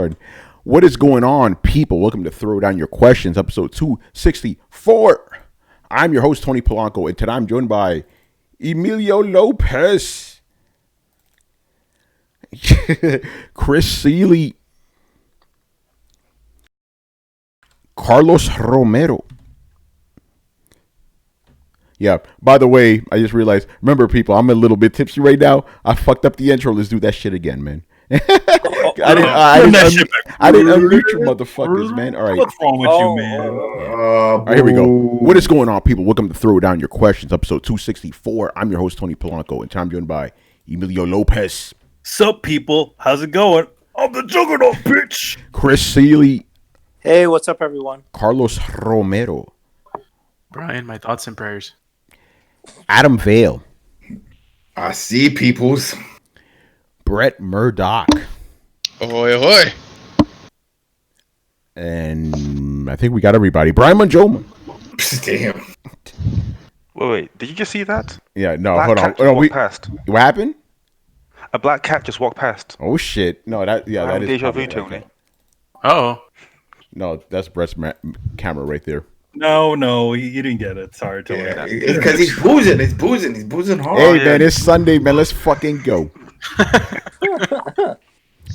started. What is going on, people? Welcome to Throw Down Your Questions, episode 264. I'm your host, Tony Polanco, and today I'm joined by Emilio Lopez, Chris Seeley, Carlos Romero. Yeah, by the way, I just realized, remember, people, I'm a little bit tipsy right now. I fucked up the intro. Let's do that shit again, man. I didn't unmute you motherfuckers, man. All right. What's wrong with you, man? All right, here we go. What is going on, people? Welcome to Throw Down Your Questions, episode 264. I'm your host, Tony Polanco, and today I'm joined by Emilio Lopez. Sup, people? How's it going? I'm the juggernaut, bitch. Chris Seeley. Hey, what's up, everyone? Carlos Romero. Brian, my thoughts and prayers. Adam Vale. I see, peoples. Brett Murdoch. Ahoy, ahoy. And I think we got everybody. Brian Manjoma. Damn. Wait, did you just see that? Yeah, no, Black hold on. cat just walked past. What happened? A black cat just walked past. Oh, shit. No, that is deja vu, probably Tony. Oh. No, that's Brett's camera right there. No, you didn't get it. Sorry, Tony. Yeah, it's because he's boozing. He's boozing hard. Hey, man, it's Sunday, man. Let's fucking go.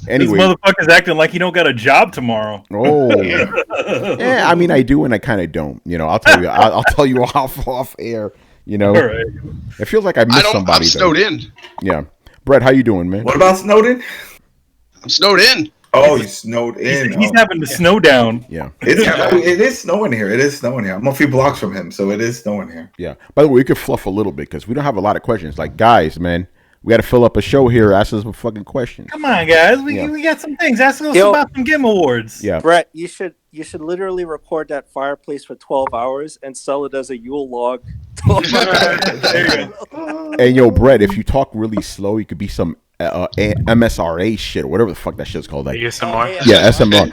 Anyway, this motherfucker's acting like he don't got a job tomorrow. Oh, yeah. I mean, I do, and I kind of don't. You know, I'll tell you. I'll tell you off air. You know, Right. It feels like I missed somebody. I'm snowed in. Yeah, Brett, how you doing, man? What about Snowden? I'm snowed in. Oh, you snowed in. He's having to snow down. Yeah, it is snowing here. I'm a few blocks from him, so it is snowing here. Yeah. By the way, we could fluff a little bit because we don't have a lot of questions. Like, guys, man, we got to fill up a show here. Ask us some fucking questions. Come on, guys. We got some things. Ask us about some Game Awards. Yeah. Brett, you should literally record that fireplace for 12 hours and sell it as a Yule log. There you go. Hey, yo, Brett, if you talk really slow, you could be some MSRA shit or whatever the fuck that shit's called. Like, ASMR? Yeah, SMR.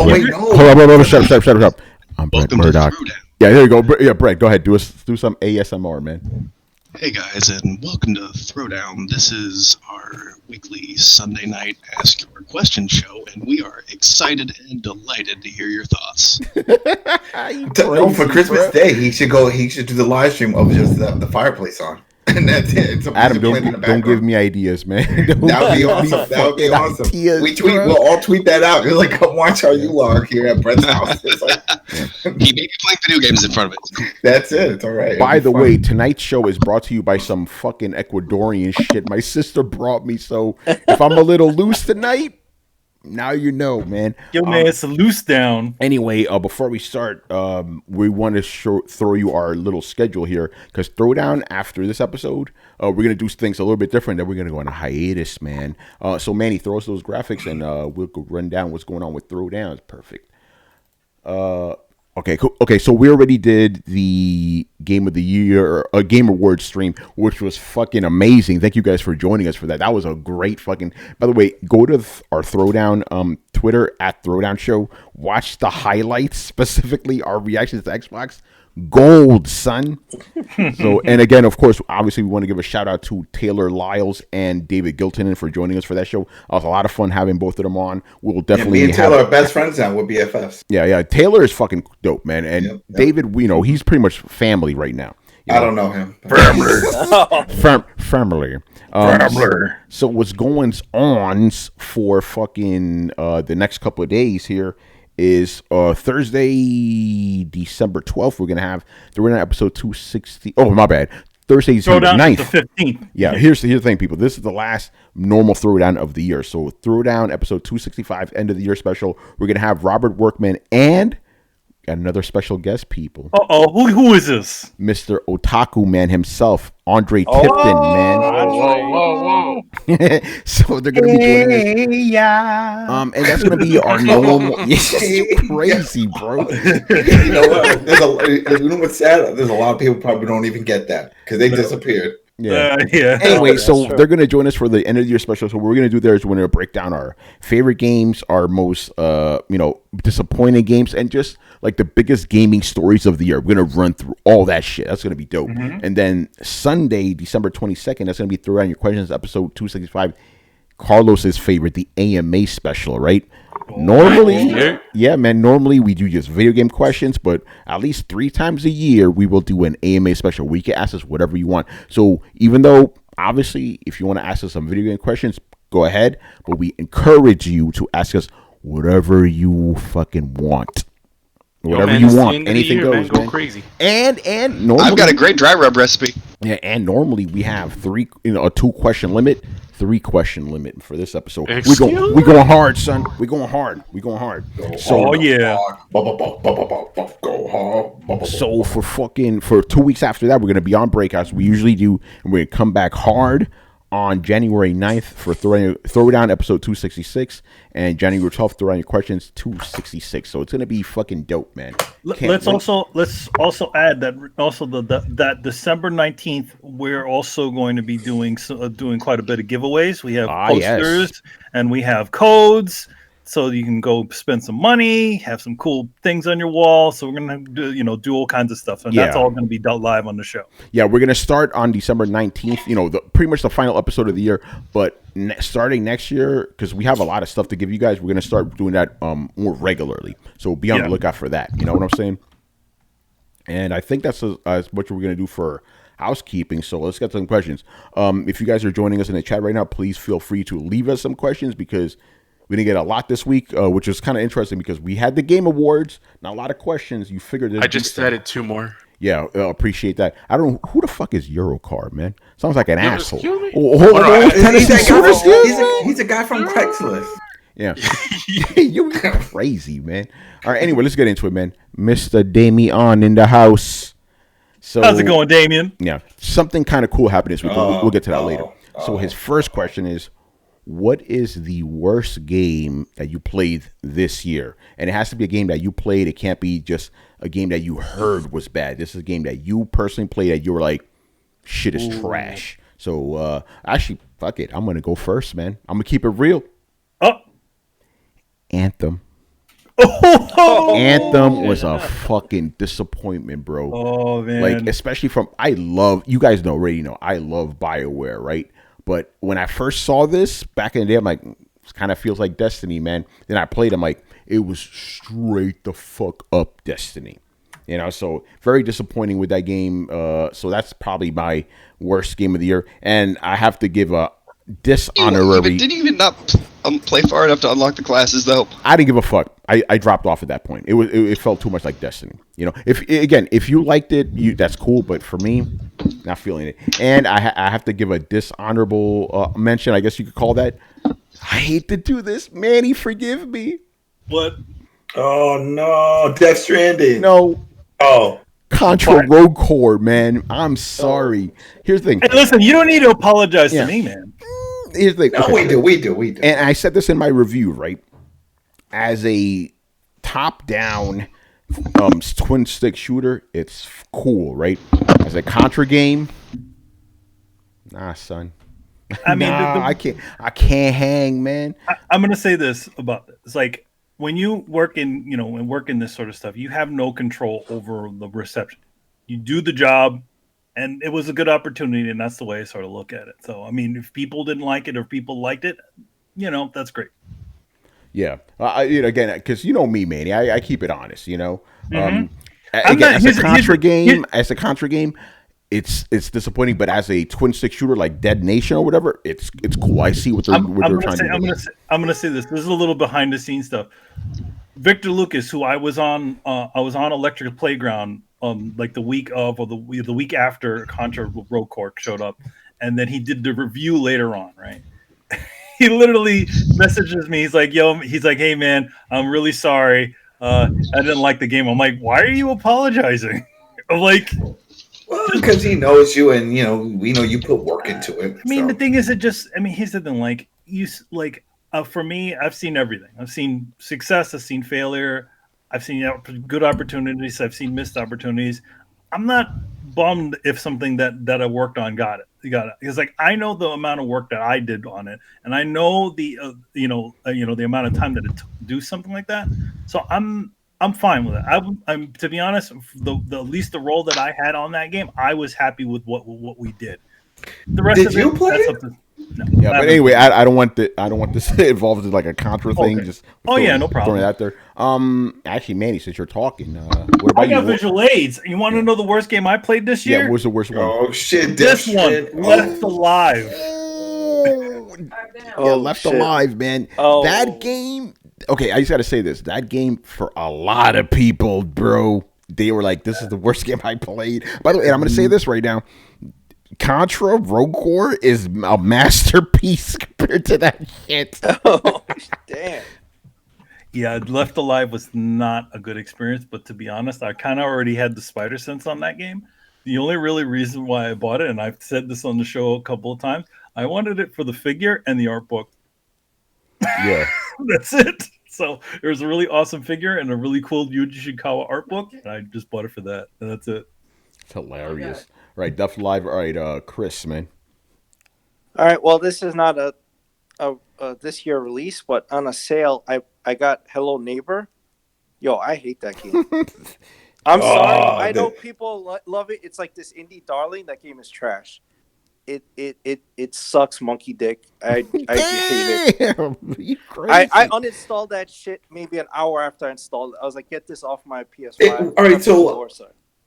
Wait, no. Hold on, shut up. I'm Brett Welcome Murdoch. to Throwdown. Yeah, there you go. Yeah, Brett, go ahead. Do some ASMR, man. Hey guys, and welcome to Throwdown. This is our weekly Sunday night Ask Your Question show, and we are excited and delighted to hear your thoughts. For Christmas Day, he should do the live stream of just the fireplace on. And that's it. Adam, don't give me ideas, man. That would be awesome. That would be awesome. Ideas, we'll all tweet that out. It's like, come watch our U-log here at Brett's house. It's like, He may be playing video games in front of it. that's it. It's all right. By the way, tonight's show is brought to you by some fucking Ecuadorian shit my sister brought me. So if I'm a little loose tonight, now you know, man. Yo, man, it's a loose down. Anyway, before we start, we want to throw you our little schedule here because Throwdown after this episode, we're gonna do things a little bit different. Then we're gonna go on a hiatus, man. So Manny, throw us those graphics and we'll go run down what's going on with Throwdown. It's perfect. Okay, cool. Okay, so we already did the Game of the Year, Game Awards stream, which was fucking amazing. Thank you guys for joining us for that. That was a great fucking. By the way, go to our Throwdown Twitter at Throwdown Show. Watch the highlights, specifically our reactions to Xbox. Gold, son. So, and again, of course, obviously, we want to give a shout out to Taylor Lyles and David Giltonen for joining us for that show. It was a lot of fun having both of them on. We'll definitely. Me and Taylor are best friends now. We're BFFs. Yeah. Taylor is fucking dope, man. And yep. David, he's pretty much family right now. I don't know him. Family. So what's going on for fucking the next couple of days here is Thursday, December 12th. We're going to have Throwdown episode 260. Oh, my bad. Thursday, December 9th. The 15th. Yeah, here's the thing, people. This is the last normal Throwdown of the year. So Throwdown episode 265, end of the year special. We're going to have Robert Workman and another special guest, people. Who is this? Mr. Otaku Man himself, Andre Tipton, man. Whoa. So they're gonna be joining us. Yeah. And that's gonna be our normal. It's crazy, bro. You know what? You know what's sad? There's a lot of people probably don't even get that because they disappeared. Yeah. Yeah. Anyway, so they're going to join us for the end of the year special. So what we're going to do there is we're going to break down our favorite games, our most, disappointing games, and just like the biggest gaming stories of the year. We're going to run through all that shit. That's going to be dope. Mm-hmm. And then Sunday, December 22nd, that's going to be Throwdown Your Questions, episode 265. Carlos's favorite, the AMA special, right? Normally, yeah, man. Normally we do just video game questions, but at least 3 times a year we will do an AMA special where you can ask us whatever you want. So even though obviously if you want to ask us some video game questions, go ahead, but we encourage you to ask us whatever you fucking want. Whatever you want, anything goes, man. Go crazy. And normally, I've got a great dry rub recipe. Yeah, and normally we have 3, a 2-question limit, 3-question limit for this episode. We going hard, son. We going hard. So, yeah. Go hard. So for 2 weeks after that, we're gonna be on break as we usually do, and we're gonna come back hard on January 9th for Throwdown episode 266, and January 12th, Throw Down Your Questions 266. So it's gonna be fucking dope, man. Let's also add that also that December 19th we're also going to be doing quite a bit of giveaways. We have posters and we have codes, so you can go spend some money, have some cool things on your wall. So we're gonna do all kinds of stuff, and that's all gonna be live on the show. Yeah, we're gonna start on December 19th. Pretty much the final episode of the year, but starting next year, because we have a lot of stuff to give you guys, we're gonna start doing that more regularly. So be on the lookout for that. You know what I'm saying? And I think that's what we're gonna do for housekeeping. So let's get some questions. If you guys are joining us in the chat right now, please feel free to leave us some questions because we didn't get a lot this week, which is kind of interesting because we had the Game Awards. Not a lot of questions. You figured I just added 2 more. Yeah, appreciate that. I don't know who the fuck is Eurocard, man. Sounds like an asshole. He's a guy from Craigslist. Yeah, you crazy, man. All right, anyway, let's get into it, man. Mr. Damian in the house. So how's it going, Damien? Yeah, something kind of cool happened this week. We'll get to that later. So his first question is, what is the worst game that you played this year? And it has to be a game that you played. It can't be just a game that you heard was bad. This is a game that you personally played that you were like, shit is trash. So actually, fuck it. I'm going to go first, man. I'm going to keep it real. Anthem. Anthem was a fucking disappointment, bro. Oh, man. Like, especially you guys already know, I love BioWare, right? But when I first saw this back in the day, I'm like, it kind of feels like Destiny, man. Then I played, I'm like, it was straight the fuck up Destiny. So very disappointing with that game. So that's probably my worst game of the year. And I have to give a dishonorary. Didn't you even not play far enough to unlock the classes, though? I didn't give a fuck. I dropped off at that point. It felt too much like Destiny. If you liked it, that's cool. But for me, not feeling it. And I have to give a dishonorable mention. I guess you could call that. I hate to do this, Manny. Forgive me. What? Oh no, Death Stranding. No. Oh. Contra Rogue Core, man. I'm sorry. Here's the thing. Hey, listen, you don't need to apologize to me, man. Here's the thing. No, we do. And I said this in my review, right? As a top-down twin stick shooter, it's cool, right? As a Contra game, nah, son. I mean, I can't hang, man. I'm gonna say this about it. It's like when you work in this sort of stuff, you have no control over the reception. You do the job, and it was a good opportunity, and that's the way I sort of look at it. So, I mean, if people didn't like it or people liked it, that's great. Yeah, again, because me, Manny, I keep it honest. Mm-hmm. As a Contra game, it's disappointing. But as a twin stick shooter like Dead Nation or whatever, it's cool. I see what they're trying to do. I'm gonna say this. This is a little behind the scenes stuff. Victor Lucas, who I was on Electric Playground, like the week of or the week after Contra Rogue Core showed up, and then he did the review later on, right? He literally messages me. He's like, hey man, I'm really sorry. I didn't like the game. I'm like, why are you apologizing? I'm like, well, because he knows you, and we know you put work into it. I mean, the thing is, here's the thing. For me, I've seen everything. I've seen success. I've seen failure. I've seen good opportunities. I've seen missed opportunities. I'm not bummed if something that I worked on got it. Because I know the amount of work that I did on it, and I know the the amount of time that it took to do something like that. So I'm fine with it. I'm to be honest, at least the role that I had on that game, I was happy with what we did. The rest did of you it, play that's it? up to, Yeah, but anyway, I don't want this involved in like a contra thing. Okay. Just Oh, yeah, no problem. Throwing it out there. Actually, Manny, since you're talking, what about I got you? visual aids. You want to know the worst game I played this year? Yeah, what was the worst one? Oh shit! This Death one, Strand. Left Alive. Yeah, Left shit. Alive, man. Oh. That game. Okay, I just got to say this. That game for a lot of people, bro. They were like, "This is the worst game I played." By the way, and I'm going to say this right now. Contra Rogue Core is a masterpiece compared to that shit. Oh, damn. Yeah, Left Alive was not a good experience, but to be honest, I kind of already had the spider sense on that game. The only really reason why I bought it, and I've said this on the show a couple of times, I wanted it for the figure and the art book. Yeah. That's it. So there's a really awesome figure and a really cool Yuji Shikawa art book, and I just bought it for that, and that's it. It's hilarious. Right, Left Alive. All right, Chris, man. All right. Well, this is not a this year release, but on a sale, I got Hello Neighbor. Yo, I hate that game. I'm sorry. I know people love it. It's like this indie darling. That game is trash. It sucks monkey dick. I hate it. Damn, you crazy. I uninstalled that shit maybe an hour after I installed it. I was like, get this off my PS5.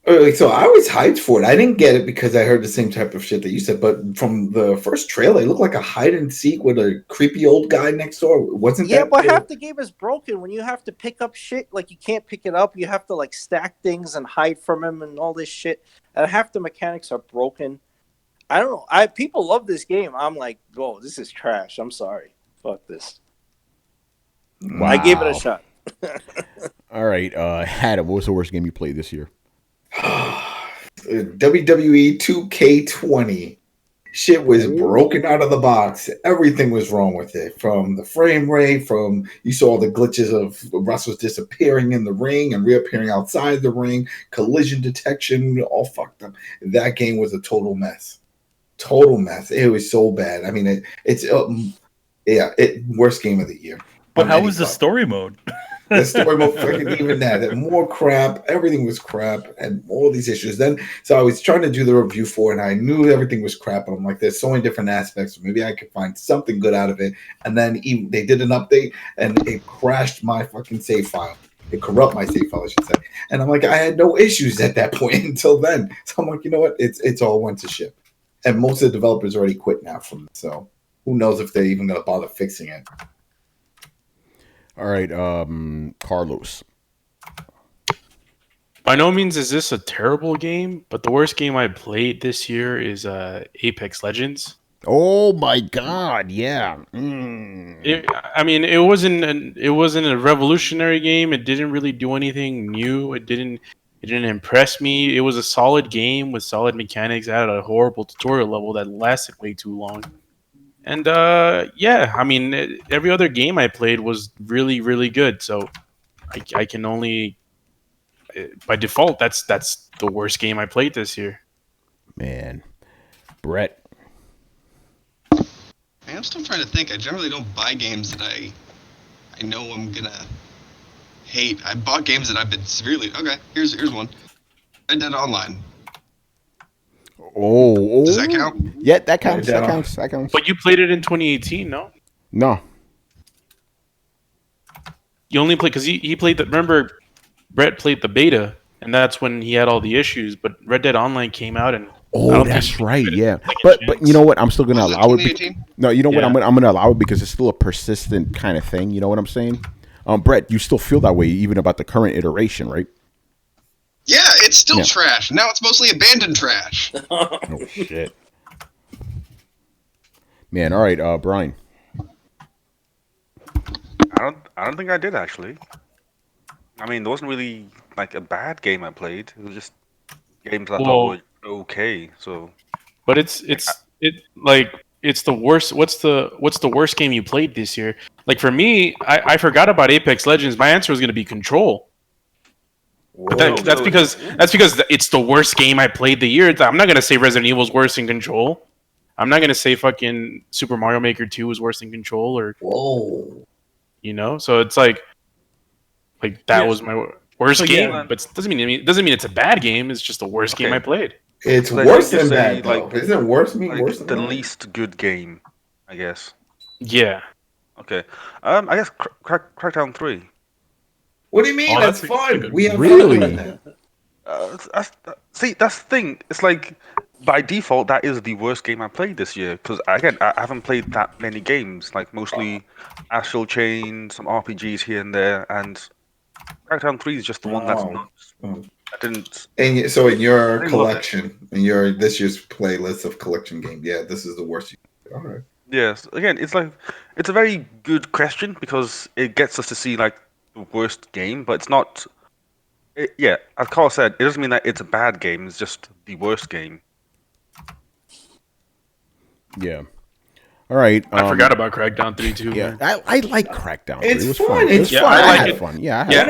All right, so I was hyped for it. I didn't get it because I heard the same type of shit that you said, but from the first trailer, it looked like a hide and seek with a creepy old guy next door. Wasn't that? Yeah, but half the game is broken. When you have to pick up shit, like you can't pick it up. You have to like stack things and hide from him and all this shit. And half the mechanics are broken. I don't know. People love this game. I'm like, whoa, this is trash. I'm sorry. Fuck this. Wow. I gave it a shot. All right, Adam, what was the worst game you played this year? WWE 2K20. Shit was broken out of the box. Everything was wrong with it. From the frame rate, from you saw the glitches of wrestlers disappearing in the ring and reappearing outside the ring, collision detection, all fucked up. That game was a total mess. Total mess. It was so bad. I mean, it's worst game of the year. But how was the story mode? The story mode, fucking even that. More crap. Everything was crap, and all these issues. Then, so I was trying to do the review for it, and I knew everything was crap. And I'm like, there's so many different aspects. Maybe I could find something good out of it. And then they did an update, and it crashed my fucking save file. It corrupt my save file, I should say. And I'm like, I had no issues at that point until then. So I'm like, you know what? It's all went to shit. And most of the developers already quit now from it. So who knows if they're even going to bother fixing it. All right, Carlos. By no means is this a terrible game, but the worst game I played this year is Apex Legends. Oh my God! Yeah. It wasn't a revolutionary game. It didn't really do anything new. It didn't impress me. It was a solid game with solid mechanics at a horrible tutorial level that lasted way too long. And every other game I played was really, really good. So I can only, by default, that's the worst game I played this year. Man, Brett. I'm still trying to think. I generally don't buy games that I know I'm gonna hate. I bought games that I've been severely. Okay, here's one. Red Dead Online. Oh, does that count? Yeah, that counts. That counts. But you played it in 2018, no? No. You only played because he played the. Remember, Brett played the beta, and that's when he had all the issues. But Red Dead Online came out, and that's right. Yeah, but you know what? I'm still gonna allow it. No, you know what? I'm gonna allow it because it's still a persistent kind of thing. You know what I'm saying? Brett, you still feel that way even about the current iteration, right? Yeah, it's still trash. Now it's mostly abandoned trash. Oh shit. Man, all right, Brian. I don't think I did actually. I mean, there wasn't really like a bad game I played. It was just games I thought were okay. So, but it's the worst. What's the worst game you played this year? Like for me, I forgot about Apex Legends. My answer was going to be Control. But that's because it's the worst game I played the year. I'm not gonna say Resident Evil is worse than Control. I'm not gonna say fucking Super Mario Maker 2 is worse than Control or So it's like that was my worst game. But it doesn't mean it's a bad game. It's just the worst game I played. It's worse than that. Isn't it worse? Worse than the that? least good game. I guess. Yeah. Okay. I guess Crackdown 3. What do you mean? Oh, that's that's a fun. good We have Really? fun doing that. See, that's the thing. It's like by default that is the worst game I played this year because again I haven't played that many games. Like mostly Astral Chain, some RPGs here and there, and Crackdown 3 is just the one that's not. Oh. I didn't. And so in your I love it. collection, in your this year's playlist of collection games, yeah, this is the worst. All right. Yes. Again, it's like it's a very good question because it gets us to see like the worst game, but it's not. Yeah, as Carl said, it doesn't mean that it's a bad game. It's just the worst game. Yeah. All right. I forgot about Crackdown 3 too. Yeah, Man. I like Crackdown. It's it was fun. fun. It It's was Yeah, fun. I I like had it. fun. Yeah, I had Yeah,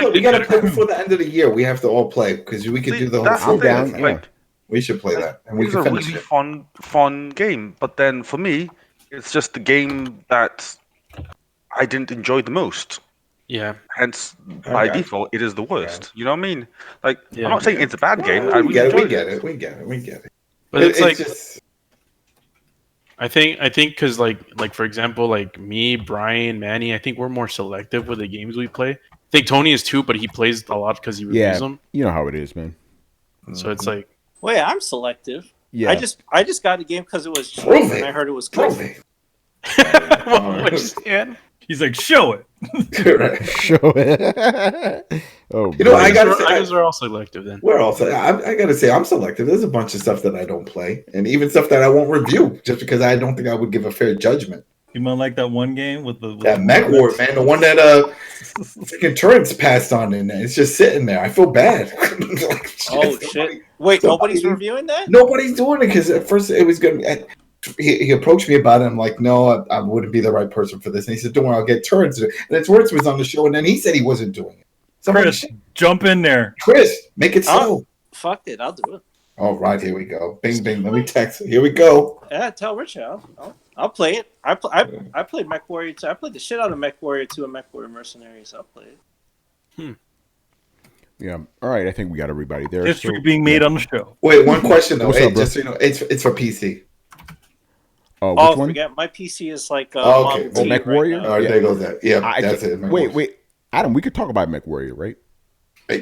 fun. We got to it. play before the end of the year. We have to all play because we could See, do the that's whole the thing. down, thing. yeah. Like We should play that, and we it's can a finish really it. fun game, but then for me, it's just the game that I didn't enjoy the most. Yeah. Hence, I by got you. default, it is the worst. You know what I mean? Like, Yeah. I'm not saying it's a bad game. I we really get it. We enjoyed get it. it. We get it. We get it. But it's like just I think because like for example, like me, Brian, Manny, I think we're more selective with the games we play. I think Tony is too, but he plays a lot because he reviews Yeah, them. you know how it is, man. So it's like Wait, I'm selective. Yeah. I just got a game because it was cheap Prove and it. I heard it was good. prove it. He's like, show it. Correct. Show it. Oh, You know, boy. I gotta say, I guess we're all selective then. we're also. I gotta say, I'm selective. There's a bunch of stuff that I don't play, and even stuff that I won't review, just because I don't think I would give a fair judgment. You might like that one game with the That Mech War, man, the one that freaking turrets passed on in there. It's just sitting there. I feel bad. Like, Oh shit! Wait, nobody's reviewing that? Nobody's doing it because at first it was going to. He approached me about it. I'm like, no, I wouldn't be the right person for this. And he said, don't worry, I'll get Turns. And then Turns was on the show, and then he said he wasn't doing it. Somebody Chris, jump in there. Chris, make it so. Fuck it, I'll do it. All right, here we go. Bing, bing. Let me text. Here we go. Yeah, tell Richard. I'll play it. I played Mech Warrior 2. I played the shit out of Mech Warrior 2 and Mech Warrior Mercenaries. I'll play it. Yeah. All right. I think we got everybody there. History So- being made on the show. Wait, one question though. What's Hey, up, bro? just so you know, it's for PC. Which Oh, one? forget my PC is like Okay. Model Oh, T Mech right Warrior? now. All right, Yeah. there goes that. Yeah, I that's can- it. Mech Wait, Warrior. Adam. We could talk about Mech Warrior, right?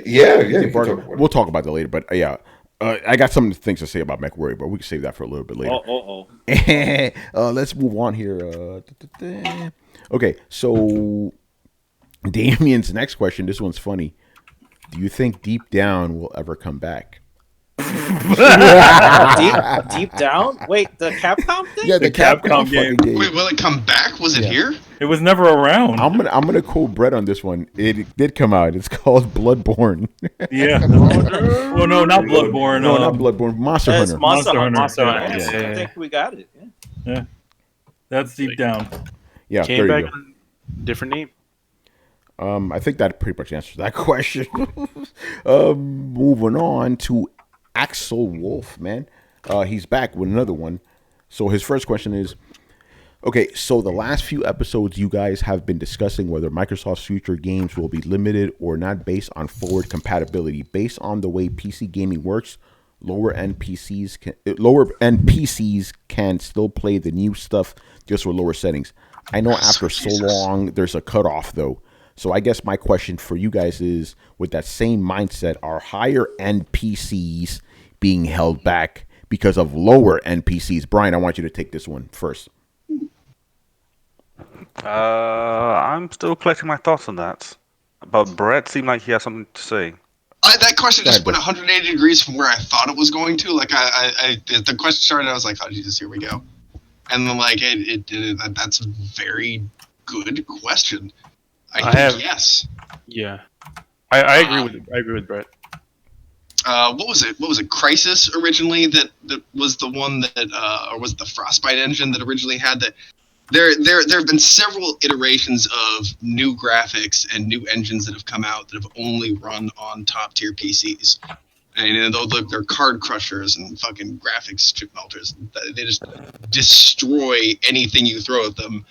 Yeah. We can talk about it. We'll talk about that later. But yeah, I got some things to say about Mech Warrior, but we can save that for a little bit later. Let's move on here. Okay, so Damien's next question. This one's funny. Do you think Deep Down will ever come back? Deep down? Wait, the Capcom thing? Yeah, the Capcom Capcom game. fucking game. Wait, will it come back? Was it here? It was never around. I'm gonna quote Brett on this one. It did come out. It's called Bloodborne. Yeah. Oh no, not Bloodborne. No, not Bloodborne. Monster That's Hunter. Monster Hunter. Monster Hunter. Yes, Yeah. I think we got it. Yeah. That's Deep Down. Yeah, Came there you back go. different name. I think that pretty much answers that question. Moving on to Axel Wolf, man. He's back with another one. So his first question is, okay, so the last few episodes you guys have been discussing whether Microsoft's future games will be limited or not based on forward compatibility. Based on the way PC gaming works, lower end PCs can still play the new stuff just with lower settings. I know after so long there's a cutoff though. So I guess my question for you guys is, with that same mindset, are higher end PCs being held back because of lower end PCs? Brian, I want you to take this one first. I'm still collecting my thoughts on that. But Brett seemed like he has something to say. That question just Go went ahead, 180 degrees from where I thought it was going to. Like, the question started, I was like, oh, Jesus, here we go. And then, like, that's a very good question. I think yes. Yeah, I agree with Brett. What was it? Crisis originally that was the one that, or was it the Frostbite engine that originally had that? There have been several iterations of new graphics and new engines that have come out that have only run on top tier PCs. And they're card crushers and fucking graphics chip melters. They just destroy anything you throw at them.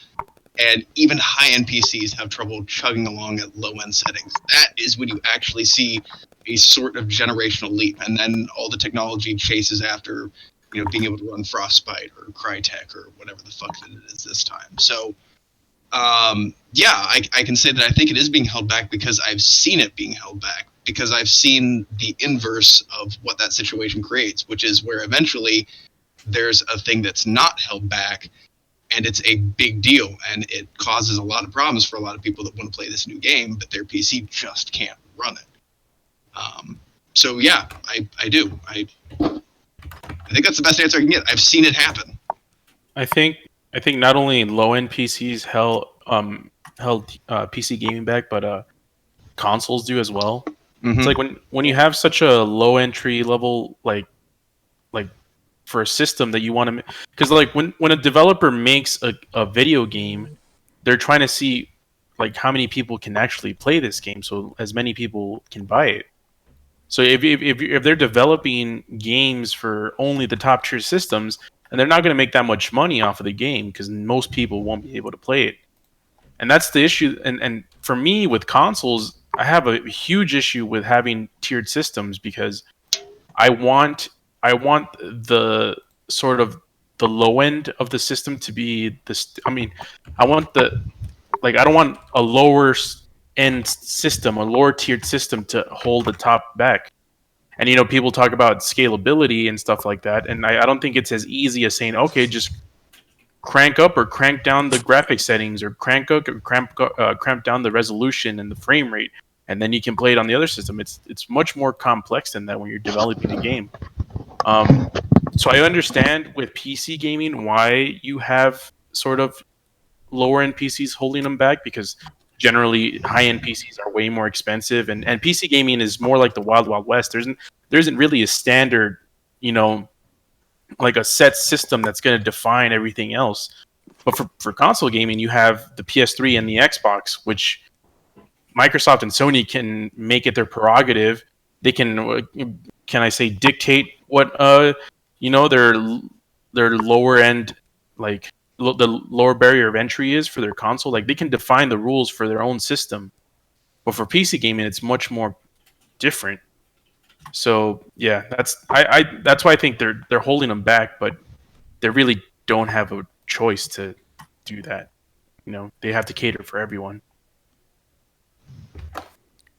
And even high-end PCs have trouble chugging along at low-end settings. That is when you actually see a sort of generational leap. And then all the technology chases after being able to run Frostbite or Crytek or whatever the fuck that it is this time. So, I can say that I think it is being held back because I've seen it being held back, because I've seen the inverse of what that situation creates, which is where eventually there's a thing that's not held back, and it's a big deal, and it causes a lot of problems for a lot of people that want to play this new game, but their PC just can't run it. So yeah, I do. I think that's the best answer I can get. I've seen it happen. I think not only low-end PCs held PC gaming back, but consoles do as well. Mm-hmm. It's like when you have such a low entry level like for a system that you want to, because like when a developer makes a video game, they're trying to see like how many people can actually play this game, so as many people can buy it. So if they're developing games for only the top tier systems, and they're not going to make that much money off of the game because most people won't be able to play it. And that's the issue. And for me with consoles, I have a huge issue with having tiered systems, because I want the sort of the low end of the system to be this. I mean, I want I don't want a lower end system, a lower tiered system to hold the top back. And people talk about scalability and stuff like that, and I don't think it's as easy as saying, okay, just crank up or crank down the graphics settings, or crank up or cramp down the resolution and the frame rate, and then you can play it on the other system. It's much more complex than that when you're developing a game. So I understand with PC gaming why you have sort of lower end PCs holding them back, because generally high end PCs are way more expensive, and PC gaming is more like the Wild Wild West. There isn't really a standard, like a set system that's going to define everything else. But for console gaming, you have the PS3 and the Xbox, which Microsoft and Sony can make it their prerogative. They can dictate what their lower end, like the lower barrier of entry is for their console. Like they can define the rules for their own system. But for PC gaming, it's much more different. So yeah, that's why I think they're holding them back, but they really don't have a choice to do that. They have to cater for everyone.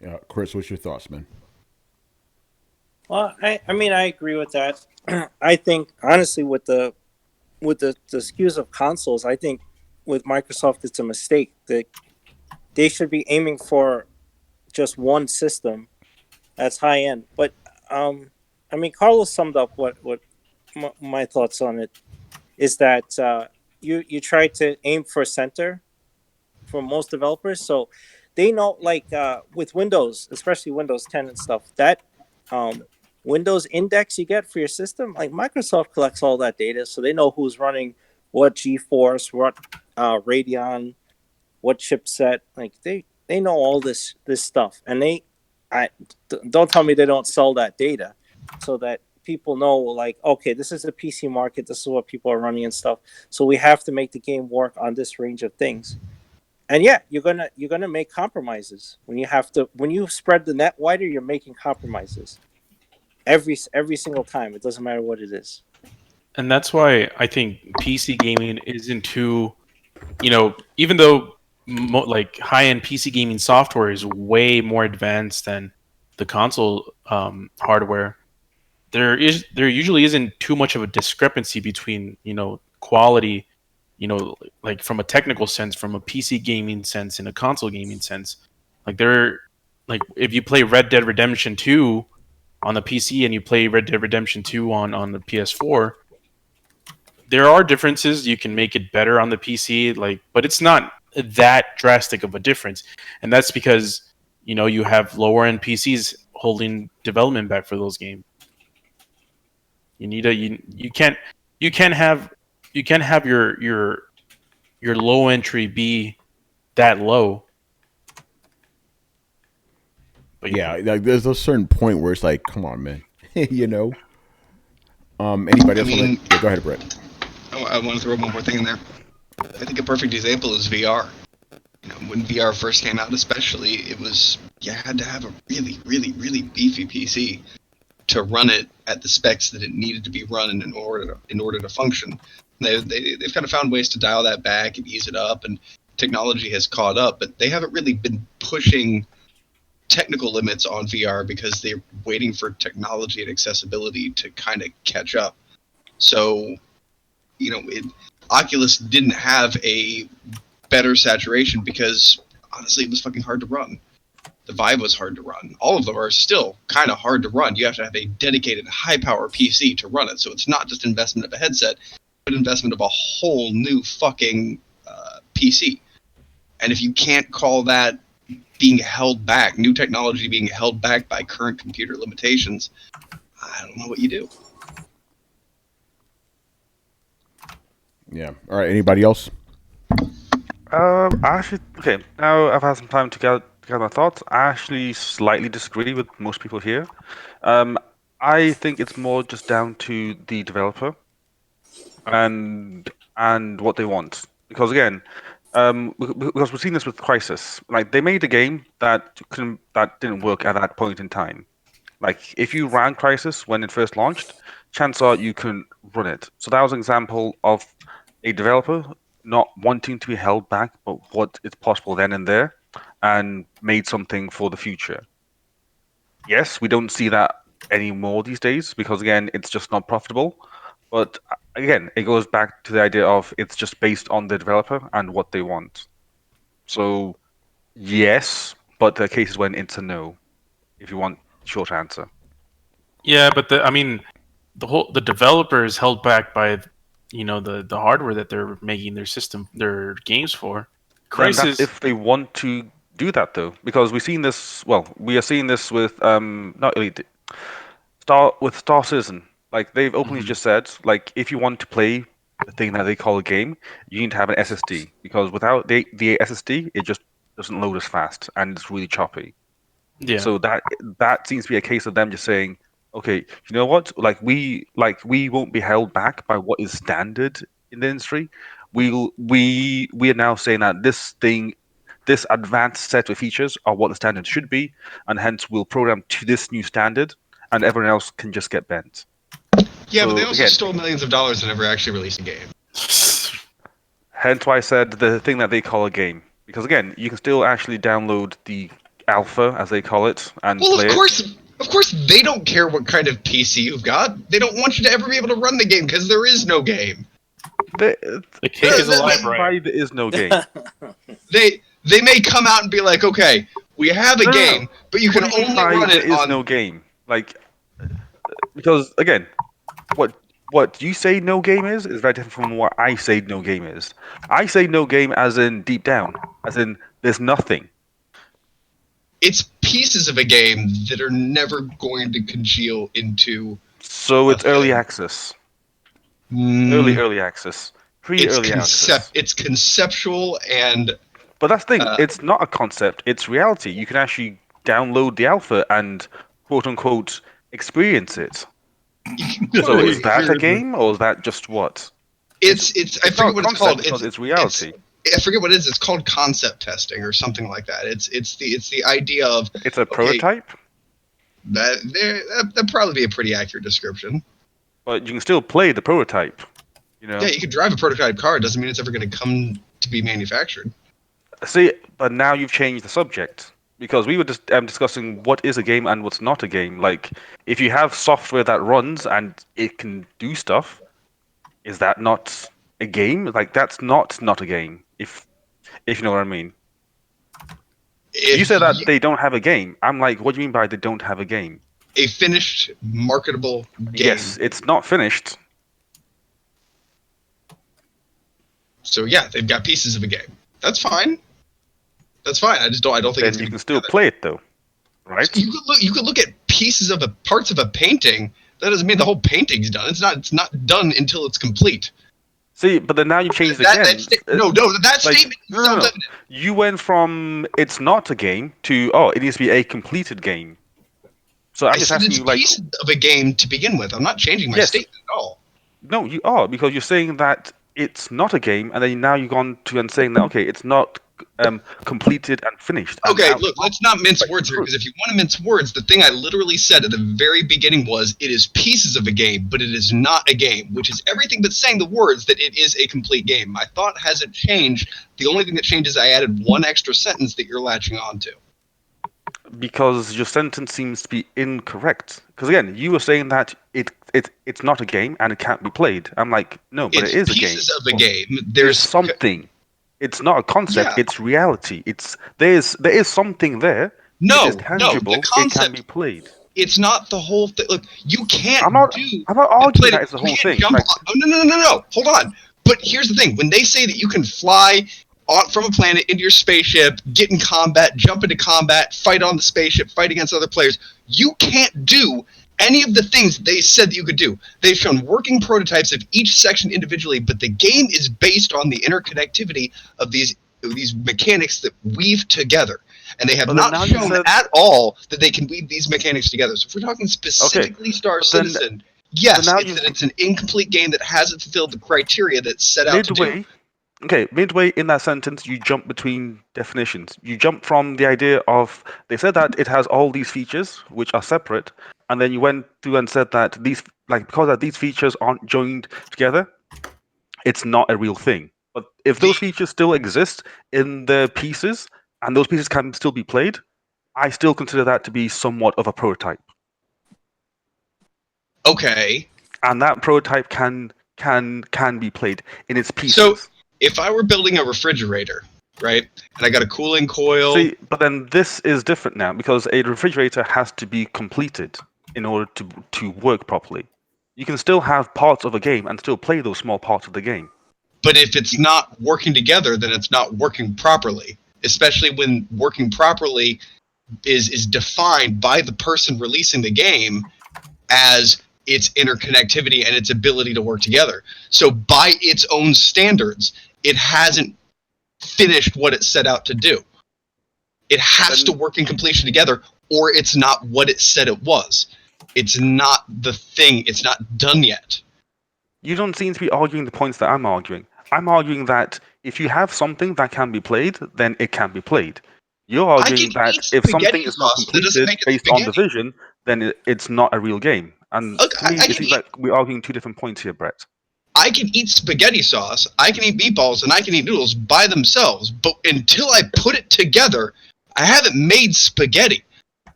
Yeah, Chris, what's your thoughts, man? Well, I mean, I agree with that. I think honestly, with the SKUs of consoles, I think with Microsoft, it's a mistake that they should be aiming for just one system that's high end. But I mean, Carlos summed up what my thoughts on it is that you try to aim for center for most developers, so they know, like with Windows, especially Windows 10 and stuff, that Windows index you get for your system, like Microsoft collects all that data, so they know who's running what GeForce, what Radeon, what chipset. Like they know all this stuff, and don't tell me they don't sell that data, so that people know, like, okay, this is the PC market, this is what people are running and stuff. So we have to make the game work on this range of things. And yeah, you're gonna make compromises when you spread the net wider. You're making compromises every single time. It doesn't matter what it is. And that's why I think PC gaming isn't too, even though like high-end PC gaming software is way more advanced than the console hardware, there usually isn't too much of a discrepancy between quality, like from a technical sense, from a PC gaming sense, and a console gaming sense. Like if you play Red Dead Redemption 2 on the PC and you play Red Dead Redemption 2 on the PS4, there are differences. You can make it better on the PC, but it's not that drastic of a difference. And that's because, you have lower end PCs holding development back for those games. You can't have your low entry be that low. But yeah, like there's a certain point where it's like, come on, man. Anybody else? Yeah, go ahead, Brett. I want to throw one more thing in there. I think a perfect example is VR. When VR first came out, especially, you had to have a really, really, really beefy PC. to run it at the specs that it needed to be run in order to function. They've kind of found ways to dial that back and ease it up, and technology has caught up, but they haven't really been pushing technical limits on VR because they're waiting for technology and accessibility to kind of catch up. So, Oculus didn't have a better saturation because honestly, it was fucking hard to run. The Vive was hard to run. All of them are still kind of hard to run. You have to have a dedicated high-power PC to run it. So it's not just investment of a headset, but investment of a whole new fucking PC. And if you can't call that being held back, new technology being held back by current computer limitations, I don't know what you do. Yeah. All right. Anybody else? Okay. Now I've had some time to gather my thoughts. I actually slightly disagree with most people here. I think it's more just down to the developer and what they want. Because again, because we've seen this with Crysis. Like they made a game that didn't work at that point in time. Like if you ran Crysis when it first launched, chances are you couldn't run it. So that was an example of a developer not wanting to be held back, but what is possible then and there, and made something for the future. Yes, we don't see that anymore these days because again, it's just not profitable. But again, it goes back to the idea of it's just based on the developer and what they want. So yes, but there are cases when it's a no. If you want a short answer. Yeah, but the developer is held back by the hardware that they're making their games for. That's Crysis, if they want to do that though, because we've seen this. Well, we are seeing this with not really Star Citizen. Like they've openly just said, like if you want to play the thing that they call a game, you need to have an SSD because without the SSD, it just doesn't load as fast and it's really choppy. yeah. So that seems to be a case of them just saying, okay, you know what? We won't be held back by what is standard in the industry. We are now saying that this advanced set of features are what the standard should be, and hence we'll program to this new standard, and everyone else can just get bent. Yeah, So, but they also again, stole millions of dollars and never actually released a game. Hence why I said the thing that they call a game, because again, you can still actually download the alpha, as they call it, and play it. Of course, they don't care what kind of PC you've got. They don't want you to ever be able to run the game because there is no game. The cake is a library. There is no game. They may come out and be like, okay, we have a game, but you can only run it on. No game, like because again, what you say no game is very different from what I say no game is. I say no game as in deep down, as in there's nothing. It's pieces of a game that are never going to congeal into. So it's early access. Early access. Pre-early access. It's conceptual and. But that's the thing. It's not a concept. It's reality. You can actually download the alpha and quote unquote experience it. So is that a game or is that just what? It's I forget what it's called. It's reality. I forget what it is. It's called concept testing or something like that. It's the idea of. It's a prototype. That'd probably be a pretty accurate description. But you can still play the prototype. Yeah, you can drive a prototype car. It doesn't mean it's ever going to come to be manufactured. See, but now you've changed the subject because we were just discussing what is a game and what's not a game. Like, if you have software that runs and it can do stuff, is that not a game? Like, that's not a game. If you know what I mean. You said that they don't have a game. I'm like, what do you mean by they don't have a game? A finished, marketable game. Yes, it's not finished. So yeah, they've got pieces of a game. That's fine. That's fine. I don't think. Then you can still play it though, right? So you could look at pieces of parts of a painting. That doesn't mean the whole painting's done. It's not done until it's complete. See, but then now you changed again. That statement. No. You went from it's not a game to it needs to be a completed game. So I'm just asking you, like, pieces of a game to begin with. I'm not changing my statement at all. No, you are because you're saying that it's not a game, and then now you've gone to and saying that okay, it's not completed and finished. And Okay, now look, let's not mince words here, because if you want to mince words, the thing I literally said at the very beginning was it is pieces of a game, but it is not a game, which is everything but saying the words that it is a complete game. My thought hasn't changed. The only thing that changed is I added one extra sentence that you're latching on to. because your sentence seems to be incorrect. Because again, you were saying that it's not a game and it can't be played. I'm like, no, but It's it is a game. pieces of a game. There's something. It's not a concept. Yeah. It's reality. There is something there. No, it is tangible. the concept, it can be played. It's not the whole thing. Look, you can't I'm not arguing that it's the whole thing. Jump on, no. Hold on. But here's the thing: when they say that you can fly from a planet into your spaceship, get in combat, jump into combat, fight on the spaceship, fight against other players, you can't do any of the things they said that you could do. They've shown working prototypes of each section individually, but the game is based on the interconnectivity of these mechanics that weave together. And they have not shown at all that they can weave these mechanics together. So if we're talking specifically Star Citizen, yes, it's an incomplete game that hasn't fulfilled the criteria that's set out to do. Okay, midway in that sentence, you jump between definitions. You jump from the idea of, they said that it has all these features, which are separate, and then you went through and said that because these features aren't joined together, it's not a real thing. But if those features still exist in the pieces, and those pieces can still be played, I still consider that to be somewhat of a prototype. Okay. And that prototype can be played in its pieces. So, if I were building a refrigerator, right, and I got a cooling coil... See, but then this is different now, because a refrigerator has to be completed in order to work properly. You can still have parts of a game and still play those small parts of the game. But if it's not working together, then it's not working properly. Especially when working properly is defined by the person releasing the game as its interconnectivity and its ability to work together. So by its own standards, it hasn't finished what it set out to do. It has to work in completion together, or it's not what it said it was. It's not the thing. It's not done yet. You don't seem to be arguing the points that I'm arguing. I'm arguing that if you have something that can be played, then it can be played. You're arguing that if something is not completed based on the vision, then it's not a real game. And to me, it seems like we're arguing two different points here, Brett. I can eat spaghetti sauce, I can eat meatballs, and I can eat noodles by themselves, but until I put it together, I haven't made spaghetti.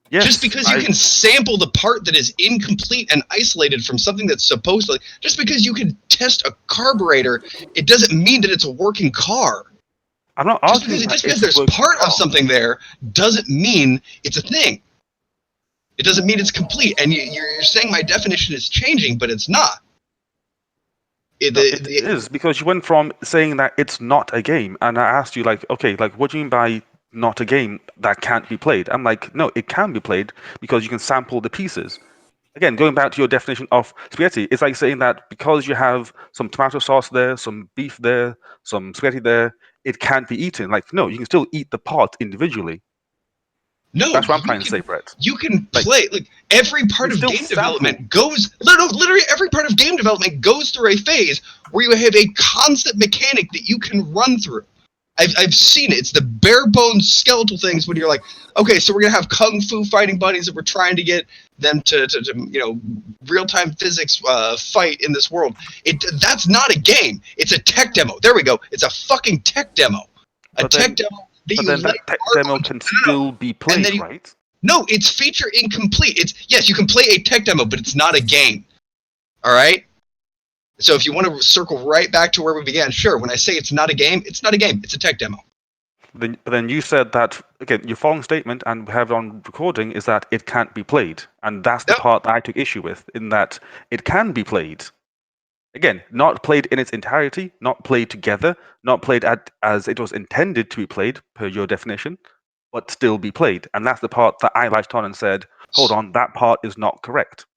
Yes, just because you can sample the part that is incomplete and isolated from something that's supposed to... Just because you can test a carburetor, it doesn't mean that it's a working car. I'm not arguing just because there's part of something there doesn't mean it's a thing. It doesn't mean it's complete. And you're saying my definition is changing, but it's not. It is, because you went from saying that it's not a game, and I asked you, okay, what do you mean by not a game that can't be played? I'm like, no, it can be played because you can sample the pieces. Again, going back to your definition of spaghetti, it's like saying that because you have some tomato sauce there, some beef there, some spaghetti there, it can't be eaten. No, you can still eat the part individually. No, that's what I'm trying to say, Brett. You can play every part of game development goes literally every part of game development goes through a phase where you have a constant mechanic that you can run through. I've seen it. It's the bare bones skeletal things when you're like, okay, so we're gonna have kung fu fighting buddies that we're trying to get them to real time physics fight in this world. That's not a game. It's a tech demo. There we go. It's a fucking tech demo. Demo. That tech demo can still be played, right? No, it's feature incomplete. Yes, you can play a tech demo, but it's not a game. All right. So if you want to circle right back to where we began, sure. When I say it's not a game, it's not a game. It's a tech demo. But then you said that, again, your following statement, and we have it on recording, is that it can't be played. And that's the part that I took issue with, in that it can be played. Again, not played in its entirety, not played together, not played as it was intended to be played, per your definition, but still be played. And that's the part that I latched on and said, hold on, that part is not correct.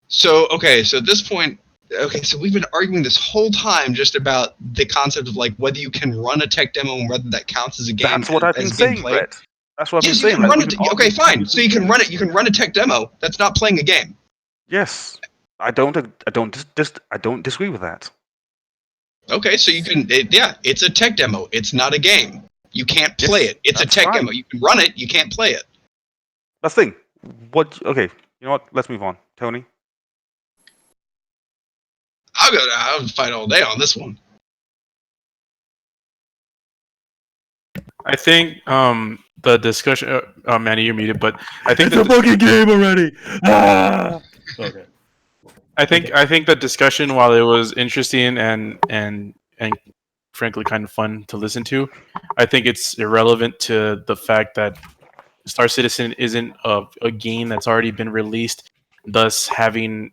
So at this point, so we've been arguing this whole time just about the concept of whether you can run a tech demo and whether that counts as a game. That's what I've been saying, Brett. That's what I've been saying. Okay, fine. So you can run it. You can run a tech demo. That's not playing a game. Yes, I don't disagree with that. Okay, so you can, it's a tech demo. It's not a game. You can't play it. It's a tech fine. demo. You can run it. You can't play it. That's the thing. Okay, you know what? Let's move on. Tony? I'll fight all day on this one. I think the discussion. Manny, you're muted, but I think It's a fucking game already. Ah! Okay. I think the discussion, while it was interesting and frankly kind of fun to listen to, I think it's irrelevant to the fact that Star Citizen isn't a game that's already been released, thus having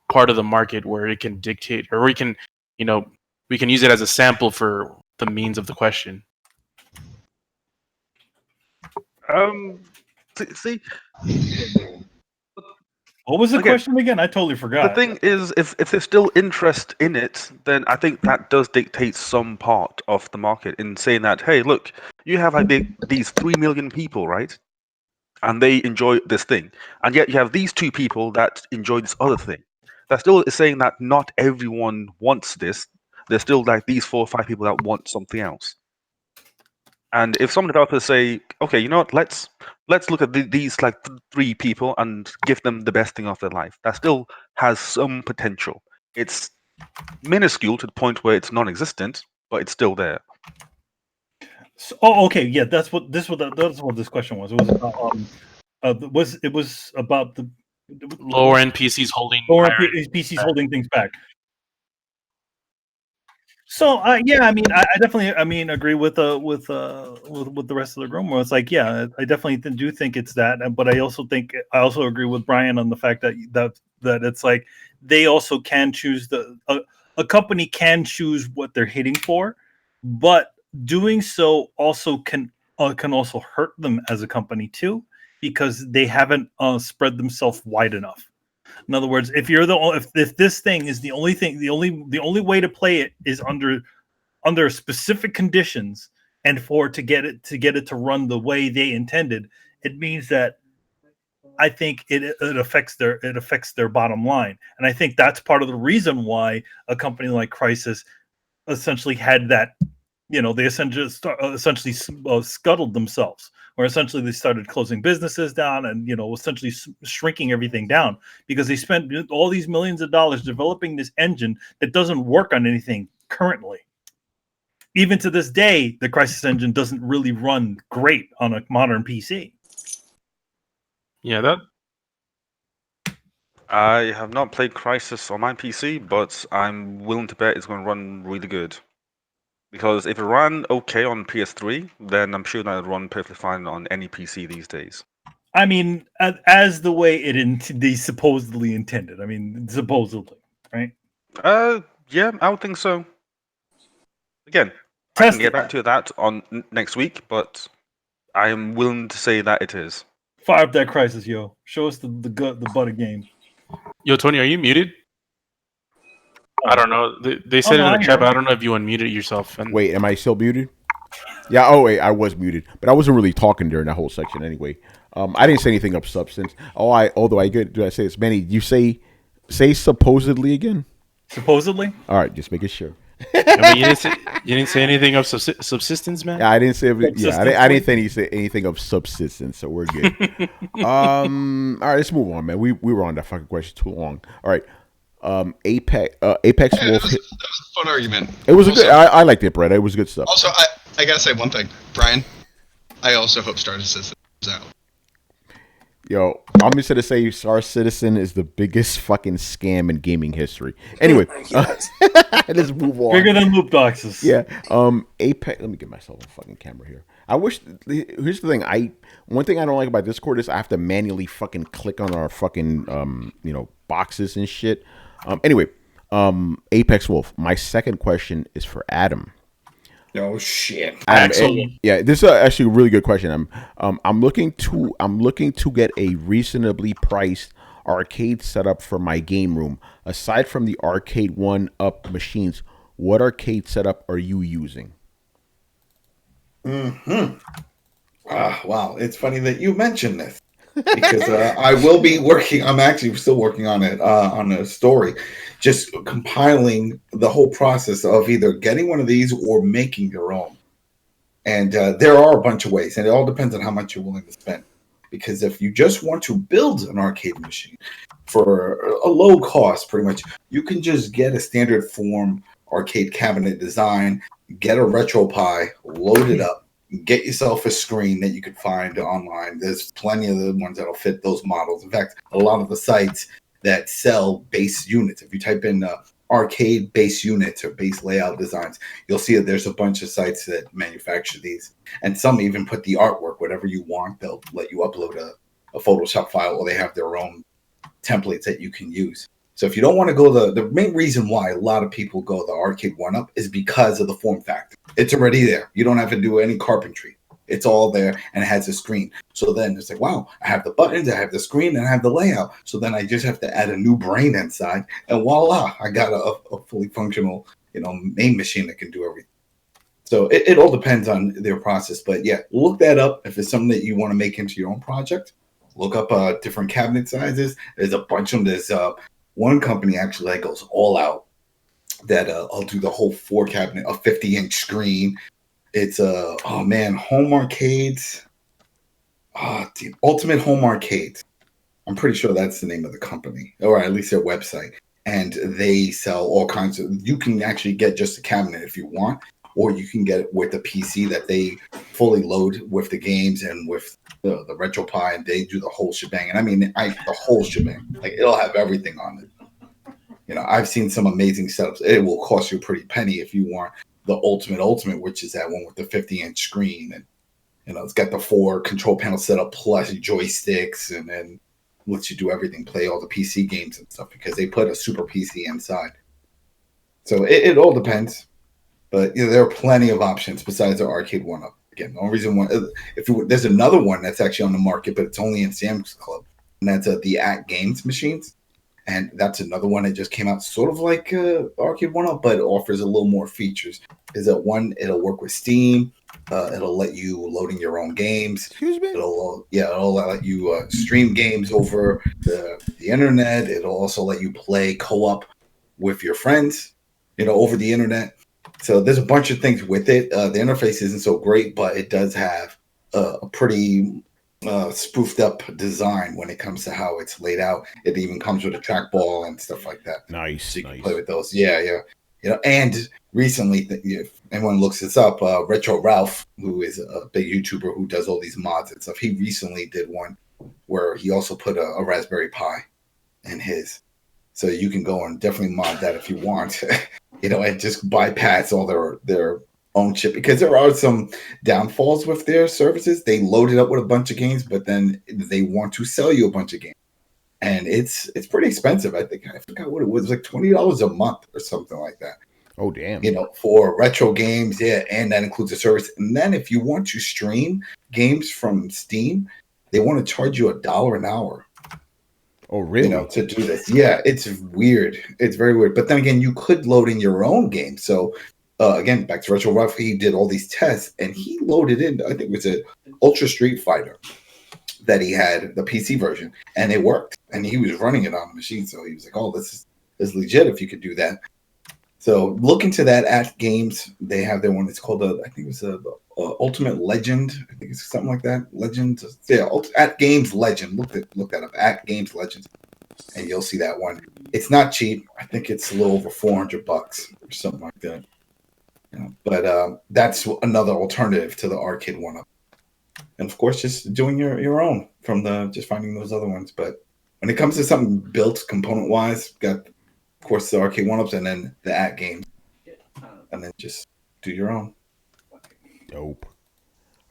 part of the market where it can dictate, or we can use it as a sample for the means of the question. See, What was the question again? I totally forgot. the thing is, if there's still interest in it, then I think that does dictate some part of the market in saying that, hey, look, you have like these 3 million people, right? And they enjoy this thing. And yet you have these 2 people that enjoy this other thing. That still is saying that not everyone wants this. There's still like these 4 or 5 people that want something else. And if some developers say, okay, you know what, let's look at these like 3 people and give them the best thing of their life, that still has some potential. It's minuscule to the point where it's non-existent, but it's still there. So, okay, yeah, that's what this question was. It was about it was about the lower end PCs holding PCs holding things back. So yeah, I mean, I definitely, agree with the rest of the room. Where it's like, yeah, I definitely do think it's that, but I also agree with Brian on the fact that it's like they also can choose a company can choose what they're hitting for, but doing so also can also hurt them as a company too, because they haven't spread themselves wide enough. In other words, if this thing is the only way to play it is under specific conditions, and to get it to run the way they intended, it means that I think it affects their bottom line, and I think that's part of the reason why a company like Crysis essentially had that. They essentially scuttled themselves, or essentially they started closing businesses down and, essentially shrinking everything down, because they spent all these millions of dollars developing this engine that doesn't work on anything currently. Even to this day, the Crysis engine doesn't really run great on a modern PC. Yeah, I have not played Crysis on my PC, but I'm willing to bet it's going to run really good. Because if it ran okay on PS3, then I'm sure that it'd run perfectly fine on any PC these days. I mean, as the way they supposedly intended. I mean, supposedly, right? Yeah, I would think so. Again, I can get back to that on next week, but I am willing to say that it is. Fire up that Crysis, yo! Show us the butter game. Yo, Tony, are you muted? I don't know. They said it in the chat, but I don't know if you unmuted yourself. Wait, am I still muted? Yeah. Oh wait, I was muted, but I wasn't really talking during that whole section anyway. I didn't say anything of substance. Although I get, do I say this? Manny, you say supposedly again? Supposedly. All right, just making sure. I mean, you didn't say anything of subsistence, man. Yeah, I didn't say. I didn't say anything of subsistence, so we're good. All right, let's move on, man. We were on that fucking question too long. All right. Apex Wolf. That was a fun argument. It was also, a good. I liked it, Brett. It was good stuff. Also, I gotta say one thing, Brian. I also hope Star Citizen comes out. Yo, I'm just gonna say Star Citizen is the biggest fucking scam in gaming history. Anyway, let's move on. Bigger than loot boxes. Yeah. Apex. Let me get myself a fucking camera here. I wish. Here's the thing. One thing I don't like about Discord is I have to manually fucking click on our fucking boxes and shit. Anyway, Apex Wolf. My second question is for Adam. Oh shit! Adam, yeah, this is actually a really good question. I'm looking to get a reasonably priced arcade setup for my game room. Aside from the Arcade 1-up machines, what arcade setup are you using? Wow, it's funny that you mentioned this. because I will be working. I'm actually still working on it on a story, just compiling the whole process of either getting one of these or making your own. And there are a bunch of ways, and it all depends on how much you're willing to spend. Because if you just want to build an arcade machine for a low cost, pretty much, you can just get a standard form arcade cabinet design, get a RetroPie, load it up, get yourself a screen that you could find online. There's plenty of the ones that'll fit those models. In fact, a lot of the sites that sell base units, if you type in arcade base units or base layout designs, you'll see that there's a bunch of sites that manufacture these. And some even put the artwork, whatever you want. They'll let you upload a Photoshop file, or they have their own templates that you can use. So if you don't want to go the main reason why a lot of people go the arcade one-up is because of the form factor. It's already there. You don't have to do any carpentry. It's all there, and it has a screen. So then it's like, wow, I have the buttons, I have the screen, and I have the layout. So then I just have to add a new brain inside, and voila, I got a fully functional, main machine that can do everything. So it all depends on their process. But yeah, look that up if it's something that you want to make into your own project. Look up different cabinet sizes. There's a bunch of them. There's one company actually that goes all out that I'll do the whole 4 cabinet, a 50-inch screen. It's home arcades. The Ultimate Home Arcades. I'm pretty sure that's the name of the company, or at least their website. And they sell all kinds of. You can actually get just a cabinet if you want, or you can get it with a PC that they fully load with the games and with the RetroPie, and they do the whole shebang. And I mean, the whole shebang. Like, it'll have everything on it. I've seen some amazing setups. It will cost you a pretty penny if you want the ultimate, which is that one with the 50-inch screen, and it's got the 4 control panel setup plus joysticks, and then lets you do everything, play all the PC games and stuff, because they put a super PC inside. So it all depends, but there are plenty of options besides the arcade one-up. Again, the only reason why, there's another one that's actually on the market, but it's only in Sam's Club, and that's the At Games machines. And that's another one that just came out, sort of like Arcade One-Up, but offers a little more features. Is that one? It'll work with Steam. It'll let you load in your own games. Excuse me? It'll let you stream games over the internet. It'll also let you play co-op with your friends, over the internet. So there's a bunch of things with it. The interface isn't so great, but it does have a pretty spoofed up design when it comes to how it's laid out. It even comes with a trackball and stuff like that. Nice. So you can play with those. Yeah. And recently, if anyone looks this up, Retro Ralph, who is a big YouTuber who does all these mods and stuff, he recently did one where he also put a Raspberry Pi in his. So you can go and definitely mod that if you want, and just bypass all their own chip, because there are some downfalls with their services. They load it up with a bunch of games, but then they want to sell you a bunch of games, and it's pretty expensive. I forgot what it was, like $20 a month or something like that. Oh damn! For retro games, yeah, and that includes a service. And then if you want to stream games from Steam, they want to charge you $1 an hour. Oh really? To do this, yeah, it's weird. It's very weird. But then again, you could load in your own game. So. Again, back to Retro Rough, he did all these tests, and he loaded in, I think it was an Ultra Street Fighter that he had, the PC version, and it worked. And he was running it on the machine, so he was like, oh, this is legit if you could do that. So look into that at Games. They have their one. It's called, I think it was Ultimate Legend. I think it's something like that. Legend. Yeah, at Games Legend. Look that up. At Games Legend. And you'll see that one. It's not cheap. I think it's a little over $400 or something like that. But that's another alternative to the arcade one-up, and of course, just doing your own from just finding those other ones. But when it comes to something built component-wise, got of course the arcade one-ups, and then the at games, and then just do your own. Dope.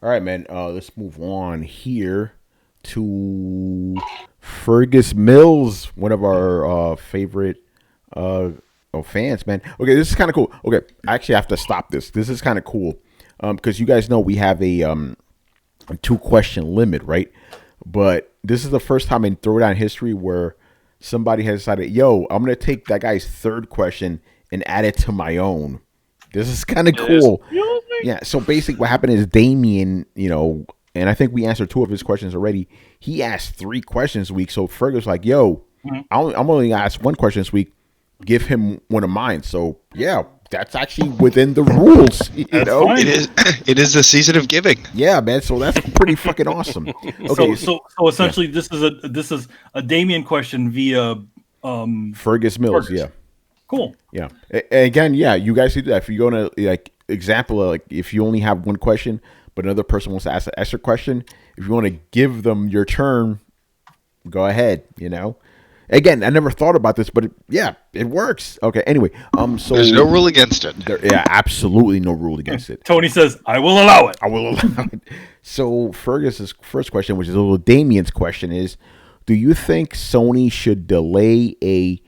All right, man. Let's move on here to Fergus Mills, one of our favorite fans, man. Okay, this is kind of cool. Okay, I actually have to stop this. This is kind of cool because you guys know we have a 2-question limit, right? But this is the first time in Throwdown history where somebody has decided, yo, I'm going to take that guy's 3rd question and add it to my own. This is kind of cool. Yeah, so basically what happened is Damien, and and I think we answered 2 of his questions already. He asked 3 questions a week, so Fergus like, yo, I'm only gonna ask 1 question this week. Give him one of mine. So yeah, that's actually within the rules. You know, fine. It is the season of giving. Yeah, man. So that's pretty fucking awesome. Okay, So essentially, this is a Damien question via Fergus Mills. Fergus. Yeah. Cool. Yeah. Again, yeah, you guys do that. If you go to like example, like if you only have 1 question, but another person wants to ask an extra question, if you want to give them your turn, go ahead. You know. Again, I never thought about this, but it works. Okay. Anyway, so There's no rule against it. Absolutely no rule against it. Tony says, "I will allow it." I will allow it. So Fergus's first question, which is a little Damien's question, is: do you think Sony should delay a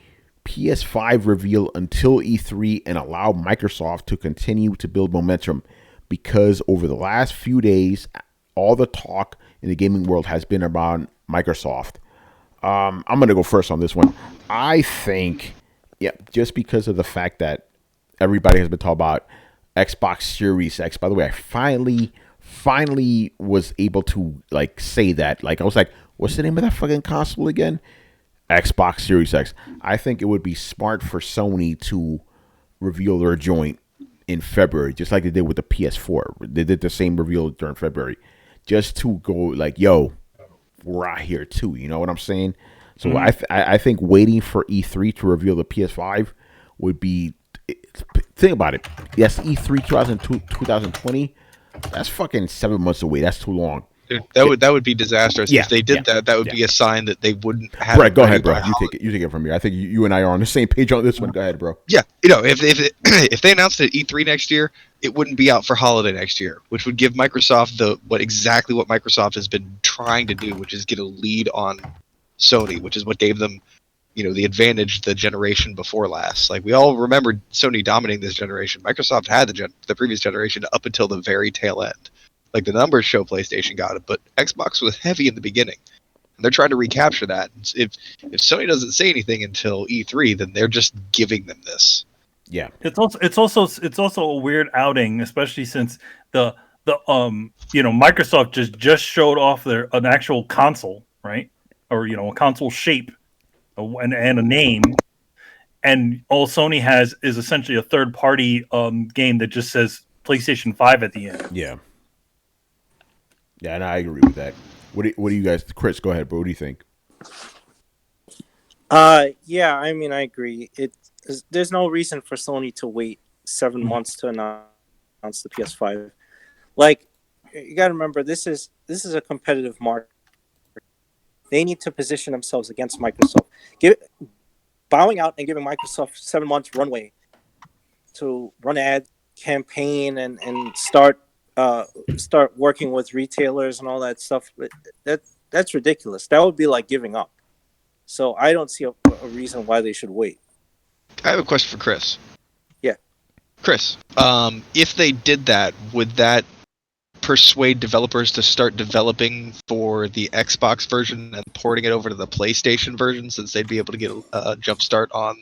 PS5 reveal until E3 and allow Microsoft to continue to build momentum? Because over the last few days, all the talk in the gaming world has been about Microsoft. I'm going to go first on this one. I think, just because of the fact that everybody has been talking about Xbox Series X. By the way, I finally was able to like say that. Like I was like, what's the name of that fucking console again? Xbox Series X. I think it would be smart for Sony to reveal their joint in February, just like they did with the PS4. They did the same reveal during February, just to go like, yo, we're out here too. You know what I'm saying? So I think waiting for E3 to reveal the PS5 would be. Think about it. Yes, E3 2020. That's fucking 7 months away. That's too long. Dude, that would be disastrous. If they did that, that would be a sign that they wouldn't have. Right, go ahead, bro. You take it from here. I think you and I are on the same page on this one. Go ahead, bro. Yeah, if they announced it at E3 next year, it wouldn't be out for holiday next year, which would give Microsoft what Microsoft has been trying to do, which is get a lead on Sony, which is what gave them, the advantage the generation before last. Like we all remember Sony dominating this generation. Microsoft had the previous generation up until the very tail end. Like the numbers show PlayStation got it, but Xbox was heavy in the beginning. And they're trying to recapture that. If Sony doesn't say anything until E3, then they're just giving them this. Yeah. It's also a weird outing, especially since the Microsoft just showed off an actual console, right? Or a console shape and a name. And all Sony has is essentially a third party game that just says PlayStation 5 at the end. Yeah. Yeah, and I agree with that. What do you guys, Chris? Go ahead, bro. What do you think? Yeah, I mean, I agree. There's no reason for Sony to wait 7 months to announce the PS5. Like, you got to remember, this is a competitive market. They need to position themselves against Microsoft. Bowing out and giving Microsoft 7 months runway to run an ad campaign and start working with retailers and all that stuff. That's ridiculous. That would be like giving up. So I don't see a reason why they should wait. I have a question for Chris. Yeah. Chris, if they did that, would that persuade developers to start developing for the Xbox version and porting it over to the PlayStation version, since they'd be able to get a jump start on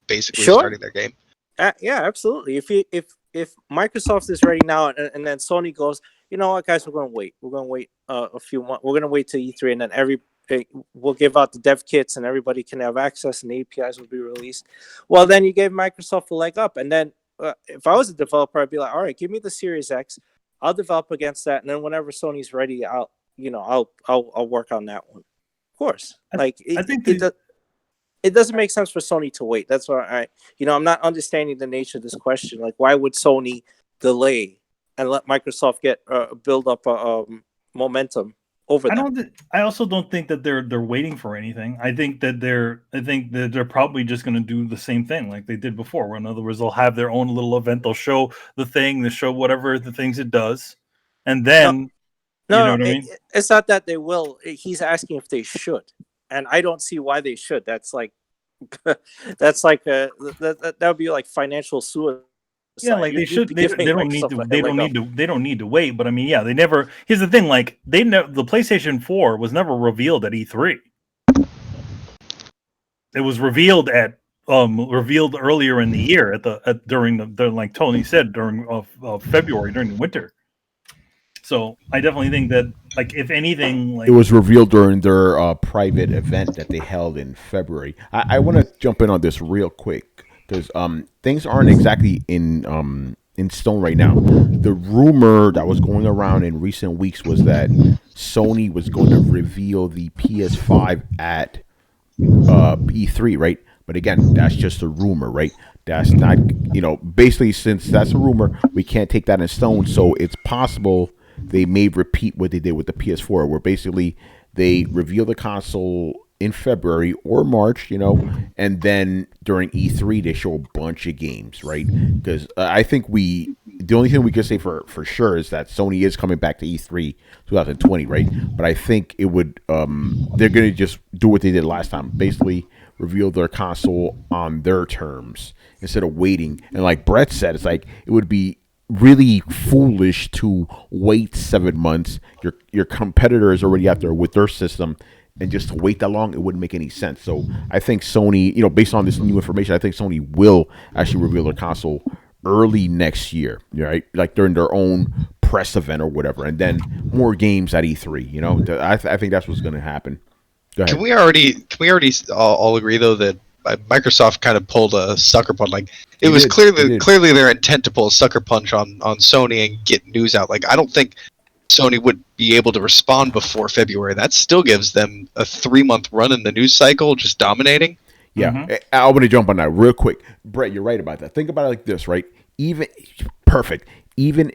basically starting their game? Yeah, absolutely. If Microsoft is ready now, and then Sony goes, you know what, guys, we're going to wait. We're going to wait a few months. We're going to wait till E3, and then we'll give out the dev kits, and everybody can have access, and the APIs will be released. Well, then you gave Microsoft a leg up, and then if I was a developer, I'd be like, all right, give me the Series X. I'll develop against that, and then whenever Sony's ready, I'll work on that one. Of course, I think it doesn't make sense for Sony to wait. That's why I'm not understanding the nature of this question. Like, why would Sony delay and let Microsoft build up momentum over that? I also don't think that they're waiting for anything. I think that they're probably just going to do the same thing like they did before. Where in other words, they'll have their own little event. They'll show the thing. They show whatever the things it does, and then no, you know what I mean? It's not that they will. He's asking if they should. And I don't see why they should. That's like that would be like financial suicide. Yeah, like they should. They don't need to wait. But I mean, yeah, they never. Here's the thing: like the PlayStation 4 was never revealed at E3. It was revealed earlier in the year during like Tony said during February during the winter. So I definitely think that, like, if anything, like It was revealed during their private event that they held in February. I want to jump in on this real quick because things aren't exactly in stone right now. The rumor that was going around in recent weeks was that Sony was going to reveal the PS5 at E3, right? But again, that's just a rumor, right? That's not, basically, since that's a rumor, we can't take that in stone. So it's possible they may repeat what they did with the PS4, where basically they reveal the console in February or March, and then during E3 they show a bunch of games, right? Because I think the only thing we can say for sure is that Sony is coming back to E3 2020, right? But I think it would they're gonna just do what they did last time, basically reveal their console on their terms instead of waiting. And like Brett said, it's like it would be really foolish to wait 7 months. Your competitor is already out there with their system, and just to wait that long, it wouldn't make any sense. So I think Sony, based on this new information, I think Sony will actually reveal their console early next year, right? Like during their own press event or whatever, and then more games at E3. I think that's what's going to happen. Go ahead. Can we already all agree though that Microsoft kind of pulled a sucker punch? Like it was clearly their intent to pull a sucker punch on Sony and get news out. Like I don't think Sony would be able to respond before February. That still gives them a 3-month run in the news cycle, just dominating. Yeah, I want to jump on that real quick. Brett, you're right about that. Think about it like this, right? Even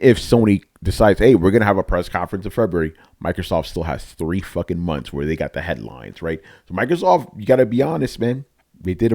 if Sony decides, hey, we're going to have a press conference in February, Microsoft still has 3 fucking months where they got the headlines, right? So Microsoft, you got to be honest, man. They did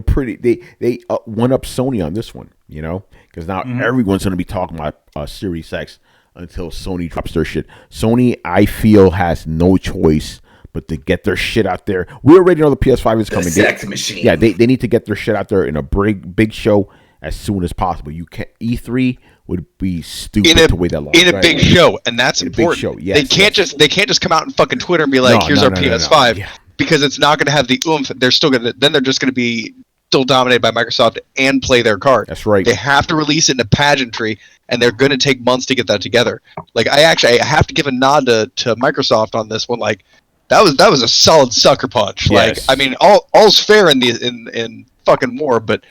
they one up Sony on this one, because now everyone's going to be talking about Series X until Sony drops their shit. Sony, I feel, has no choice but to get their shit out there. We already know the PS5 is coming. Sex machine. Yeah, they need to get their shit out there in a big show as soon as possible. You can't. E3 would be stupid to wait that long. In a big show, and that's important. Big show, yes, they can't just come out and fucking Twitter and be like, "Here's our PS5," Yeah. because it's not going to have the oomph. They're just going to be still dominated by Microsoft and play their card. That's right. They have to release it in a pageantry, and they're going to take months to get that together. Like I have to give a nod to Microsoft on this one. Like that was a solid sucker punch. Yes. Like I mean, all's fair in fucking war, but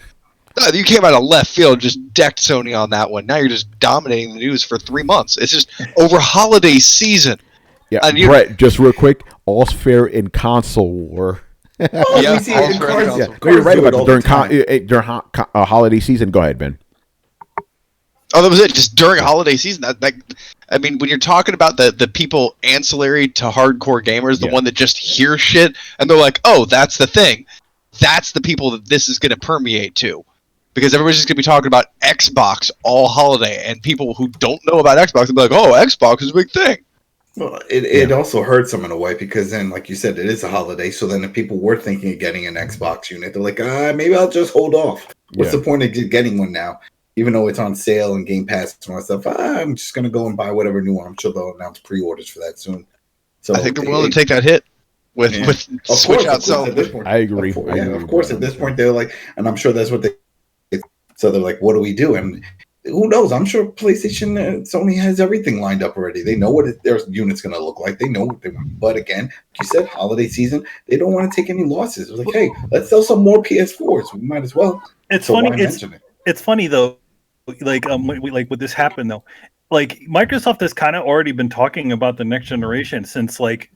you came out of left field, just decked Sony on that one. Now you're just dominating the news for 3 months. It's just over holiday season. Yeah, Brett, just real quick, all's fair in console war. Yeah, we see it in cars. Yeah, you're right about that. During holiday season. Go ahead, Ben. Oh, that was it. Just during holiday season. I mean, when you're talking about the people ancillary to hardcore gamers, the one that just hear shit and they're like, "Oh, that's the thing." That's the people that this is going to permeate to, because everybody's just going to be talking about Xbox all holiday, and people who don't know about Xbox will be like, "Oh, Xbox is a big thing." Well, it also hurts them in a way, because then, like you said, it is a holiday. So then if people were thinking of getting an Xbox unit, they're like, maybe I'll just hold off. What's the point of getting one now? Even though it's on sale and Game Pass and all that stuff, I'm just going to go and buy whatever new one. I'm sure they'll announce pre-orders for that soon. So I think they're willing to take that hit with Switch out. So I agree. Of course, at this point, they're like, and I'm sure that's what they. So they're like, what do we do? And who knows? I'm sure PlayStation, Sony has everything lined up already. They know what their unit's going to look like. They know what they want. But again, like you said, holiday season, they don't want to take any losses. It's like, hey, let's sell some more PS4s. We might as well. It's funny. It's funny though. Like when this happened though, like Microsoft has kind of already been talking about the next generation since like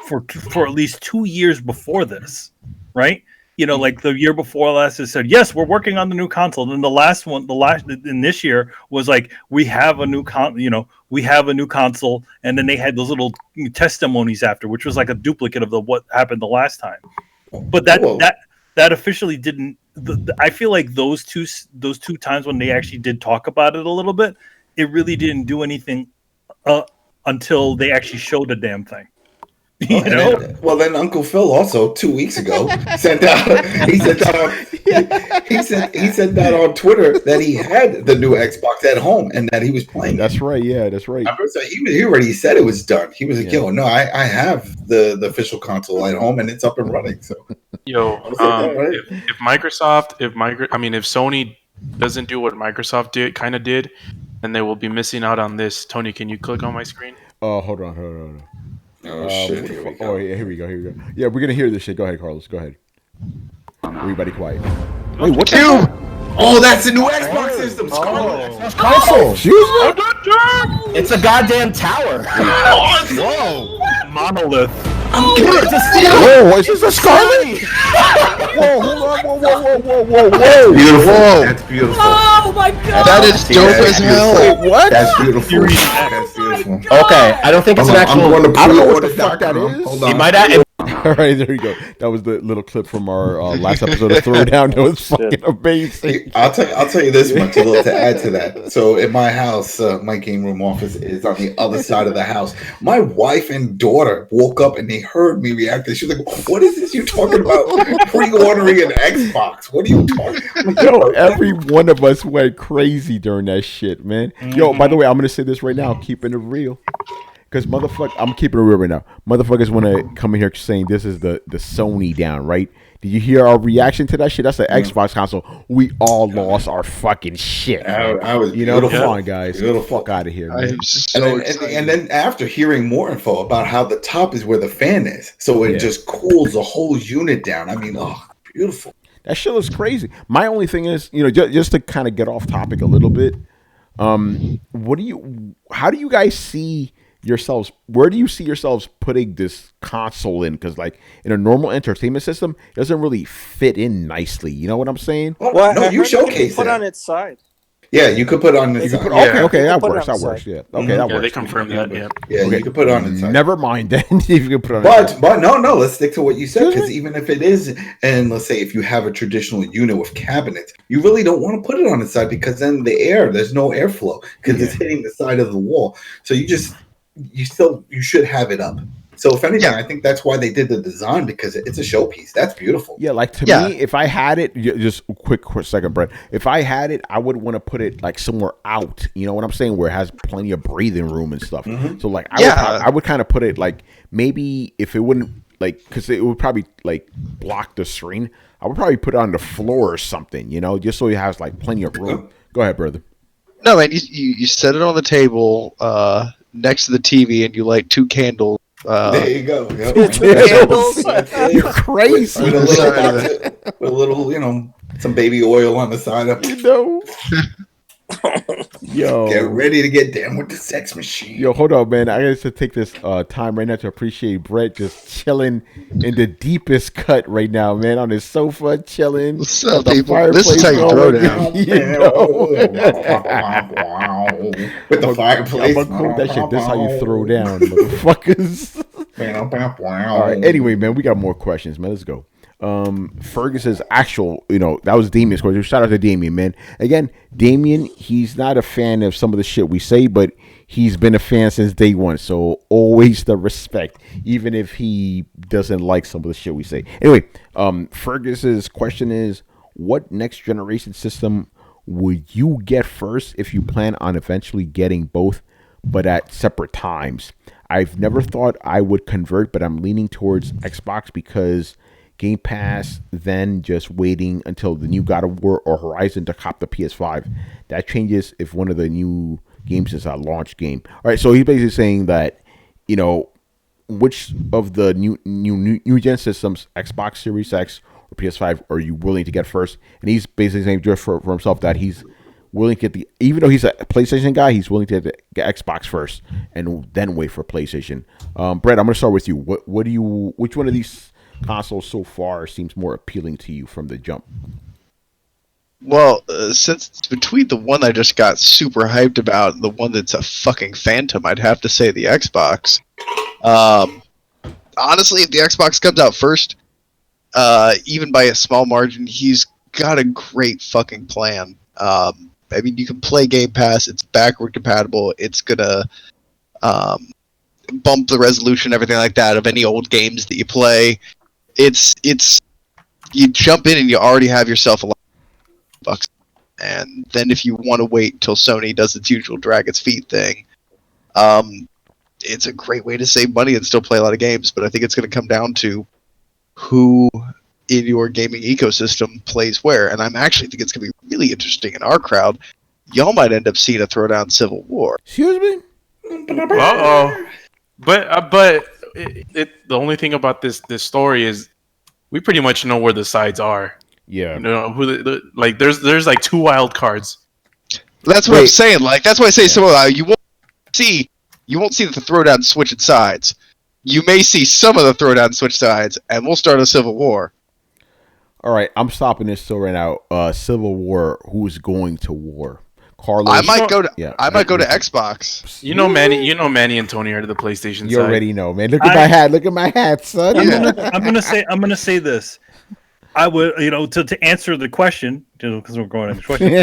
for at least 2 years before this, right? Like the year before last, it said, yes, we're working on the new console. And then the last in this year was like, we have a new console. And then they had those little testimonies after, which was like a duplicate of what happened the last time. But that officially didn't. I feel like those two times when they actually did talk about it a little bit, it really didn't do anything until they actually showed the damn thing. Well, then Uncle Phil also 2 weeks ago sent out. He sent that on Twitter that he had the new Xbox at home and that he was playing. That's right. Yeah, that's right. So he already said it was done. He was like, "Yo, no, I have the official console at home and it's up and running." So, if Sony doesn't do what Microsoft did, and they will be missing out on this. Tony, can you click on my screen? Hold on. Oh shit! Here we go. Oh yeah, here we go. Yeah, we're gonna hear this shit. Go ahead, Carlos. Go ahead. Everybody quiet. Wait, what the hell? Oh, that's the new Xbox system. Carlos. Console. Excuse me? It's a goddamn tower. Whoa. Monolith. Whoa, is this a Scarlet? Whoa, hold on. Whoa. Beautiful. Whoa. That's beautiful. Oh my god! That is dope as hell. Wait, what? That's beautiful. That's beautiful. Okay, I don't think it's an actual. I'm going to I don't know what pre-order the fuck that .com. is. Hold It on. might have. All right, there you go. That was the little clip from our last episode of Throwdown. That was fucking amazing. I'll tell you this much, a little to add to that. So in my house, my game room office is on the other side of the house. My wife and daughter woke up and they heard me react. She was like, "What is this you talking about? Pre-ordering an Xbox? What are you talking?" I'm like, Yo, every one of us went crazy during that shit, man. Yo, by the way, I'm gonna say this right now, keeping it real. Because I'm keeping it real right now. Motherfuckers want to come in here saying this is the Sony down, right? Did you hear our reaction to that shit? That's the Xbox console. We all lost our fucking shit. I was, You know, beautiful. come on, guys. Get the fuck out of here, I man. am so excited. And then after hearing more info about how the top is where the fan is, so it just cools the whole unit down. I mean, oh, beautiful. That shit looks crazy. My only thing is, you know, just to kind of get off topic a little bit, how do you guys see yourselves, where do you see yourselves putting this console in? Because like in a normal entertainment system, it doesn't really fit in nicely. You know what I'm saying? Well, No, I you heard it can be showcase put it. on its side. Yeah, you could put it on the side. Okay, that put it works. on That the works. side. Yeah. Okay, that Yeah, works. they confirmed that. Yeah. Yeah, Okay. you could put it on the side. Never mind then. If you can put it on. But no, let's stick to what you said, Excuse because me? even if it is, and let's say if you have a traditional unit with cabinets, you really don't want to put it on the side, because then there's no airflow because it's hitting the side of the wall. So you should have it up. So if anything, I think that's why they did the design, because it's a showpiece. That's beautiful. Yeah, like to Yeah. me, if I had it, just a quick second, Brett. If I had it, I would want to put it like somewhere out. You know what I'm saying? Where it has plenty of breathing room and stuff. So like, I would kind of put it like, maybe if it wouldn't like, because it would probably like block the screen, I would probably put it on the floor or something. You know, just so it has like plenty of room. Go ahead, brother. No, man, you set it on the table next to the TV, and you light 2 candles. There you go. Yep. Candles. You're crazy. With a little, some baby oil on the side of You know. Yo. Get ready to get down with the sex machine. Yo, hold on, man. I got to take this time right now to appreciate Brett just chilling in the deepest cut right now, man, on his sofa, chilling. What's up, the people? fireplace This is how you throw going. down. You know? With the fireplace. I'm gonna quote that shit. This is how you throw down, motherfuckers. All right. Anyway, man, we got more questions, man. Let's go. Fergus's actual, that was Damien's question. Shout out to Damien, man. Again, Damien, he's not a fan of some of the shit we say, but he's been a fan since day one. So always the respect, even if he doesn't like some of the shit we say. Anyway, Fergus's question is, what next generation system would you get first if you plan on eventually getting both, but at separate times? I've never thought I would convert, but I'm leaning towards Xbox because Game Pass, then just waiting until the new God of War or Horizon to cop the PS5. That changes if one of the new games is a launch game. All right, so he's basically saying that, which of the new gen systems, Xbox Series X or PS5, are you willing to get first? And he's basically saying just for himself that he's willing to get even though he's a PlayStation guy, he's willing to get Xbox first and then wait for PlayStation. Brett, I'm going to start with you. Which one of these consoles so far seems more appealing to you from the jump? Well, since it's between the one I just got super hyped about and the one that's a fucking phantom, I'd have to say the Xbox. Honestly, if the Xbox comes out first, even by a small margin, he's got a great fucking plan. I mean, you can play Game Pass. It's backward compatible. It's gonna bump the resolution, everything like that, of any old games that you play. It's you jump in and you already have yourself a lot of bucks. And then if you want to wait till Sony does its usual drag its feet thing, it's a great way to save money and still play a lot of games. But I think it's going to come down to who in your gaming ecosystem plays where. And I'm actually think it's going to be really interesting in our crowd y'all might end up seeing a Throwdown Civil War. Excuse me. Uh-oh. But the only thing about this story is we pretty much know where the sides are. Yeah. You know who like there's like 2 wild cards. That's what I'm saying. Like that's why I say you won't see the Throwdown switching sides. You may see some of the Throwdown switch sides, and we'll start a civil war. All right, I'm stopping this story right now. Civil War. Who's going to war? Carlos. I might go to Xbox. You know Manny and Tony are to the PlayStation You side. already know, man. Look at my hat. Look at my hat, son. I'm gonna say this. I would, to answer the question, because we're going on the question.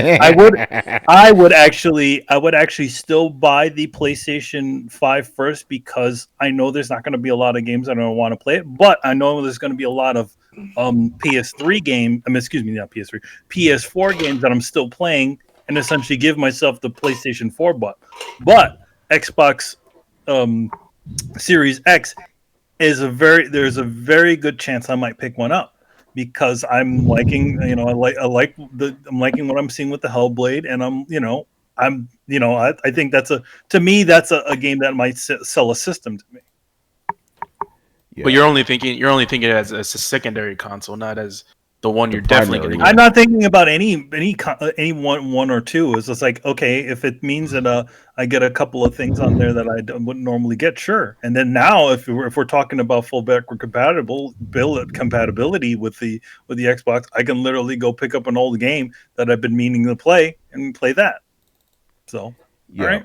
I would actually still buy the PlayStation 5 first because I know there's not going to be a lot of games I don't want to play it, but I know there's going to be a lot of PS4 games that I'm still playing, and essentially give myself the PlayStation 4 but Xbox Series X there's a very good chance I might pick one up. Because I'm liking, I'm liking what I'm seeing with the Hellblade, and I think that's a game that might sell a system to me. Yeah. But you're only thinking it as a secondary console, not as the one you're definitely going to get. I'm not thinking about any one or two. It's just like, okay, if it means that I get a couple of things on there that I wouldn't normally get, sure. And then now, if we're talking about full backward compatibility with the Xbox, I can literally go pick up an old game that I've been meaning to play and play that. So, yeah. All right.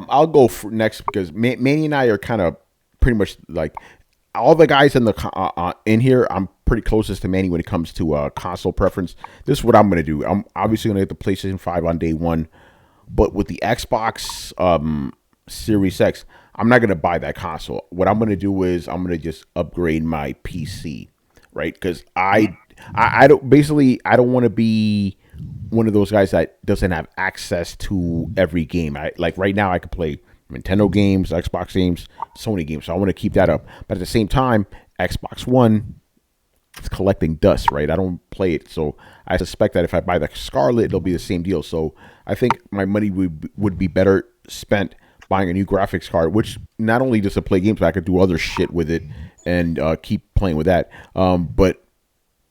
I'll go next because Manny and I are kind of pretty much like all the guys in here. I'm pretty closest to Manny when it comes to console preference. This is what I'm going to do. I'm obviously going to get the PlayStation 5 on day one, but with the Xbox Series X, I'm not going to buy that console. What I'm going to do is I'm going to just upgrade my PC, right? Because I don't want to be one of those guys that doesn't have access to every game. Like right now I can play Nintendo games, Xbox games, Sony games. So I want to keep that up. But at the same time, Xbox One, it's collecting dust, right? I don't play it. So I suspect that if I buy the Scarlet, it'll be the same deal. So I think my money would be better spent buying a new graphics card, which not only just to play games, but I could do other shit with it and keep playing with that. But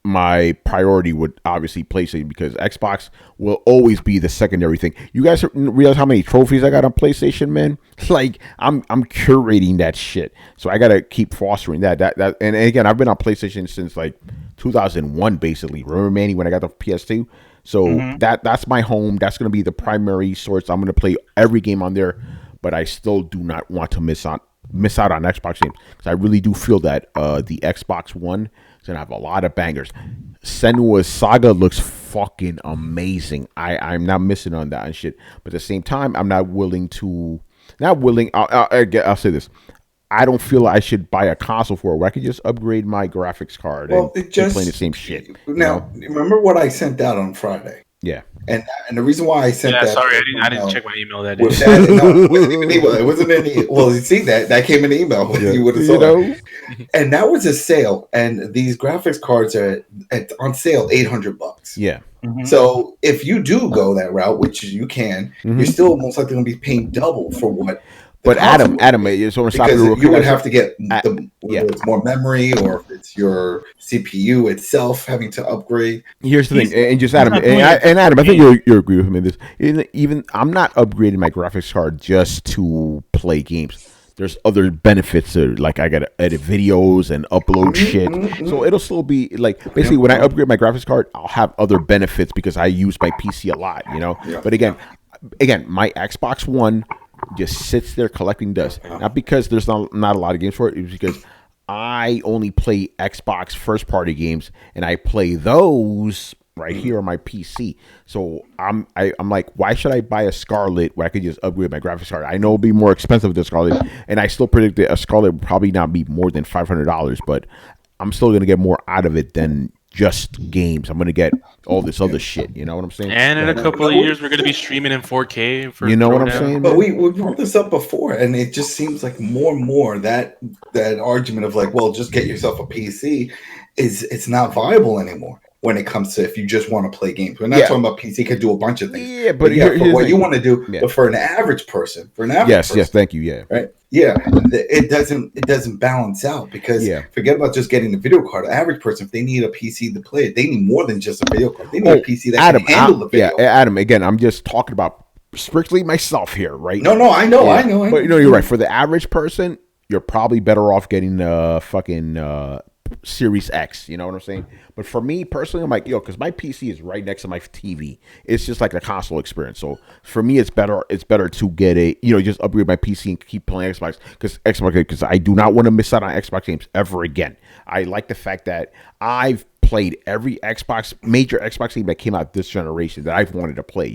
my priority would obviously PlayStation because Xbox will always be the secondary thing. You guys realize how many trophies I got on PlayStation, man? Like I'm curating that shit, so I gotta keep fostering that. And again, I've been on PlayStation since like 2001, basically. Remember, Manny, when I got the PS2? So that's my home. That's gonna be the primary source. I'm gonna play every game on there, but I still do not want to miss out on Xbox games because I really do feel that the Xbox One is gonna have a lot of bangers. Senua's Saga looks fucking amazing. I'm not missing on that and shit. But at the same time, I'm not willing. I'll say this. I don't feel I should buy a console for it where I could just upgrade my graphics card and keep playing the same shit. Now, remember what I sent out on Friday? Yeah. And the reason why I sent that. Sorry, I didn't check my email that day. It wasn't any. Well, you see that came in the email. Yeah. You would have saw that. And that was a sale, and these graphics cards are on sale $800. Yeah. Mm-hmm. So if you do go that route, which you can, you're still most likely going to be paying double for what. But Adam, so because you would have to get it's more memory, or if it's your CPU itself having to upgrade. Here's the thing, and just Adam, and Adam, I think you agree with me on this. Even I'm not upgrading my graphics card just to play games. There's other benefits, like I gotta edit videos and upload shit. So it'll still be like basically when I upgrade my graphics card, I'll have other benefits because I use my PC a lot, Yeah. But again, my Xbox One just sits there collecting dust. Not because there's not a lot of games for it. It's because I only play Xbox first party games, and I play those right here on my PC. So I'm like, why should I buy a Scarlet where I could just upgrade my graphics card? I know it'll be more expensive than Scarlet, and I still predict that a Scarlet would probably not be more than $500, but I'm still gonna get more out of it than just games. I'm gonna get all this other shit. You know what I'm saying? And in a couple of years, we're gonna be streaming in 4K. You know what I'm saying? But we brought this up before, and it just seems like more and more that argument of like, well, just get yourself a PC it's not viable anymore. when it comes to if you just want to play games. We're not talking about PC can do a bunch of things. Yeah, but for what you want to do, but for an average person, yes, thank you, yeah, right, yeah, it doesn't balance out because forget about just getting the video card. The average person, if they need a PC to play it, they need more than just a video card. They need a PC that can handle the video. Yeah, Adam. Again, I'm just talking about strictly myself here, right? No, I know. But you're right. For the average person, you're probably better off getting the fucking Series X. You know what I'm saying? But for me personally, I'm like, because my PC is right next to my TV. It's just like a console experience. So for me, it's better to get just upgrade my PC and keep playing Xbox because I do not want to miss out on Xbox games ever again. I like the fact that I've played every major Xbox game that came out this generation that I've wanted to play.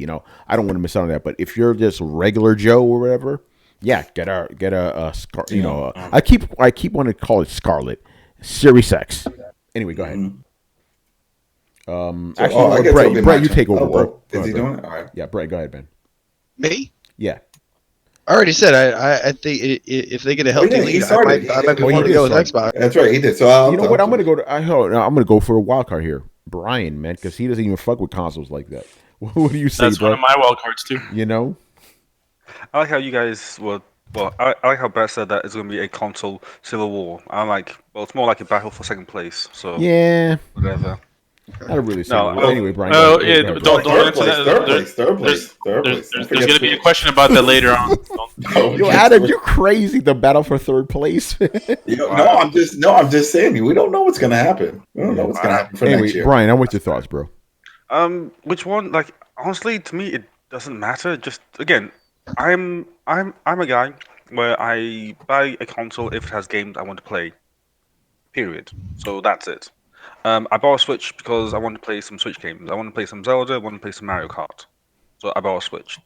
I don't want to miss out on that. But if you're just regular Joe or whatever, get a I keep wanting to call it Scarlet Series X. Anyway, go ahead. Brett, you take over, bro. Is he doing it? All right. Yeah, Brett, go ahead, Ben. Me? Yeah. I already said I think if they get a healthy lead, I might be willing to go with Xbox. That's right, he did. So you know what? I'm gonna go for a wild card here, Brian, man, because he doesn't even fuck with consoles like that. What do you say, That's bro? one of my wild cards too. I like how you guys were. Well, I like how Brett said that it's going to be a console civil war. I'm like, well, it's more like a battle for second place. So yeah, whatever. I don't really say. Anyway, Brian. Don't answer that. Third place. There's going to be a question about that later on. Adam, you're crazy. The battle for third place. I'm just saying. We don't know what's going to happen. We don't know what's going to happen for next year. Brian, what's your thoughts, bro? Which one? Like, honestly, to me, it doesn't matter. Just again, I'm a guy where I buy a console if it has games I want to play. Period. So that's it. I bought a Switch because I want to play some Switch games. I want to play some Zelda. I want to play some Mario Kart. So I bought a Switch.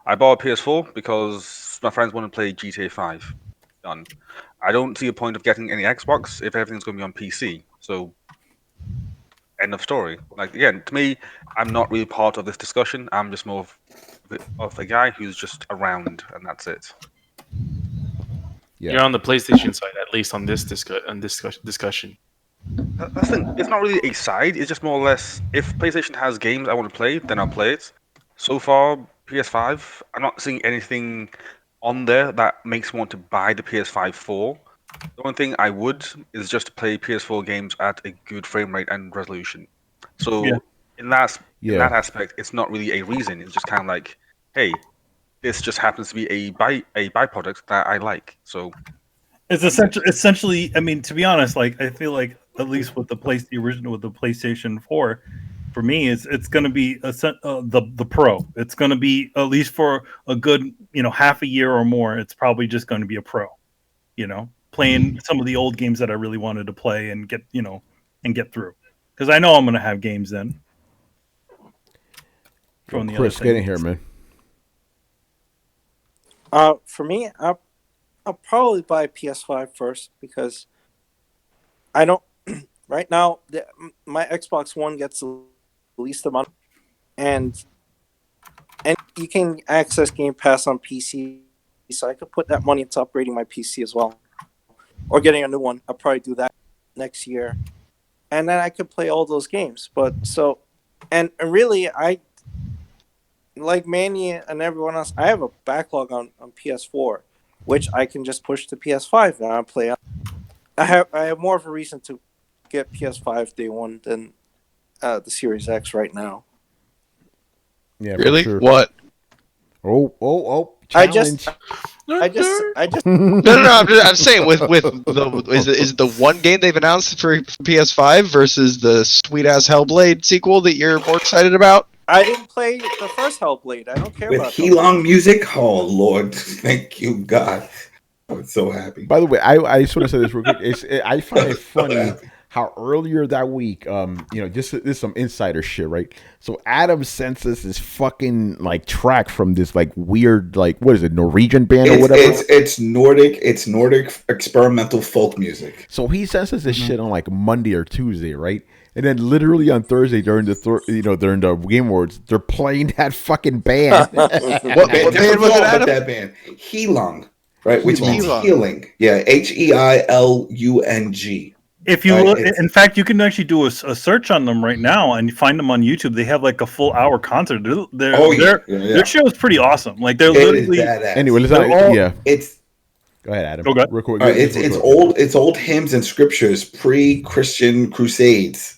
I bought a PS4 because my friends want to play GTA 5. Done. I don't see a point of getting any Xbox if everything's going to be on PC. So end of story. Like, again, to me, I'm not really part of this discussion. I'm just more of a guy who's just around, and that's it. Yeah. You're on the PlayStation side, at least on this discussion. That's the thing. It's not really a side. It's just more or less, if PlayStation has games I want to play, then I'll play it. So far, PS5, I'm not seeing anything on there that makes me want to buy the PS5 for. The only thing I would is just to play PS4 games at a good frame rate and resolution. So in that aspect, it's not really a reason. It's just kind of like, hey, this just happens to be a byproduct that I like. So it's essentially. I mean, to be honest, like I feel like at least with the original with the PlayStation 4, for me, it's going to be the Pro. It's going to be at least for a good half a year or more. It's probably just going to be a Pro. Playing some of the old games that I really wanted to play and get through, because I know I'm going to have games then. Chris, get in here, man. For me, I'll probably buy PS5 first because I don't. Right now, my Xbox One gets the least amount, and you can access Game Pass on PC, so I could put that money into upgrading my PC as well, or getting a new one. I'll probably do that next year, and then I could play all those games. But and really, I like Manny and everyone else. I have a backlog on PS4, which I can just push to PS5 and I play. I have more of a reason to get PS5 day one than the Series X right now. Yeah, really? Sure. What? Oh! Challenge. I just. No. I'm saying with is the one game they've announced for PS5 versus the sweet ass Hellblade sequel that you're more excited about? I didn't play the first Hellblade. I don't care with about Heelong music. Oh Lord, thank you God. I'm so happy. By the way, I just want to say this real quick. I find it funny how earlier that week, this is some insider shit, right? So Adam sends us this fucking track from this weird what is it, Norwegian band or whatever? It's Nordic experimental folk music. So he sends us this shit on Monday or Tuesday, right? And then literally on Thursday during the Game Awards, they're playing that fucking band. What band was it, Adam? That band, Heelong, right? Which means healing. Yeah, HEILUNG. If you look, in fact, you can actually do a search on them right now and you find them on YouTube. They have like a full hour concert. Their show is pretty awesome. Like they're literally. Anyway, it's. Go ahead, Adam. Go ahead. Real quick, it's old hymns and scriptures pre-Christian crusades.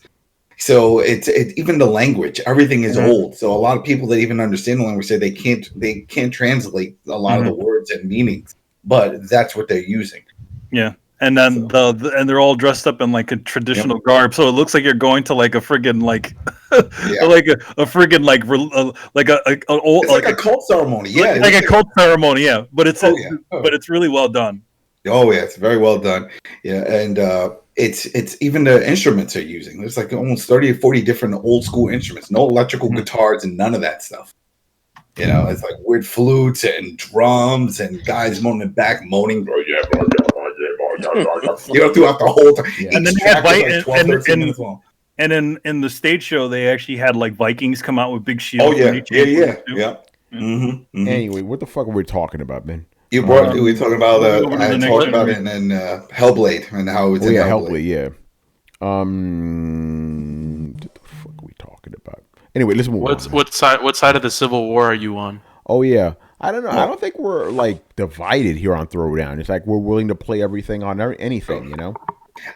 So it's even the language, everything is old. So a lot of people that even understand the language say they can't translate a lot of the words and meanings, but that's what they're using. Yeah. And then and they're all dressed up in like a traditional garb, so it looks like you're going to like a friggin' like like a friggin' like a cult ceremony, like a cult ceremony, yeah. But it's but it's really well done. Oh yeah, it's very well done. Yeah, and it's even the instruments they're using. There's like almost 30 or 40 different old school instruments, no electrical guitars and none of that stuff. You know, it's like weird flutes and drums and guys moaning back, moaning. Throughout the whole time. Yeah. And then they had in the stage show, they actually had like Vikings come out with big shields. Yeah. Anyway, what the fuck are we talking about, man? We talking about I talked about it in Hellblade and how it's in Hellblade. Yeah. What the fuck are we talking about? Anyway, let's move on. What side of the Civil War are you on? Oh yeah. I don't know. I don't think we're like divided here on Throwdown. It's like we're willing to play everything on anything, you know.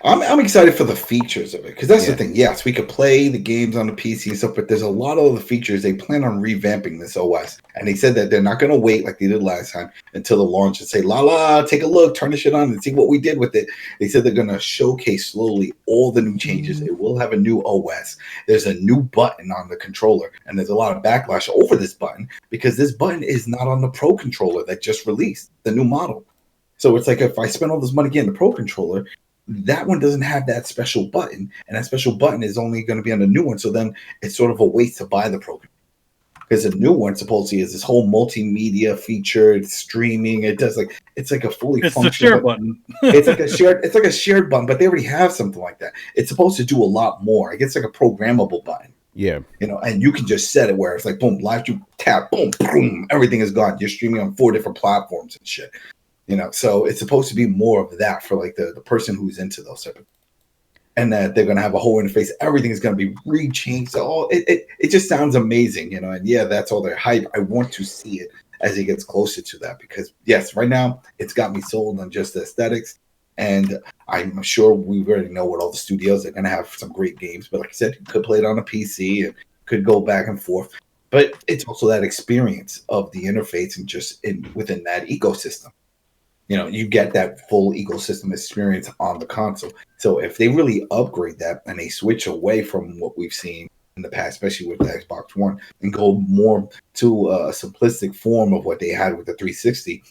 I'm excited for the features of it because that's the thing. Yes, we could play the games on the PC and stuff, but there's a lot of the features they plan on revamping this OS, and they said that they're not going to wait like they did last time until the launch and say, take a look, turn the shit on, and see what we did with it. They said they're going to showcase slowly all the new changes. It will have a new OS. There's a new button on the controller, and there's a lot of backlash over this button because this button is not on the Pro controller that just released, the new model. So it's like if I spend all this money getting the Pro controller, that one doesn't have that special button, and that special button is only going to be on the new one. So then it's sort of a waste to buy the Pro, because the new one supposedly is this whole multimedia feature, streaming. It's like a fully functional share button. It's like a shared button, but they already have something like that. It's supposed to do a lot more. It gets like a programmable button. Yeah, you know, and you can just set it where it's like boom, live you tap, boom, boom, everything is gone. You're streaming on 4 different platforms and shit. You know, so it's supposed to be more of that for like the person who's into those type of, and that they're going to have a whole interface. Everything is going to be rechanged. So it just sounds amazing, you know. And yeah, that's all their hype. I want to see it as it gets closer to that because yes, right now it's got me sold on just the aesthetics, and I'm sure we already know what all the studios are going to have some great games. But like I said, you could play it on a PC and could go back and forth. But it's also that experience of the interface and just within that ecosystem. You know, you get that full ecosystem experience on the console. So if they really upgrade that and they switch away from what we've seen in the past, especially with the Xbox One, and go more to a simplistic form of what they had with the 360,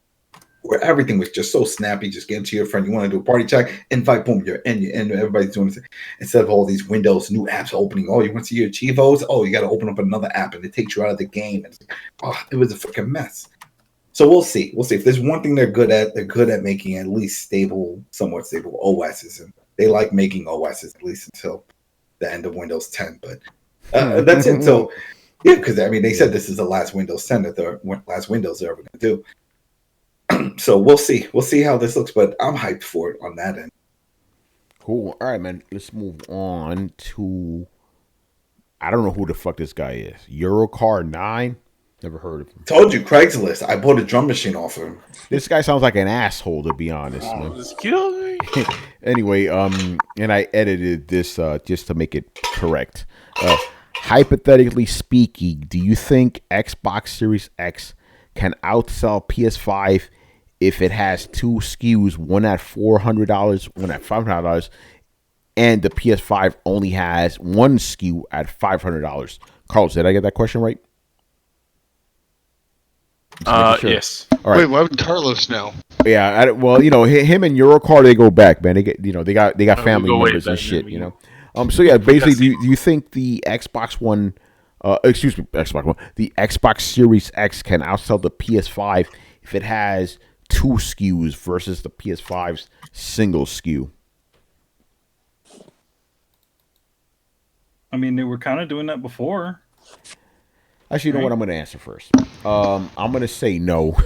where everything was just so snappy, just get into your friend, you want to do a party chat, invite, boom, you're in, everybody's doing it. Instead of all these windows, new apps opening, oh, you want to see your Chivos? Oh, you got to open up another app, and it takes you out of the game. And it was a freaking mess. So we'll see. If there's one thing they're good at making at least somewhat stable OSs, and they like making OSs at least until the end of Windows 10. But that's it. So yeah, because I mean they said this is the last Windows 10 that the last Windows they're ever going to do. So we'll see. We'll see how this looks, but I'm hyped for it on that end. Cool. All right, man. Let's move on to. I don't know who the fuck this guy is. Eurocar 9. Never heard of him. Told you, Craigslist. I bought a drum machine off of him. This guy sounds like an asshole, to be honest. Anyway, and I edited this just to make it correct. Hypothetically speaking, do you think Xbox Series X can outsell PS5 if it has 2 SKUs, one at $400, one at $500, and the PS5 only has 1 SKU at $500? Carlos, did I get that question right? Sure. Yes. All right. Wait, why would Carlos know? Yeah, well, you know, him and Eurocar, they go back, man. They get, they got family members and shit, you know. So yeah, basically, do you think the Xbox One, the Xbox Series X can outsell the PS5 if it has 2 SKUs versus the PS5's single SKU? I mean, they were kind of doing that before. Actually, you know what? I'm going to answer first. I'm going to say no.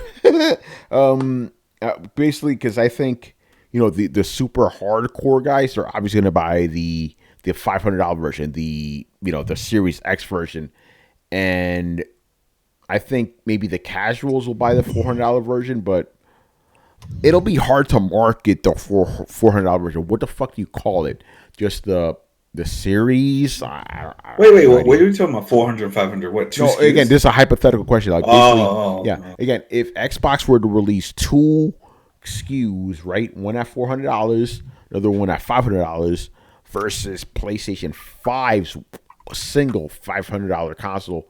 Basically, because I think the super hardcore guys are obviously going to buy the $500 version, the Series X version, and I think maybe the casuals will buy the $400 version, but it'll be hard to market the $400 version. What the fuck do you call it? Just the series? Wait, what are you talking about? 400, 500? What? Two SKUs? Again, this is a hypothetical question. Like, again, if Xbox were to release 2 SKUs, right, one at $400, another one at $500, versus PlayStation 5's single $500 console,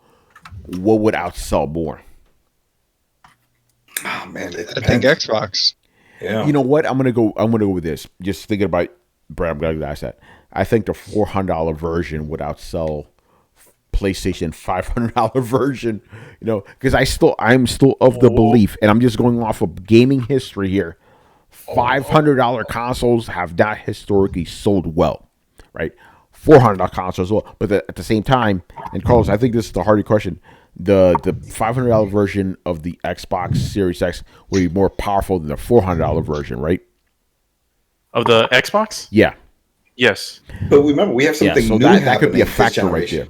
what would outsell more? Oh man, I think Xbox. Yeah. You know what? I'm gonna go with this. Just thinking about Brad, I'm glad you asked that. I think the $400 version would outsell PlayStation $500 version. Because I'm still of the belief, and I'm just going off of gaming history here. $500 consoles have not historically sold well, right? $400 consoles, well, but at the same time, and Carlos, I think this is the harder question. The $500 version of the Xbox Series X will be more powerful than the $400 version, right? Of the Xbox? Yeah. Yes. But remember, we have something so new. That could be a factor right there.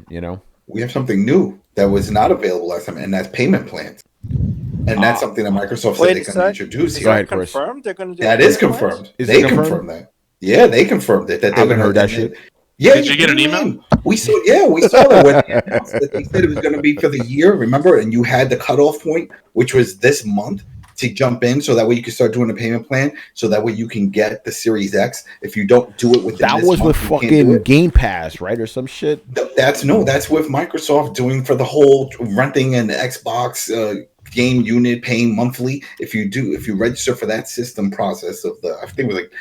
We have something new that was not available last time, and that's payment plans. And that's something that Microsoft said they're going to introduce here. Go ahead, Chris. Confirmed? They're going to do That is confirmed. They confirmed that. Yeah, they confirmed it. That I haven't heard that shit. Yeah, did you get an email? We saw that when they announced that they said it was going to be for the year. Remember, and you had the cutoff point, which was this month, to jump in, so that way you can start doing a payment plan, so that way you can get the Series X. If you don't do it within that this was month, with fucking Game Pass, right, or some shit. That's with Microsoft doing for the whole renting an Xbox game unit, paying monthly. If you register for that system process of I think it was like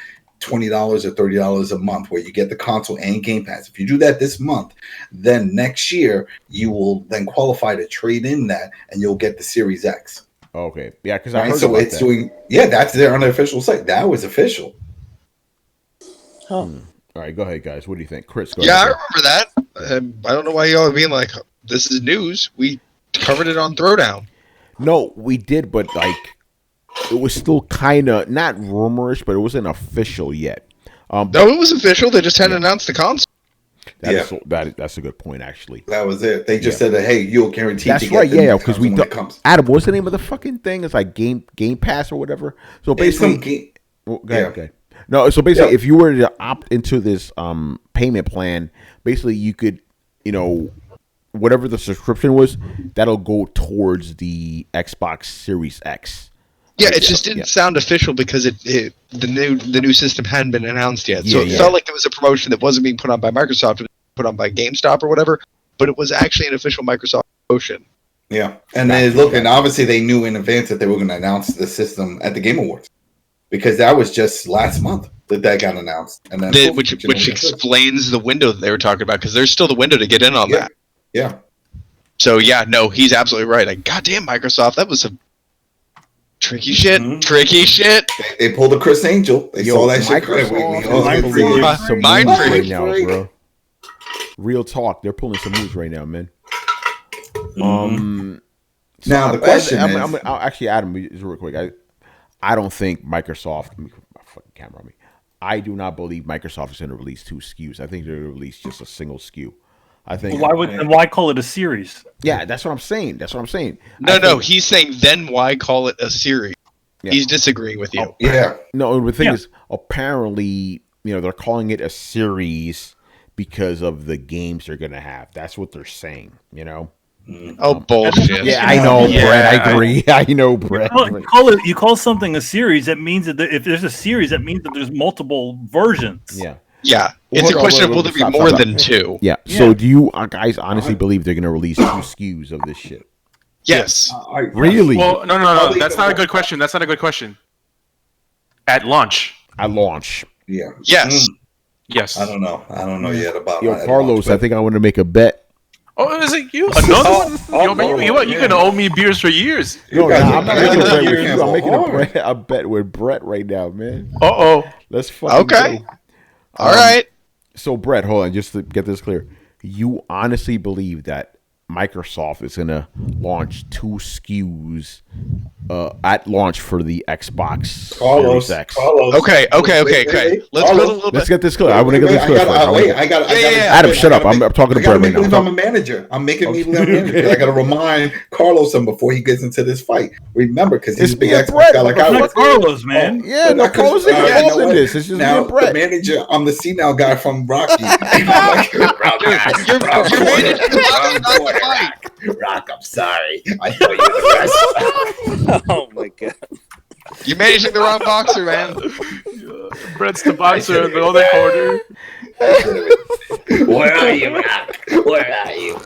$20 or $30 a month, where you get the console and Game Pass. If you do that this month, then next year you will then qualify to trade in that, and you'll get the Series X. Okay, yeah, because I heard so about it's that. doing. Yeah, that's there on the official site. That was official. All right, go ahead, guys. What do you think, Chris? Go Yeah, I ahead. remember that. I don't know why y'all are being like, this is news. We covered it on Throwdown. No, we did, but it was still kind of not rumorish, but it wasn't official yet. No, it was official. They just hadn't announced the console. That's a good point, actually. That was it. They just said that, hey, you'll guarantee. That's to get right. the Yeah, because we when it comes. Adam, what's the name of the fucking thing? It's like Game Pass or whatever. So basically, go ahead. No, so basically, if you were to opt into this payment plan, basically you could, whatever the subscription was, that'll go towards the Xbox Series X. Yeah, it just didn't sound official because the new system hadn't been announced yet. So it felt like it was a promotion that wasn't being put on by Microsoft, it was put on by GameStop or whatever, but it was actually an official Microsoft promotion. Yeah, and and obviously they knew in advance that they were going to announce the system at the Game Awards, because that was just last month that got announced, and then which explains the window that they were talking about, because there's still the window to get in on that. Yeah. So he's absolutely right. Like, goddamn, Microsoft, that was some tricky shit. Mm-hmm. Tricky shit. They pulled a Chris Angel. They saw that shit. Mind freak right now, bro. Real talk. They're pulling some moves right now, man. Now the question is, actually, Adam, just real quick. I don't think Microsoft. Let me put my fucking camera on me. I do not believe Microsoft is going to release 2 SKUs. I think they're going to release just a single SKU. I think. Why call it a series? Yeah, that's what I'm saying. No, he's saying then why call it a series? Yeah. He's disagreeing with you. No, the thing is, apparently, they're calling it a series because of the games they're going to have. That's what they're saying. Oh, bullshit. Yeah, I know, Brett. I agree. I know, Brett. You call something a series. That means that if there's a series, that means that there's multiple versions. Yeah. It's a question of will there be more than 2? Yeah. So do you guys honestly believe they're going to release 2 SKUs of this shit? Yes. Really? Well, no. That's not a good question. At launch. Yeah. Yes. Yes. I don't know yet about. Carlos, I think I want to make a bet. Oh, is it you? Another one? You're going to owe me beers for years. No, I'm not making a bet with you. I'm making a bet with Brett right now, man. Uh-oh. Let's fucking go. All right. So, Brett, hold on, just to get this clear. You honestly believe that Microsoft is going to launch 2 SKUs at launch for the Xbox Series X. Okay. Let's get this clear. I want to get this clear. Adam, shut up. I'm talking to Brett right now. I'm a manager. I'm making me believe I'm a manager. I got to remind Carlos some before he gets into this fight. Remember, because he's a big Xbox guy like I was. Carlos, man. Yeah, no, Carlos is involved in this. It's just now me and Brett. The manager. I'm the senile guy from Rocky. Rock, I'm sorry. I thought you were the rest. Oh my god. You're managing the wrong boxer, man. Brett's the boxer in the other corner. Where are you, Rock? Where are you?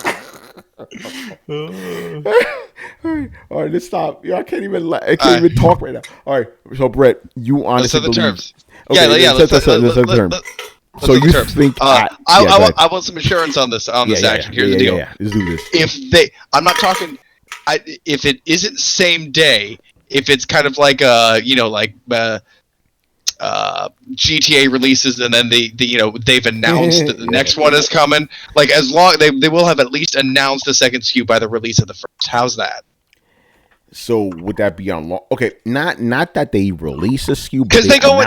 All right, let's stop. I can't even talk right now. All right, so Brett, you honestly Let's set the terms. Okay, Yeah. Let's set the terms. So you think I want some insurance on this action. Here's the deal. Let's do this. I'm not talking. If it isn't same day, if it's kind of like GTA releases and then they've announced that the next one is coming. Like as long they will have at least announced the second SKU by the release of the first. How's that? So would that be on launch? Okay, not that they release a SKU, because they go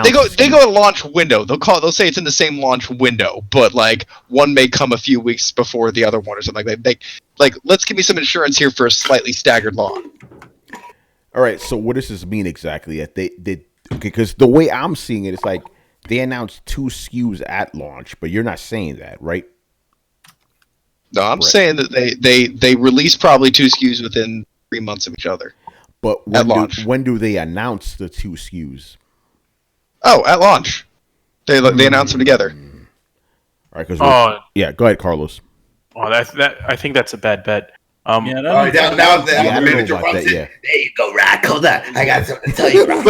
a launch window. They'll say it's in the same launch window, but like one may come a few weeks before the other one or something like that. Like let's give me some insurance here for a slightly staggered launch. All right. So what does this mean exactly? That they did? Okay, because the way I'm seeing it, it's like they announced 2 SKUs at launch, but you're not saying that, right? No, I'm saying that they release probably 2 SKUs within 3 months of each other. But when do they announce the 2 SKUs? Oh, at launch. They announce them together. All right, because yeah, go ahead, Carlos. Oh, that I think that's a bad bet. Now the manager runs it. There you go, Rock. Hold on, I got something to tell you, Rock.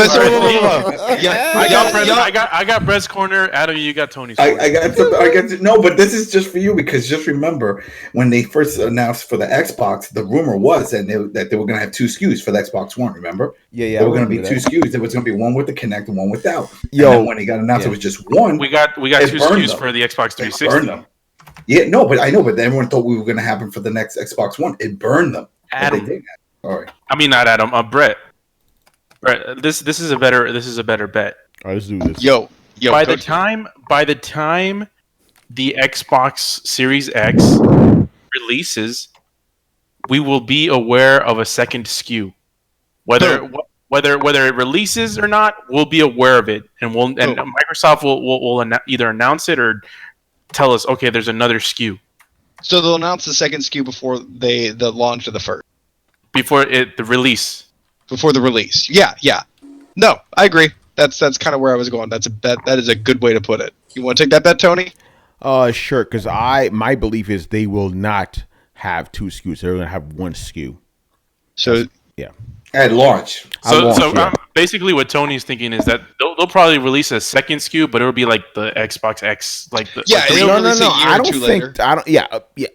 I got Brett's corner. Adam, you got Tony's corner. I got no, but this is just for you because just remember when they first announced for the Xbox, the rumor was that they were going to have 2 SKUs for the Xbox One. Remember? Yeah. There were going to be 2 SKUs. There was going to be one with the Kinect and one without. And when they got announced, it was just one. We got 2 SKUs for the Xbox 360. Yeah, no, but I know, but everyone thought we were going to happen for the next Xbox One. It burned them. Adam. All right. I mean, not Adam. Brett. Brett, this is a better bet. All right, let's do this. Yo. By the time the Xbox Series X releases, we will be aware of a second SKU. Whether it releases or not, we'll be aware of it, and Microsoft will either announce it or tell us, okay, there's another SKU. So they'll announce the second SKU before the launch of the first. Before the release. Before the release. Yeah. No, I agree. That's kind of where I was going. That's a bet. That is a good way to put it. You want to take that bet, Tony? Sure. Because my belief is they will not have 2 SKUs. They're going to have 1 SKU. So yeah. At launch. Basically, what Tony's thinking is that they'll probably release a second SKU, but it'll be like the Xbox X, like the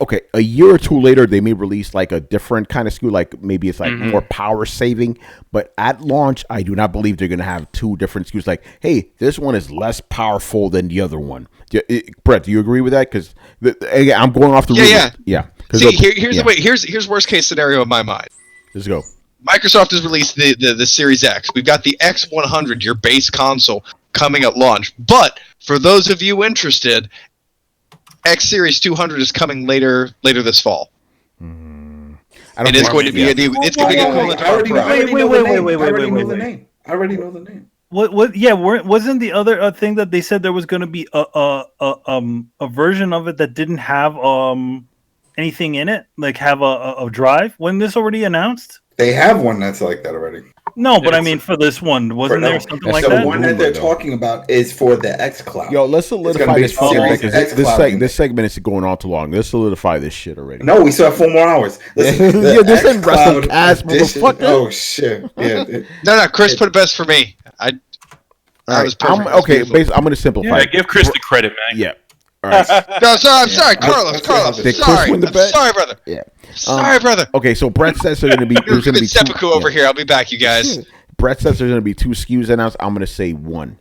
Okay, a year or 2 later, they may release like a different kind of SKU, like maybe it's like more power saving. But at launch, I do not believe they're going to have 2 different SKUs. Like, hey, this one is less powerful than the other one. Brett, do you agree with that? Because I'm going off the yeah. See, here's the way. Here's worst case scenario in my mind. Let's go. Microsoft has released the Series X. We've got the X100, your base console, coming at launch. But for those of you interested, X Series 200 is coming later this fall. It is going to be a new. It's going to be equivalent to our Pro. Wait. I already know the name. What? Yeah, wasn't the other thing that they said there was going to be a version of it that didn't have anything in it, like have a drive? Wasn't this already announced? They have one that's like that already. No, but I mean for this one, wasn't there something like that? The one that they're talking about is for the X Cloud. Yo, let's solidify this because this segment is going on too long. Let's solidify this shit already. No, we still have 4 more hours. This ain't wrestling cast, motherfucker. Oh shit! Yeah. No, Chris put it best for me. I was perfect. I'm going to simplify. Yeah, give Chris the credit, man. Yeah. All right. No, I'm sorry, Carlos. Sorry, brother. Yeah. Sorry, brother. Okay, so Brett says there's going to be seppuku over here. I'll be back, you guys. Brett says there's going to be 2 SKUs announced. I'm going to say 1.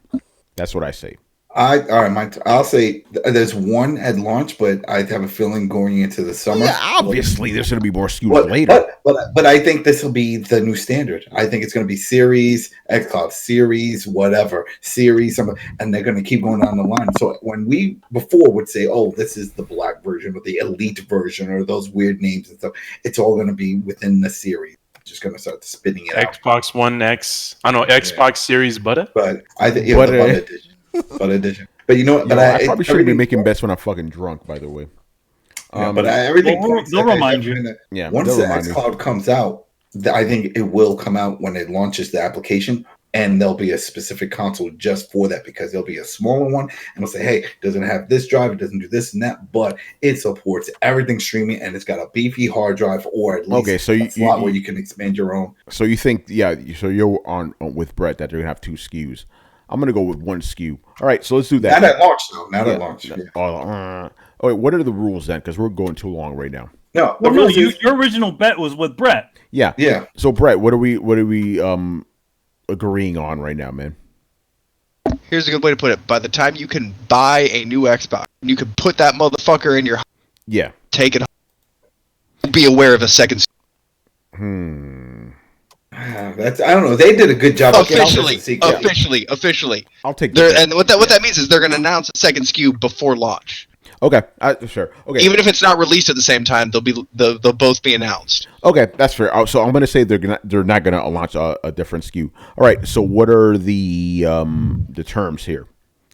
That's what I say. All right, I'll say there's one at launch, but I have a feeling going into the summer. Yeah, obviously there's going to be more SKUs later. But I think this will be the new standard. I think it's going to be Series, xCloud Series, whatever, Series, and they're going to keep going down the line. So when we before would say, oh, this is the black version or the elite version or those weird names and stuff, it's all going to be within the series. Just going to start spinning it out. Xbox One X. I don't know, Xbox Series Butter. But I think the Butter Edition. Butter Edition. But you know what? But I probably shouldn't be making bets when I'm fucking drunk, by the way. But everything. They'll remind you. Yeah. Once the xCloud comes out, I think it will come out when it launches the application, and there'll be a specific console just for that because there'll be a smaller one, and it'll say, "Hey, it doesn't have this drive, it doesn't do this and that, but it supports everything streaming, and it's got a beefy hard drive, or at least a slot where you can expand your own." So you think, so you're on with Brett that they're gonna have 2 SKUs. I'm gonna go with 1 SKU. All right, so let's do that. Not at launch, though. Not at launch. Oh, wait, what are the rules then? Because we're going too long right now. No, your original bet was with Brett. Yeah. Yeah. So Brett, what are we agreeing on right now, man? Here's a good way to put it. By the time you can buy a new Xbox, you can put that motherfucker in your Yeah. take it home. Be aware of a second. That's I don't know. They did a good job. Officially. I'll take that. And what that means is they're going to announce a second SKU before launch. Okay, sure. Okay, even if it's not released at the same time, they'll both be announced. Okay, that's fair. So I'm going to say they're not going to launch a different SKU. All right. So what are the terms here?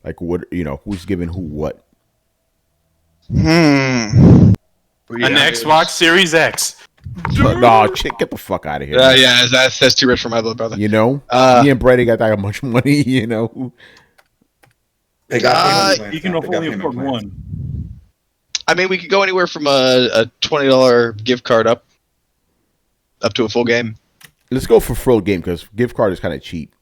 Like what who's giving who what? An Xbox Series X. No, chick, get the fuck out of here. Yeah, that's too rich for my little brother. Me and Brady got that much money. They got you can only afford one. I mean, we could go anywhere from a $20 gift card up to a full game. Let's go for full game because gift card is kind of cheap.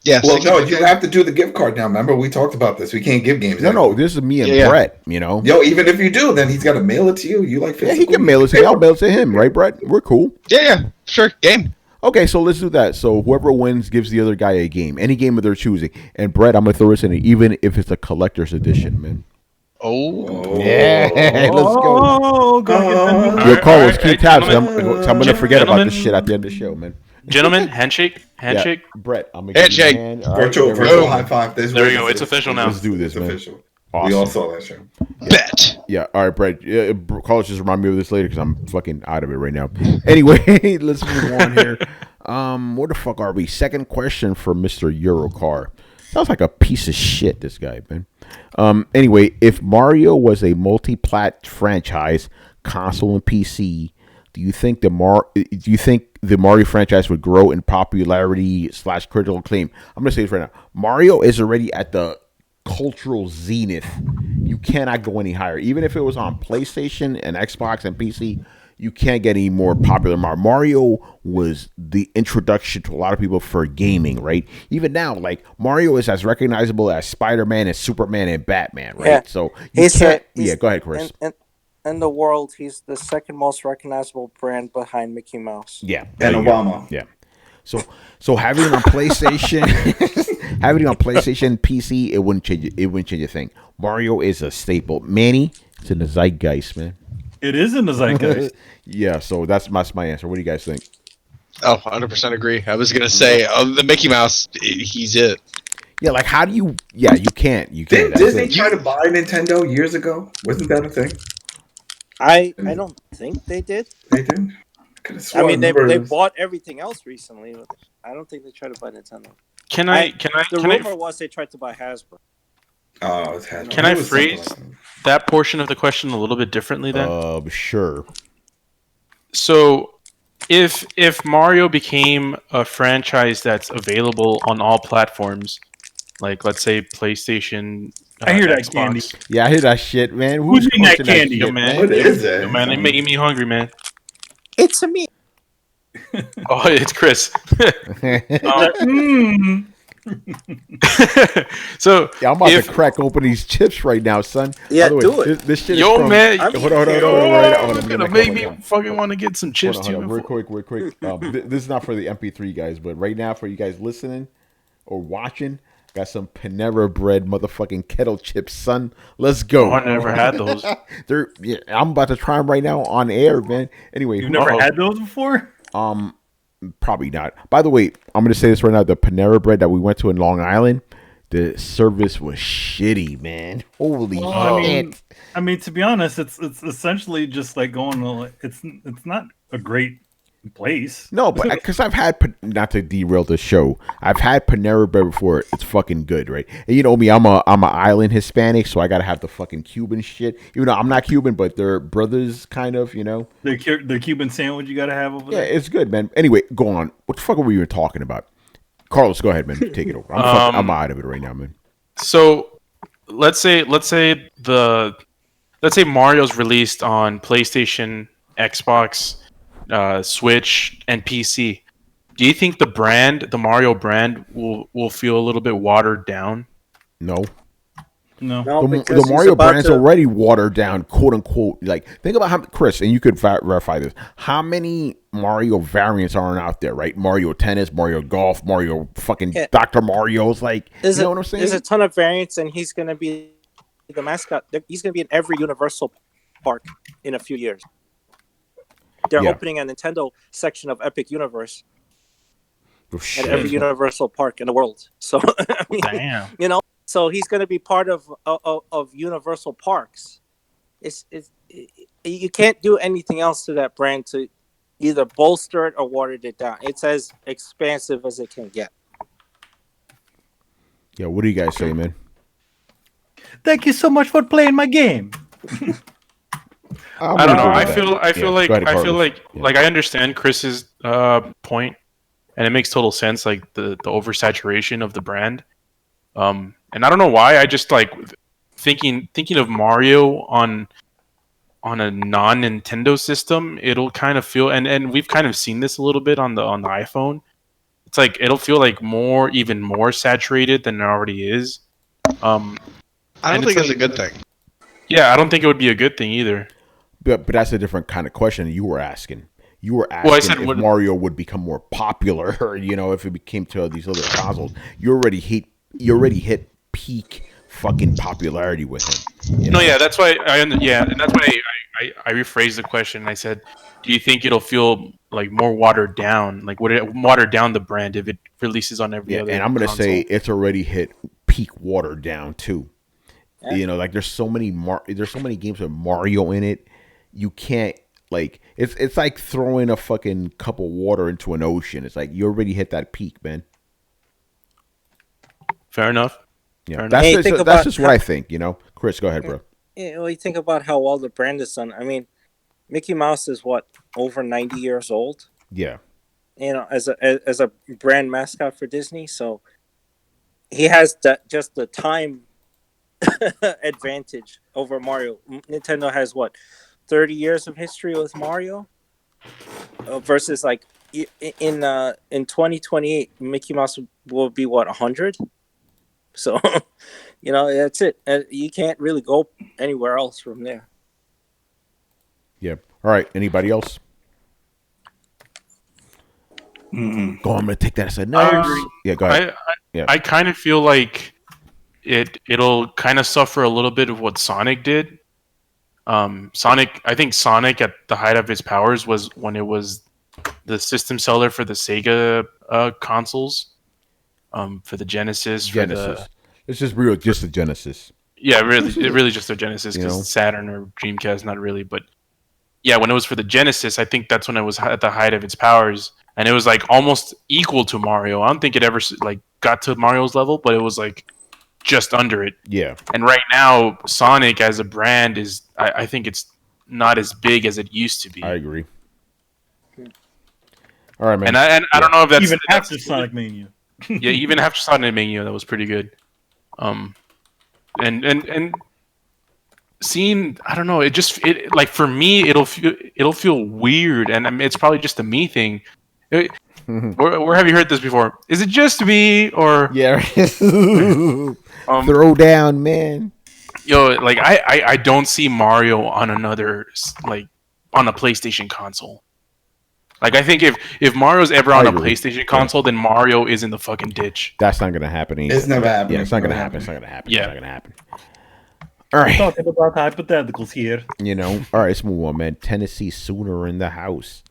Yeah. Well, no, you have to do the gift card now. Remember, we talked about this. We can't give games. No, this is me and Brett. Yo, even if you do, then he's got to mail it to you. You like? Yeah, he can mail it to me. I'll mail it to him, right, Brett? We're cool. Yeah, sure. Game. Okay, so let's do that. So whoever wins gives the other guy a game, any game of their choosing. And Brett, I'm gonna throw this in, even if it's a collector's edition, man. Oh yeah, let's go. Go Carlos, keep tabs. I'm gonna forget about this shit at the end of the show, man. Gentlemen, handshake. Yeah. Brett, I'm gonna handshake. Virtual high five. There we go. It's official now. Let's do this, man. Official. Awesome. We all saw that show. Bet. Yeah. All right, Brett. Carlos, just remind me of this later because I'm fucking out of it right now. Anyway, let's move on here. Where the fuck are we? Second question for Mr. Eurocar. Sounds like a piece of shit, this guy, man. Anyway, if Mario was a multi-plat franchise, console and PC, do you think the Mario franchise would grow in popularity / critical acclaim? I'm gonna say this right now. Mario is already at the cultural zenith. You cannot go any higher. Even if it was on PlayStation and Xbox and PC, you can't get any more popular. Mario was the introduction to a lot of people for gaming, right? Even now, like Mario is as recognizable as Spider-Man and Superman and Batman, right? Yeah. So you can't. Yeah, go ahead, Chris. In the world, he's the second most recognizable brand behind Mickey Mouse. Yeah, and Obama. Yeah. So having it on PlayStation, PC, it wouldn't change it. It wouldn't change a thing. Mario is a staple. Manny, it's in the zeitgeist, man. It is in the zeitgeist. Yeah, so that's my answer. What do you guys think? Oh, 100% agree. I was going to say, the Mickey Mouse, he's it. Yeah, like how do you... Yeah, you can't. Didn't Disney try to buy Nintendo years ago? Wasn't that a thing? I don't think they did. They did? I mean, they bought everything else recently. I don't think they tried to buy Nintendo. The rumor was they tried to buy Hasbro. Oh, it's Hasbro. Can I phrase that portion of the question a little bit differently then? Sure. So, if Mario became a franchise that's available on all platforms, like let's say PlayStation, I hear that Xbox. candy. Yeah, I hear that shit, man. Who's eating that candy? Yo, man. What is it? Yo, man, they're making me hungry, man. It's a me. Oh, it's Chris. So yeah, I'm about to crack open these chips right now, son. Yeah, way, do it. This shit yo, is from, man. Hold on. It's gonna make me fucking want to get some chips too. Real quick. This is not for the MP3 guys, but right now for you guys listening or watching, Got some Panera Bread motherfucking kettle chips, son. Let's go. Oh, I never had those. I'm about to try them right now on air, man. Anyway, You've never had those before? Probably not. By the way, I'm gonna say this right now: the Panera Bread that we went to in Long Island, the service was shitty, man. Holy shit! I mean, to be honest, it's essentially just like going to. It's not a great place. No, but because I've had, not to derail the show, I've had Panera Bread before. It's fucking good, right? And you know me, I'm a island Hispanic, so I gotta have the fucking Cuban shit. Even though I'm not Cuban, but they're brothers, kind of, you know. The Cuban sandwich you gotta have over there. Yeah, it's good, man. Anyway, go on. What the fuck were we even talking about? Carlos, go ahead, man. Take it over. I'm out of it right now, man. So let's say Mario's released on PlayStation, Xbox, Switch, and PC. Do you think the Mario brand will feel a little bit watered down? No. No. The Mario brand's already watered down, quote unquote. Like, think about how, Chris, and you could verify this. How many Mario variants are out there, right? Mario Tennis, Mario Golf, Mario fucking Dr. Mario's. Like, you know what I'm saying? There's a ton of variants, and he's going to be the mascot. He's going to be in every Universal park in a few years. They're opening a Nintendo section of Epic Universe at every Universal park in the world. So, I mean, damn. You know, so he's going to be part of Universal Parks. You can't do anything else to that brand to either bolster it or water it down. It's as expansive as it can get. Yeah, what do you guys say, man? Thank you so much for playing my game. I don't know. I feel like I understand Chris's point, and it makes total sense. Like the oversaturation of the brand. And I don't know why. I just like thinking of Mario on a non-Nintendo system. It'll kind of feel, and we've kind of seen this a little bit on the iPhone. It's like it'll feel like even more saturated than it already is. I don't think it's a good thing. Yeah, I don't think it would be a good thing either. But that's a different kind of question you were asking. You were asking if Mario would become more popular, you know, if it came to these other consoles. You already hit peak fucking popularity with him. You know? No, yeah, that's why and that's why I rephrased the question. I said, do you think it'll feel like more watered down? Like, would it water down the brand if it releases on every other? And I'm gonna say it's already hit peak watered down too. Yeah. You know, like there's so many games with Mario in it. You can't, like, it's like throwing a fucking cup of water into an ocean. It's like you already hit that peak, man. Fair enough. Yeah, that's just what I think. You know, Chris, go ahead, bro. Well, you think about how well the brand is done. I mean, Mickey Mouse is over 90 years old. Yeah. You know, as a brand mascot for Disney, so he has just the time advantage over Mario. Nintendo has 30 years of history with Mario versus like in 2028 Mickey Mouse will be 100. So you know, that's it. You can't really go anywhere else from there. Yeah. All right, anybody else? Go on, I'm gonna take that as a no. I agree. Yeah, go ahead. I kind of feel like it'll kind of suffer a little bit of what Sonic did. I think Sonic at the height of his powers was when it was the system seller for the Sega consoles, for the Genesis. It's just the Genesis. Yeah, really just the Genesis, because Saturn or Dreamcast, not really. But yeah, when it was for the Genesis, I think that's when it was at the height of its powers, and it was like almost equal to Mario. I don't think it ever like got to Mario's level, but it was like just under it. Yeah. And right now, Sonic as a brand is, I think it's not as big as it used to be. I agree. All right, man. And I don't know if that's even after Sonic Mania. Yeah, even after Sonic Mania, that was pretty good. And seeing, I don't know, it like for me, it'll feel weird, and I mean, it's probably just a me thing. Where have you heard this before? Is it just me, or throw down, man? Yo, like I don't see Mario on another, like on a PlayStation console. Like I think if Mario's ever I on a agree. PlayStation console, then Mario is in the fucking ditch. That's not gonna happen. It's never happening. Yeah, it's not gonna happen. It's not gonna happen. Yeah. It's not gonna happen. All We're right. talking about hypotheticals here. You know. All right. Let's move on, man. Tennessee Sooner in the house.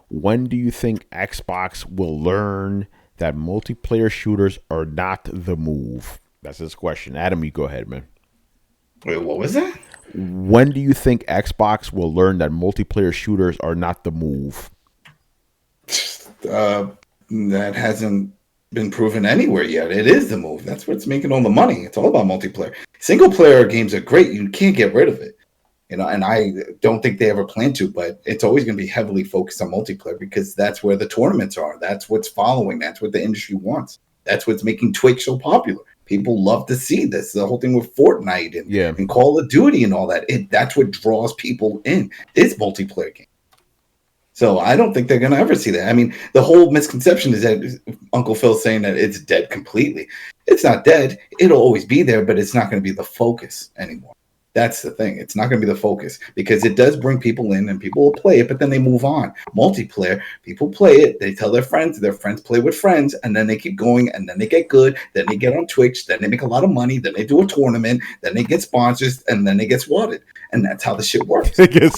When do you think Xbox will learn that multiplayer shooters are not the move? That's his question. Adam, you go ahead, man. Wait, what was that? When do you think Xbox will learn that multiplayer shooters are not the move? That hasn't been proven anywhere yet. It is the move. That's what's making all the money. It's all about multiplayer. Single player games are great. You can't get rid of it. And I don't think they ever plan to, but it's always going to be heavily focused on multiplayer because that's where the tournaments are. That's what's following. That's what the industry wants. That's what's making Twitch so popular. People love to see this. The whole thing with Fortnite and Call of Duty and all that. That's what draws people in. It's multiplayer games. So I don't think they're going to ever see that. I mean, the whole misconception is that Uncle Phil's saying that it's dead completely. It's not dead. It'll always be there, but it's not going to be the focus anymore. That's the thing. It's not going to be the focus because it does bring people in and people will play it, but then they move on. Multiplayer, people play it. They tell their friends play with friends, and then they keep going, and then they get good. Then they get on Twitch. Then they make a lot of money. Then they do a tournament. Then they get sponsors, and then they get swatted. And that's how the shit works. Everybody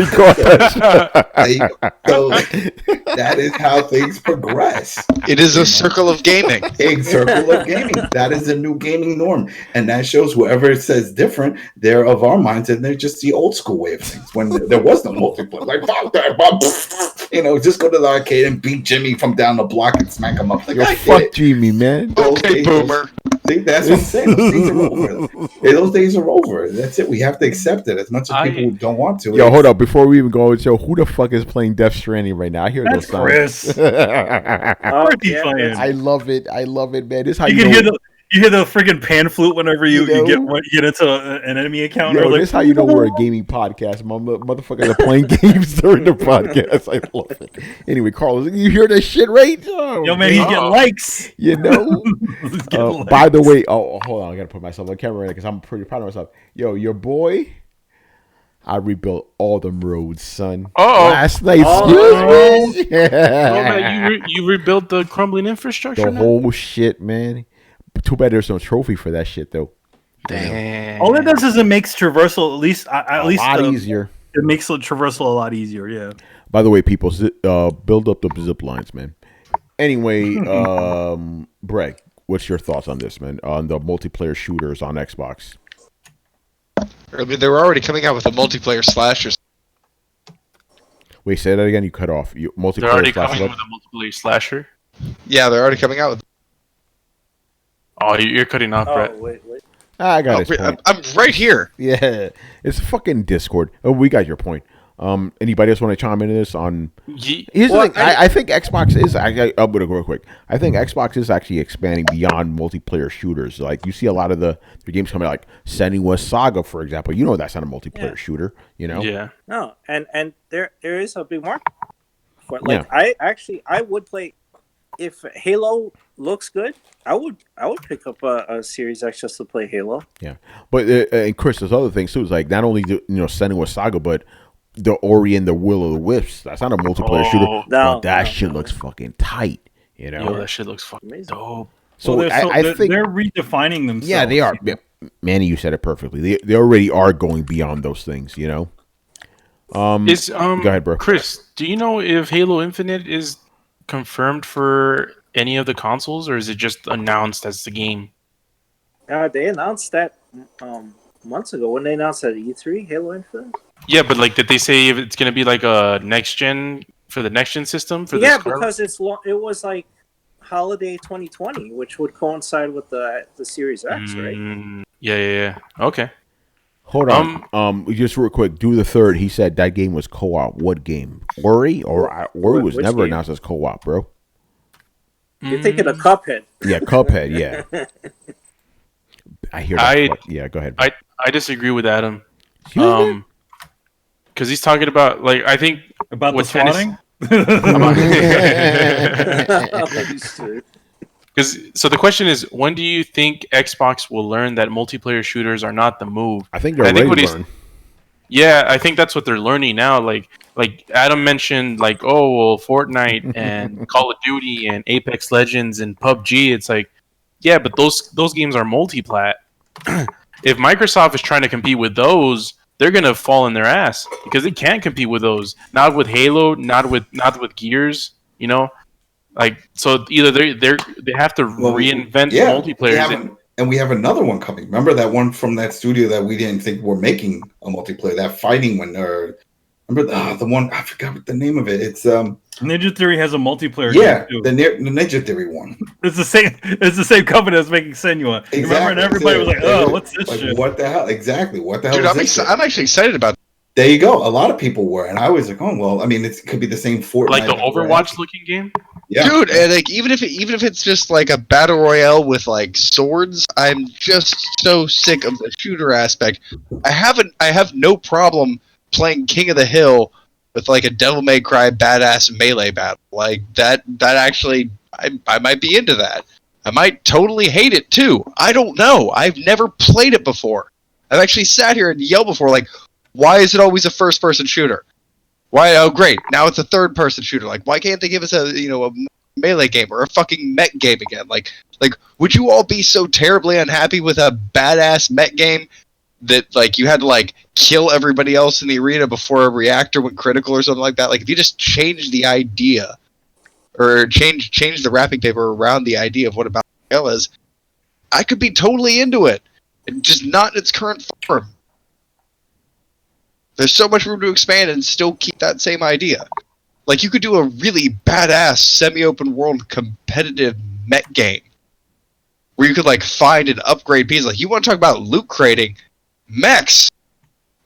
caught that. So that is how things progress. It is a circle of gaming. A circle of gaming. That is a new gaming norm. And that shows whoever says different, they're of our minds, and they're just the old school way of things. When there was no multiplayer. Like, fuck that, just go to the arcade and beat Jimmy from down the block and smack him up. Like, Yo, fuck Jimmy, man. Okay, boomer. See, that's what I'm saying. Those days are over. Those days are over. That's it. We have to accept it as much as people don't want to. Yo, hold up. Before we even go, Joe, who the fuck is playing Death Stranding right now? I hear those sounds. Chris. I love it. I love it, man. This is how you can hear the freaking pan flute whenever you get into an enemy account. Yo, this is how you know we're a gaming podcast. My motherfuckers are playing games during the podcast. I love it. Anyway, Carlos, you hear that shit, right? Oh, yo, man, he's getting likes. You know? By the way, hold on. I got to put myself on camera because I'm pretty proud of myself. Yo, your boy, I rebuilt all them roads, son. Last night. Excuse me. Man, you rebuilt the crumbling infrastructure? The whole shit, man. Too bad there's no trophy for that shit, though. Damn. All it does is it makes traversal at least a lot easier. It makes the traversal a lot easier. Yeah. By the way, people, build up the zip lines, man. Anyway, Breg, what's your thoughts on this, man? On the multiplayer shooters on Xbox? I mean, they were already coming out with a multiplayer slashers. Wait, say that again. You cut off. Multiplayer They're already slash coming what? with a multiplayer slasher. Yeah, they're already coming out with. Oh, you're cutting off, Brett. Wait. I got his point. I'm right here. Yeah, it's fucking Discord. Oh, we got your point. Anybody else want to chime into this? Here's the thing. I think Xbox is. I'm gonna go real quick. I think Xbox is actually expanding beyond multiplayer shooters. Like you see a lot of the games coming, like Senua Saga, for example. You know that's not a multiplayer shooter. You know. Yeah. No, and there is a big market for it. Like I would play if Halo looks good. I would pick up a Series X just to play Halo. Yeah, but and Chris, there's other things too. It's like not only Senua Saga, but the Ori and the Will of the Wisps. That's not a multiplayer shooter. No, that shit looks fucking tight. You know, Yo, that shit looks fucking amazing. Dope. So I think they're redefining themselves. Yeah, they are. Manny, you said it perfectly. They already are going beyond those things. You know. Go ahead, bro. Chris, do you know if Halo Infinite is confirmed for any of the consoles, or is it just announced as the game? They announced that months ago when they announced at E3 Halo Infinite. Yeah, but like, did they say if it's gonna be like a next gen for the next gen system? Because it was like holiday 2020, which would coincide with the Series X, right? Yeah. Okay. Hold on. Just real quick. Do the third. He said that game was co-op. What game? Ori was never game? announced as co-op, bro. You're thinking of Cuphead. Yeah, Cuphead. Yeah. I hear that. Yeah, go ahead. I disagree with Adam. Because he's talking about, like, I think about the swatting. So the question is, when do you think Xbox will learn that multiplayer shooters are not the move? I think they're already learning. Yeah, I think that's what they're learning now. Like, like Adam mentioned, like, oh, well, Fortnite and Call of Duty and Apex Legends and PUBG. It's like, yeah, but those games are multi-plat. If Microsoft is trying to compete with those, they're gonna fall in their ass because they can't compete with those. Not with Halo, not with Gears. You know, like, so either they have to reinvent multiplayer. And we have another one coming. Remember that one from that studio that we didn't think were making a multiplayer? That fighting one, remember the one? I forgot what the name of it. It's Ninja Theory has a multiplayer. Yeah, game too. the Ninja Theory one. It's the same. It's the same company that's making Senua. Exactly. Remember, and everybody was like, "Oh, what's this shit?" What the hell? Exactly. What the hell? Dude, I'm actually excited about. There you go. A lot of people were, and I was like, "Oh well." I mean, it could be the same Fortnite, like the Overwatch looking game. Yeah. Dude, and like even if it's just like a battle royale with like swords, I'm just so sick of the shooter aspect. I have no problem playing King of the Hill with like a Devil May Cry badass melee battle. Like that actually I might be into that. I might totally hate it too. I don't know. I've never played it before. I've actually sat here and yelled before, like, why is it always a first person shooter? Why? Oh, great! Now it's a third-person shooter. Like, why can't they give us a melee game or a fucking mech game again? Like, would you all be so terribly unhappy with a badass mech game that like you had to like kill everybody else in the arena before a reactor went critical or something like that? Like, if you just changed the idea or change the wrapping paper around the idea of what a battle royale is, I could be totally into it. Just not in its current form. There's so much room to expand and still keep that same idea. Like, you could do a really badass semi-open world competitive mech game where you could like find and upgrade pieces. Like, you want to talk about loot crating? Mechs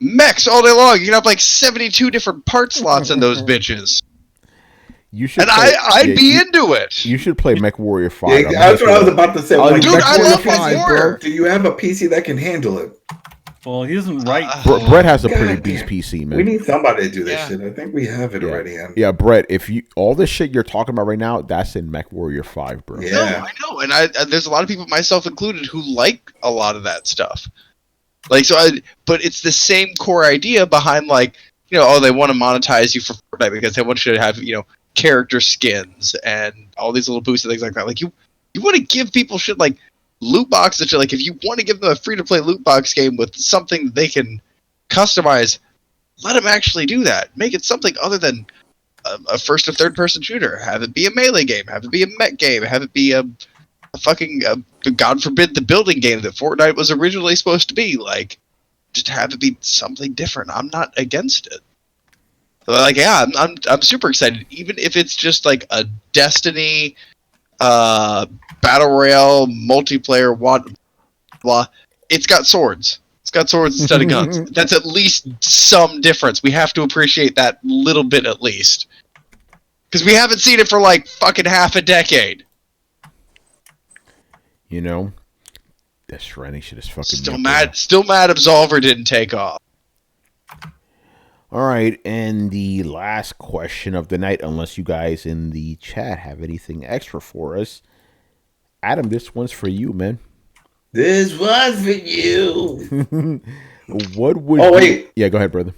all day long. You can have like 72 different part slots in those bitches. You should. And I'd be into it. You should play Mech Warrior 5. Yeah, that's what I was about to say. Like, dude, I love Mech Warrior. Do you have a PC that can handle it? Well, he doesn't write. Brett has a pretty beast PC, man. We need somebody to do this shit. I think we have it already. Yeah, Brett. If you all this shit you're talking about right now, that's in Mech Warrior 5, bro. Yeah, no, I know, and there's a lot of people, myself included, who like a lot of that stuff. Like, but it's the same core idea behind, like, they want to monetize you for Fortnite because they want you to have, character skins and all these little boosts and things like that. Like, you want to give people shit like loot boxes. Like, if you want to give them a free-to-play loot box game with something that they can customize, let them actually do that. Make it something other than a first or third-person shooter. Have it be a melee game. Have it be a mech game. Have it be a fucking, God forbid, the building game that Fortnite was originally supposed to be. Like, just have it be something different. I'm not against it. Like, yeah, I'm super excited. Even if it's just like a Destiny battle royale multiplayer, blah. It's got swords. It's got swords instead of guns. That's at least some difference. We have to appreciate that little bit at least, because we haven't seen it for like fucking half a decade. That shiny shit is fucking. Still mad Absolver didn't take off. All right, and the last question of the night, unless you guys in the chat have anything extra for us. Adam, this one's for you, man. This one's for you. What would wait. Yeah, go ahead, brother.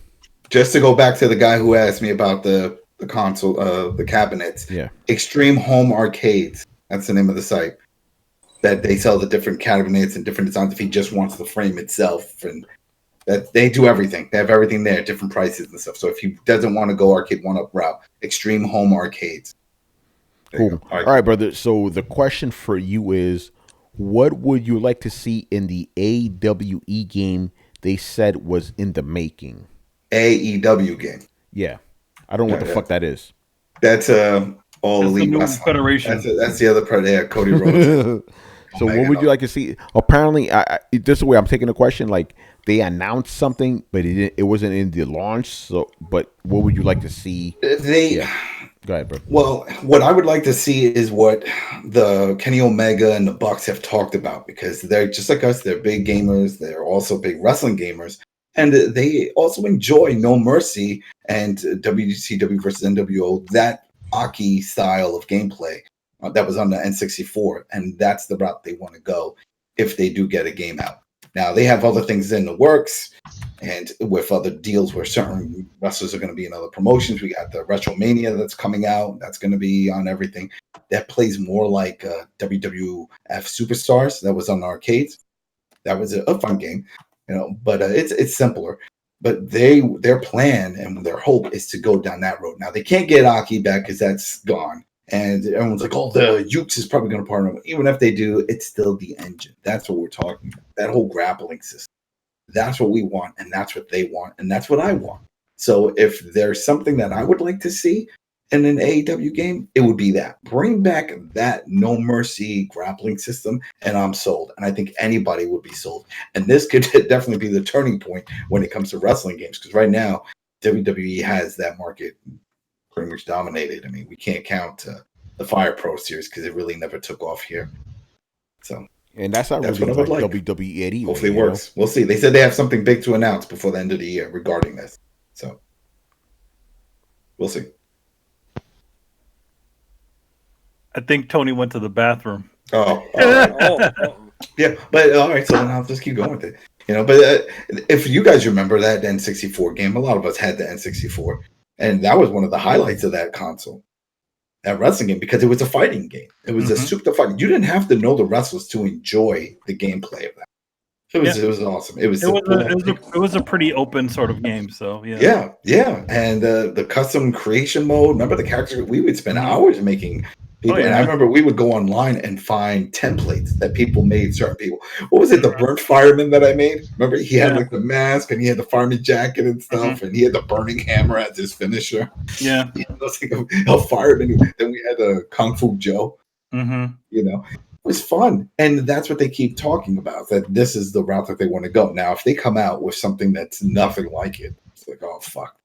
Just to go back to the guy who asked me about the console, the cabinets. Yeah. Extreme Home Arcades. That's the name of the site. That they sell the different cabinets and different designs if he just wants the frame itself. And that they do everything. They have everything there, different prices and stuff. So if he doesn't want to go arcade one-up route, Extreme Home Arcades. Cool. All right, brother. So the question for you is, what would you like to see in the AWE game they said was in the making? AEW game. Yeah. I don't know what the fuck that is. That's All Elite Wrestling Federation. That's the other part. Yeah, Cody Rhodes. So what would you like to see? Apparently, this is the way I'm taking the question. Like, they announced something, but it wasn't in the launch. So, but what would you like to see? Go ahead, bro. Well, what I would like to see is what the Kenny Omega and the Bucks have talked about, because they're just like us. They're big gamers. They're also big wrestling gamers, and they also enjoy No Mercy and WCW versus NWO. That Aki style of gameplay that was on the N64, and that's the route they want to go if they do get a game out. Now, they have other things in the works. and with other deals where certain wrestlers are going to be in other promotions. We got the WrestleMania that's coming out. That's going to be on everything. That plays more like WWF Superstars that was on arcades. That was a fun game, but it's simpler. But their plan and their hope is to go down that road. Now they can't get Aki back because that's gone. And everyone's like, oh, the Ukes is probably going to partner. Even if they do, it's still the engine. That's what we're talking about. That whole grappling system. That's what we want, and that's what they want, and that's what I want. So if there's something that I would like to see in an AEW game, it would be that. Bring back that no mercy grappling system, and I'm sold. And I think anybody would be sold. And this could definitely be the turning point when it comes to wrestling games, because right now WWE has that market pretty much dominated. I mean, we can't count the Fire Pro series because it really never took off here. So, and that's not really what I like would like. WWE anyway. Hopefully it works. We'll see. They said they have something big to announce before the end of the year regarding this. So, we'll see. I think Tony went to the bathroom. Oh. Yeah, but all right. So then I'll just keep going with it. But if you guys remember that N64 game, a lot of us had the N64. And that was one of the highlights of that console, that wrestling game, because it was a fighting game. It was a super fight. You didn't have to know the wrestlers to enjoy the gameplay of that. It was awesome. It was a pretty open sort of game. So yeah. And the custom creation mode. Remember the characters? We would spend hours making. People, yeah. And I remember we would go online and find templates that people made, certain people. What was it? The burnt fireman that I made? Remember he had like the mask and he had the fireman jacket and stuff, and he had the burning hammer as his finisher. Yeah. It was like a fireman. Then we had a Kung Fu Joe. It was fun. And that's what they keep talking about, that this is the route that they want to go. Now, if they come out with something that's nothing like it, it's like, oh, fuck.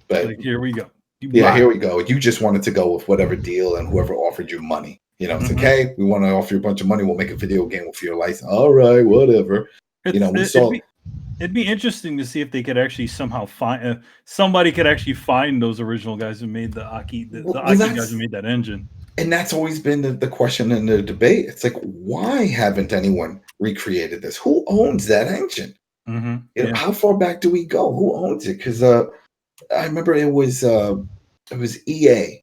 But like, here we go. Here we go. You just wanted to go with whatever deal and whoever offered you money. It's like, hey, we want to offer you a bunch of money. We'll make a video game with your license. All right, whatever. It'd be interesting to see if they could actually somehow find somebody could actually find those original guys who made the Aki, the Aki guys who made that engine. And that's always been the question in the debate. It's like, why haven't anyone recreated this? Who owns that engine? How far back do we go? Who owns it? Because I remember it was EA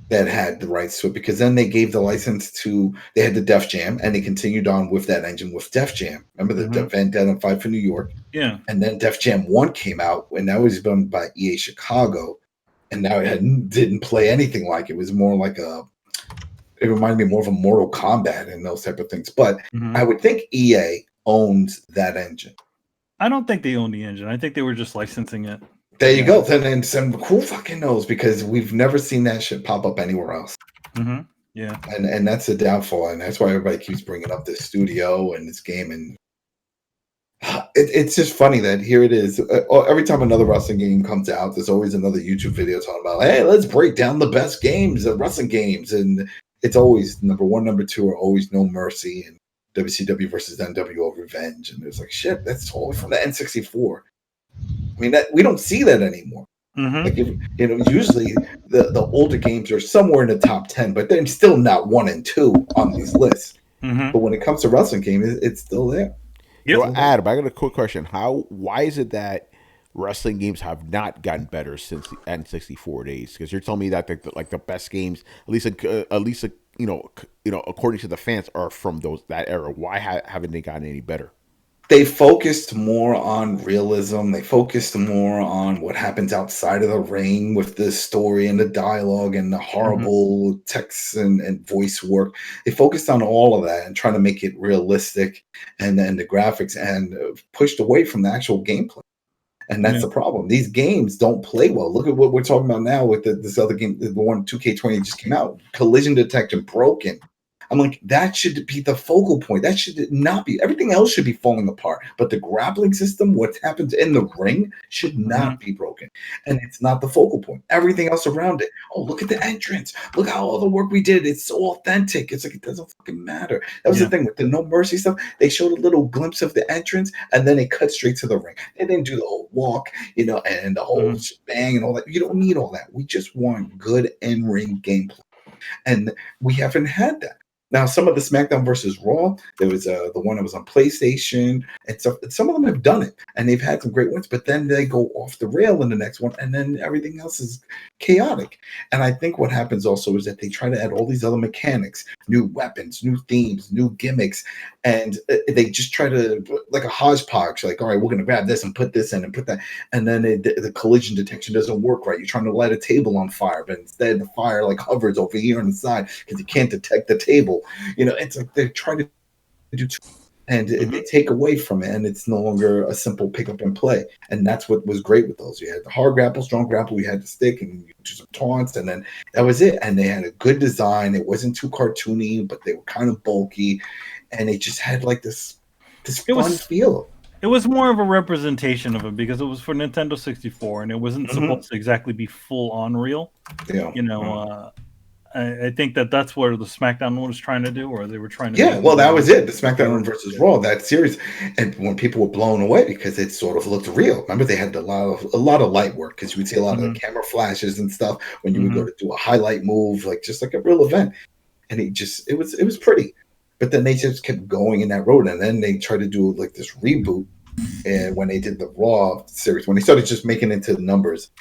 that had the rights to it, because then they gave the license to, they had the Def Jam, and they continued on with that engine with Def Jam. Remember the Vendetta Fight for New York? Yeah. And then Def Jam 1 came out, and that was done by EA Chicago, and now it didn't play anything like it. It was more like it reminded me more of a Mortal Kombat and those type of things. But I would think EA owns that engine. I don't think they own the engine. I think they were just licensing it. There you go. Then who fucking knows? Because we've never seen that shit pop up anywhere else. Yeah. And that's the downfall, and that's why everybody keeps bringing up this studio and this game, and it's just funny that here it is. Every time another wrestling game comes out, there's always another YouTube video talking about, hey, let's break down the best games, wrestling games, and it's always number 1, number 2 are always No Mercy and WCW versus NWO Revenge, and it's like, shit, that's totally from the N64. I mean, that we don't see that anymore. Like, usually the older games are somewhere in the top 10, but they're still not 1 and 2 on these lists. But when it comes to wrestling games, it's still there. Adam, I got a quick question. Why is it that wrestling games have not gotten better since the N64 days? Because you're telling me that the best games, at least according to the fans, are from that era. Why haven't they gotten any better? They focused more on realism. They focused more on what happens outside of the ring with the story and the dialogue and the horrible text and voice work. They focused on all of that and trying to make it realistic and the graphics, and pushed away from the actual gameplay. And that's the problem. These games don't play well. Look at what we're talking about now with this other game, the one 2K20 just came out. Collision detection broken. I'm like, that should be the focal point. That should not be. Everything else should be falling apart. But the grappling system, what happens in the ring, should not be broken. And it's not the focal point. Everything else around it. Oh, look at the entrance. Look how all the work we did. It's so authentic. It's like, it doesn't fucking matter. That was the thing with the No Mercy stuff. They showed a little glimpse of the entrance, and then they cut straight to the ring. They didn't do the whole walk, and the whole bang and all that. You don't need all that. We just want good in-ring gameplay. And we haven't had that. Now, some of the SmackDown versus Raw, there was the one that was on PlayStation, and so some of them have done it, and they've had some great ones. But then they go off the rail in the next one, and then everything else is chaotic. And I think what happens also is that they try to add all these other mechanics, new weapons, new themes, new gimmicks, and they just try to like a hodgepodge. Like, all right, we're going to grab this and put this in and put that, and then the collision detection doesn't work right. You're trying to light a table on fire, but instead the fire like hovers over here on the side because you can't detect the table. It's like they're trying to do and they take away from it, and it's no longer a simple pick up and play. And that's what was great with those. You had the hard grapple, strong grapple, you had the stick, and you do some taunts, and then that was it. And they had a good design. It wasn't too cartoony, but they were kind of bulky, and it just had like this fun feel. It was more of a representation of it because it was for Nintendo 64, and it wasn't supposed to exactly be full on real. Yeah. I think that's what the SmackDown one was trying to do, or they were trying to. Yeah, well, that was it. The SmackDown versus Raw, that series, and when people were blown away because it sort of looked real. Remember, they had a lot of light work because you would see a lot of camera flashes and stuff when you would go to do a highlight move, just like a real event, and it was pretty. But then they just kept going in that road, and then they tried to do like this reboot, and when they did the Raw series, when they started just making it into the numbers.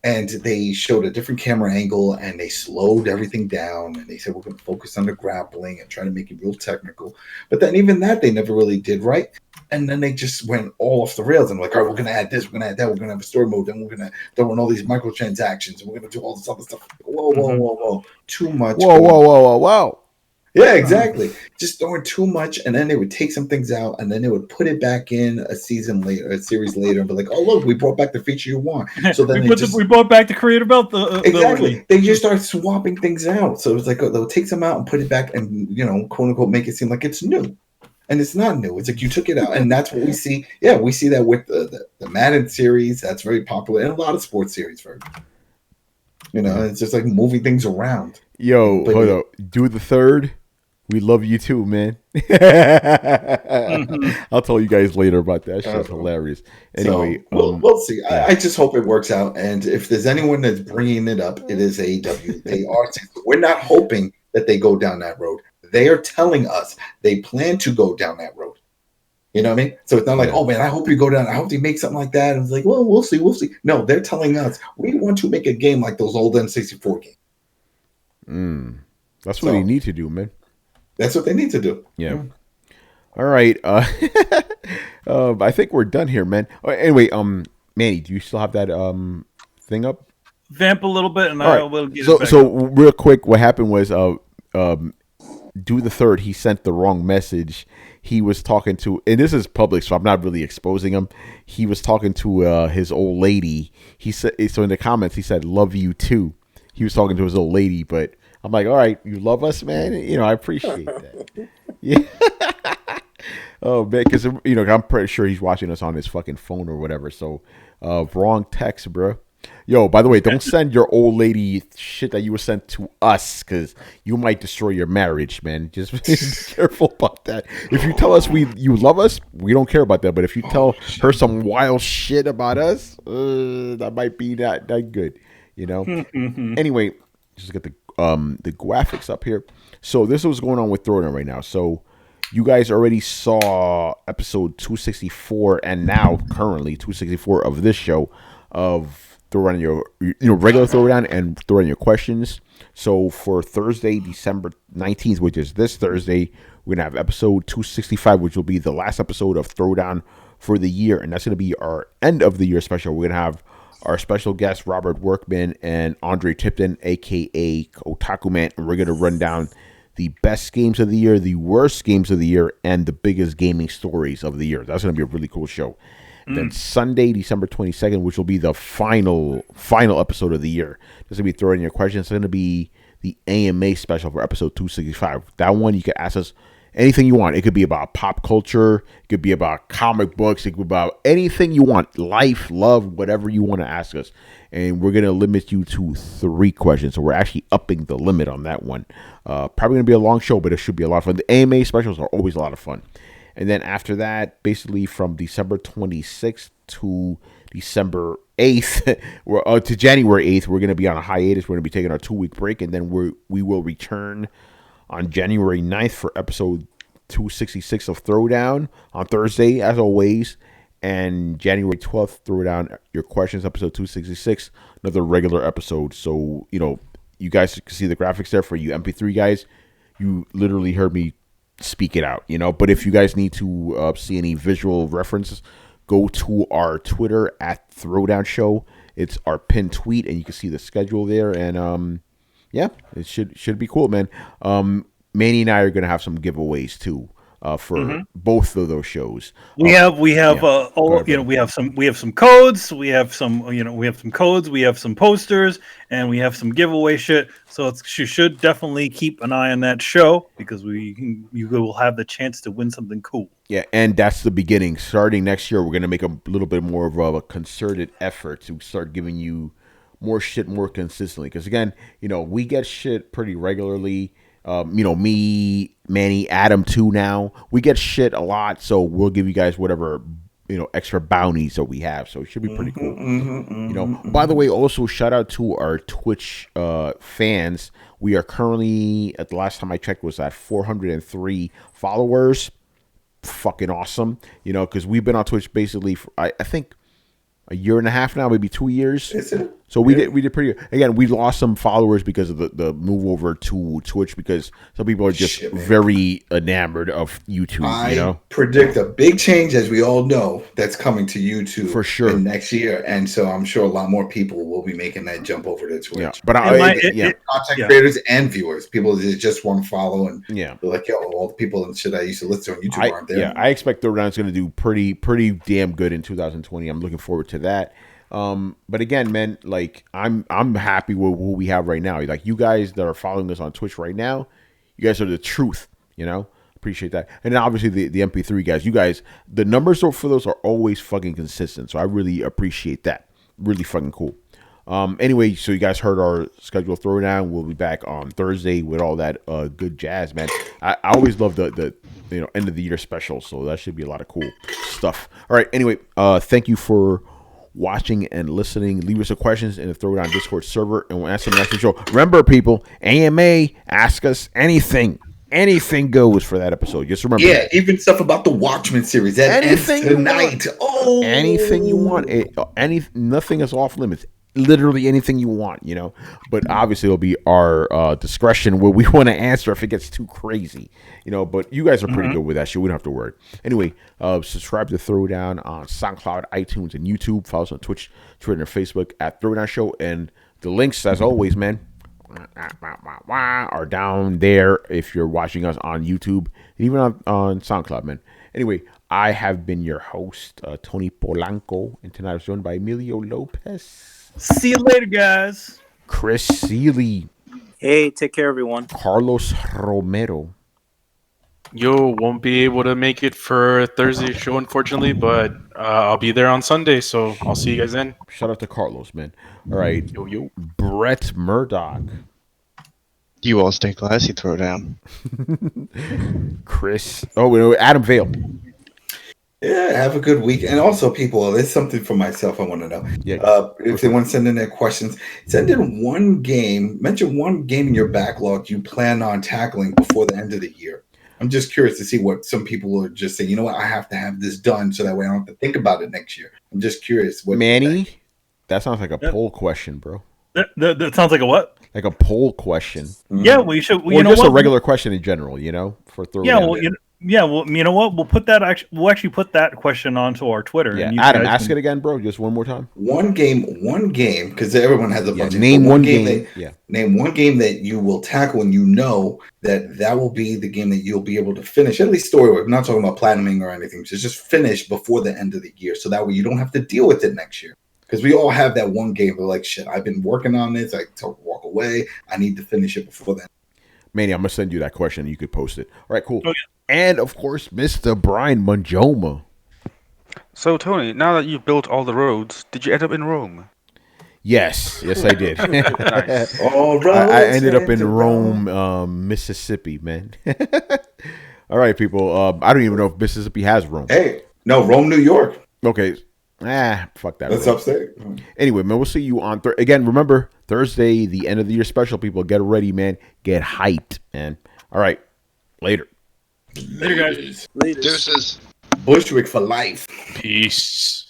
And they showed a different camera angle, and they slowed everything down. And they said, we're going to focus on the grappling and try to make it real technical. But then even that, they never really did right. And then they just went all off the rails and like, all right, we're going to add this, we're going to add that, we're going to have a story mode, then we're going to throw in all these microtransactions, and we're going to do all this other stuff. Whoa. Too much. Whoa. Yeah, exactly. Just throwing too much, and then they would take some things out, and then they would put it back in a series later, and be like, "Oh, look, we brought back the feature you want." So then we brought back the creator belt. Exactly. They just start swapping things out. So it's like they'll take some out and put it back, and quote unquote, make it seem like it's new, and it's not new. It's like you took it out, and that's what we see. Yeah, we see that with the Madden series. That's very popular, and a lot of sports series. It's just like moving things around. Yo, hold up. Do the third. We love you too, man. I'll tell you guys later about that. That's hilarious. Anyway, we'll see. I just hope it works out. And if there's anyone that's bringing it up, it is AEW. They are. We're not hoping that they go down that road. They are telling us they plan to go down that road. You know what I mean? So it's not like, oh man, I hope you go down. I hope you make something like that. And it's like, well, we'll see. No, they're telling us we want to make a game like those old N64 games. That's what you need to do, man. That's what they need to do. Yeah. All right. I think we're done here, man. Anyway, Manny, do you still have that thing up? Vamp a little bit, and I will get it back. So real quick, what happened was, Do the Third, he sent the wrong message. He was talking to, and this is public, so I'm not really exposing him. He was talking to his old lady. He said, so in the comments, he said, "Love you too." He was talking to his old lady, but I'm like, all right, you love us, man. I appreciate that. Yeah. Oh man, because I'm pretty sure he's watching us on his fucking phone or whatever. So, wrong text, bro. Yo, by the way, don't send your old lady shit that you were sent to us, because you might destroy your marriage, man. Just be careful about that. If you tell us you love us, we don't care about that. But if you tell her some wild shit about us, that might be not good. Anyway, just get the graphics up here. So this is what's going on with Throwdown right now. So you guys already saw episode 264 and now currently 264 of this show of Throwdown your regular Throwdown and Throwdown your questions. So for Thursday, December 19th, which is this Thursday, we're gonna have episode 265, which will be the last episode of Throwdown for the year, and that's gonna be our end of the year special. We're gonna have our special guests, Robert Workman and Andre Tipton, a.k.a. Otaku Man, and we're going to run down the best games of the year, the worst games of the year, and the biggest gaming stories of the year. That's going to be a really cool show. Then Sunday, December 22nd, which will be the final episode of the year. This will be throwing your questions. It's going to be the AMA special for episode 265. That one, you can ask us anything you want. It could be about pop culture. It could be about comic books. It could be about anything you want. Life, love, whatever you want to ask us. And we're going to limit you to 3 questions. So we're actually upping the limit on that one. Probably going to be a long show, but it should be a lot of fun. The AMA specials are always a lot of fun. And then after that, basically from December 26th to December 8th, to January 8th, we're going to be on a hiatus. We're going to be taking our 2-week break, and then we will return on January 9th for episode 266 of Throwdown on Thursday, as always. And January 12th, Throwdown Your Questions, episode 266, another regular episode. So, you guys can see the graphics there for you MP3 guys. You literally heard me speak it out, But if you guys need to see any visual references, go to our Twitter at Throwdown Show. It's our pinned tweet, and you can see the schedule there. And it should be cool, man. Manny and I are gonna have some giveaways too for both of those shows. We have some codes, we have some posters, and we have some giveaway shit. So you should definitely keep an eye on that show because you will have the chance to win something cool. Yeah, and that's the beginning. Starting next year, we're gonna make a little bit more of a concerted effort to start giving you more shit more consistently. Because again, we get shit pretty regularly. Me, Manny, Adam too now. We get shit a lot, so we'll give you guys whatever, extra bounties that we have. So it should be pretty cool. By the way, also shout out to our Twitch fans. We are currently, at the last time I checked, was at 403 followers. Fucking awesome. Because we've been on Twitch basically for, I think, a year and a half now, maybe 2 years. Is it? So we did pretty good. Again, we lost some followers because of the move over to Twitch because some people are just very enamored of YouTube. I predict a big change, as we all know, that's coming to YouTube for sure next year, and so I'm sure a lot more people will be making that jump over to Twitch. Yeah, but content creators and viewers, people that just want to follow and they're like, all the people and shit I used to listen on YouTube aren't there. Yeah, I expect Throwdown is going to do pretty damn good in 2020. I'm looking forward to that. But again, man, like I'm happy with what we have right now. Like you guys that are following us on Twitch right now, you guys are the truth, appreciate that. And then obviously the MP3 guys, you guys, the numbers for those are always fucking consistent. So I really appreciate that. Really fucking cool. Anyway, so you guys heard our schedule Throwdown. We'll be back on Thursday with all that good jazz, man. I always love the end of the year special, so that should be a lot of cool stuff. All right, anyway, thank you for watching and listening. Leave us some questions in the Throwdown Discord server, and we'll answer them next show. Remember, people, AMA, ask us anything. Anything goes for that episode. Just remember. Yeah, even stuff about the Watchmen series that anything ends tonight. Oh, anything you want. Nothing is off limits. Literally anything you want, But obviously it'll be our discretion where we want to answer if it gets too crazy, But you guys are pretty good with that shit. We don't have to worry. Anyway, subscribe to Throwdown on SoundCloud, iTunes, and YouTube. Follow us on Twitch, Twitter, and Facebook at Throwdown Show. And the links, as always, man, are down there if you're watching us on YouTube and even on SoundCloud, man. Anyway, I have been your host, Tony Polanco, and tonight I was joined by Emilio Lopez. See you later, guys. Chris Seeley. Hey, take care, everyone. Carlos Romero. Yo, won't be able to make it for Thursday's show, unfortunately, but I'll be there on Sunday, so I'll see you guys then. Shout out to Carlos, man. All right. Yo. Brett Murdoch. You all stay classy, Throwdown. Chris. Oh, Adam Vale. Yeah, have a good week. And also, people, there's something for myself I want to know. Yeah. If they want to send in their questions, send in one game. Mention one game in your backlog you plan on tackling before the end of the year. I'm just curious to see what some people are just saying. You know what? I have to have this done so that way I don't have to think about it next year. I'm just curious. Manny, that sounds like a poll question, bro. That sounds like a what? Like a poll question. Yeah, we should. Or just a regular question in general, for Throwdown. Yeah, well, you know what? We'll put that. We'll actually put that question onto our Twitter. Yeah, and Adam, ask it again, bro. Just one more time. One game, because everyone has a bunch. Name one game. Name one game that you will tackle, and that will be the game that you'll be able to finish, at least story. I'm not talking about platinuming or anything. Just finish before the end of the year, so that way you don't have to deal with it next year. Because we all have that one game. We're like, shit, I've been working on this. I walk away. I need to finish it before then. Manny, I'm gonna send you that question. You could post it. All right, cool. Oh, yeah. And of course, Mr. Brian Manjoma. So, Tony, now that you've built all the roads, did you end up in Rome? Yes, I did. Nice. All right. I ended up in Rome, Mississippi, man. All right, people. I don't even know if Mississippi has Rome. Hey, no, Rome, New York. Okay. Fuck that. That's upstate. Anyway, man, we'll see you on again. Remember, Thursday, the end of the year special. People, get ready, man. Get hyped, man. All right, later. Later, guys. Later. Deuces. Bushwick for life. Peace.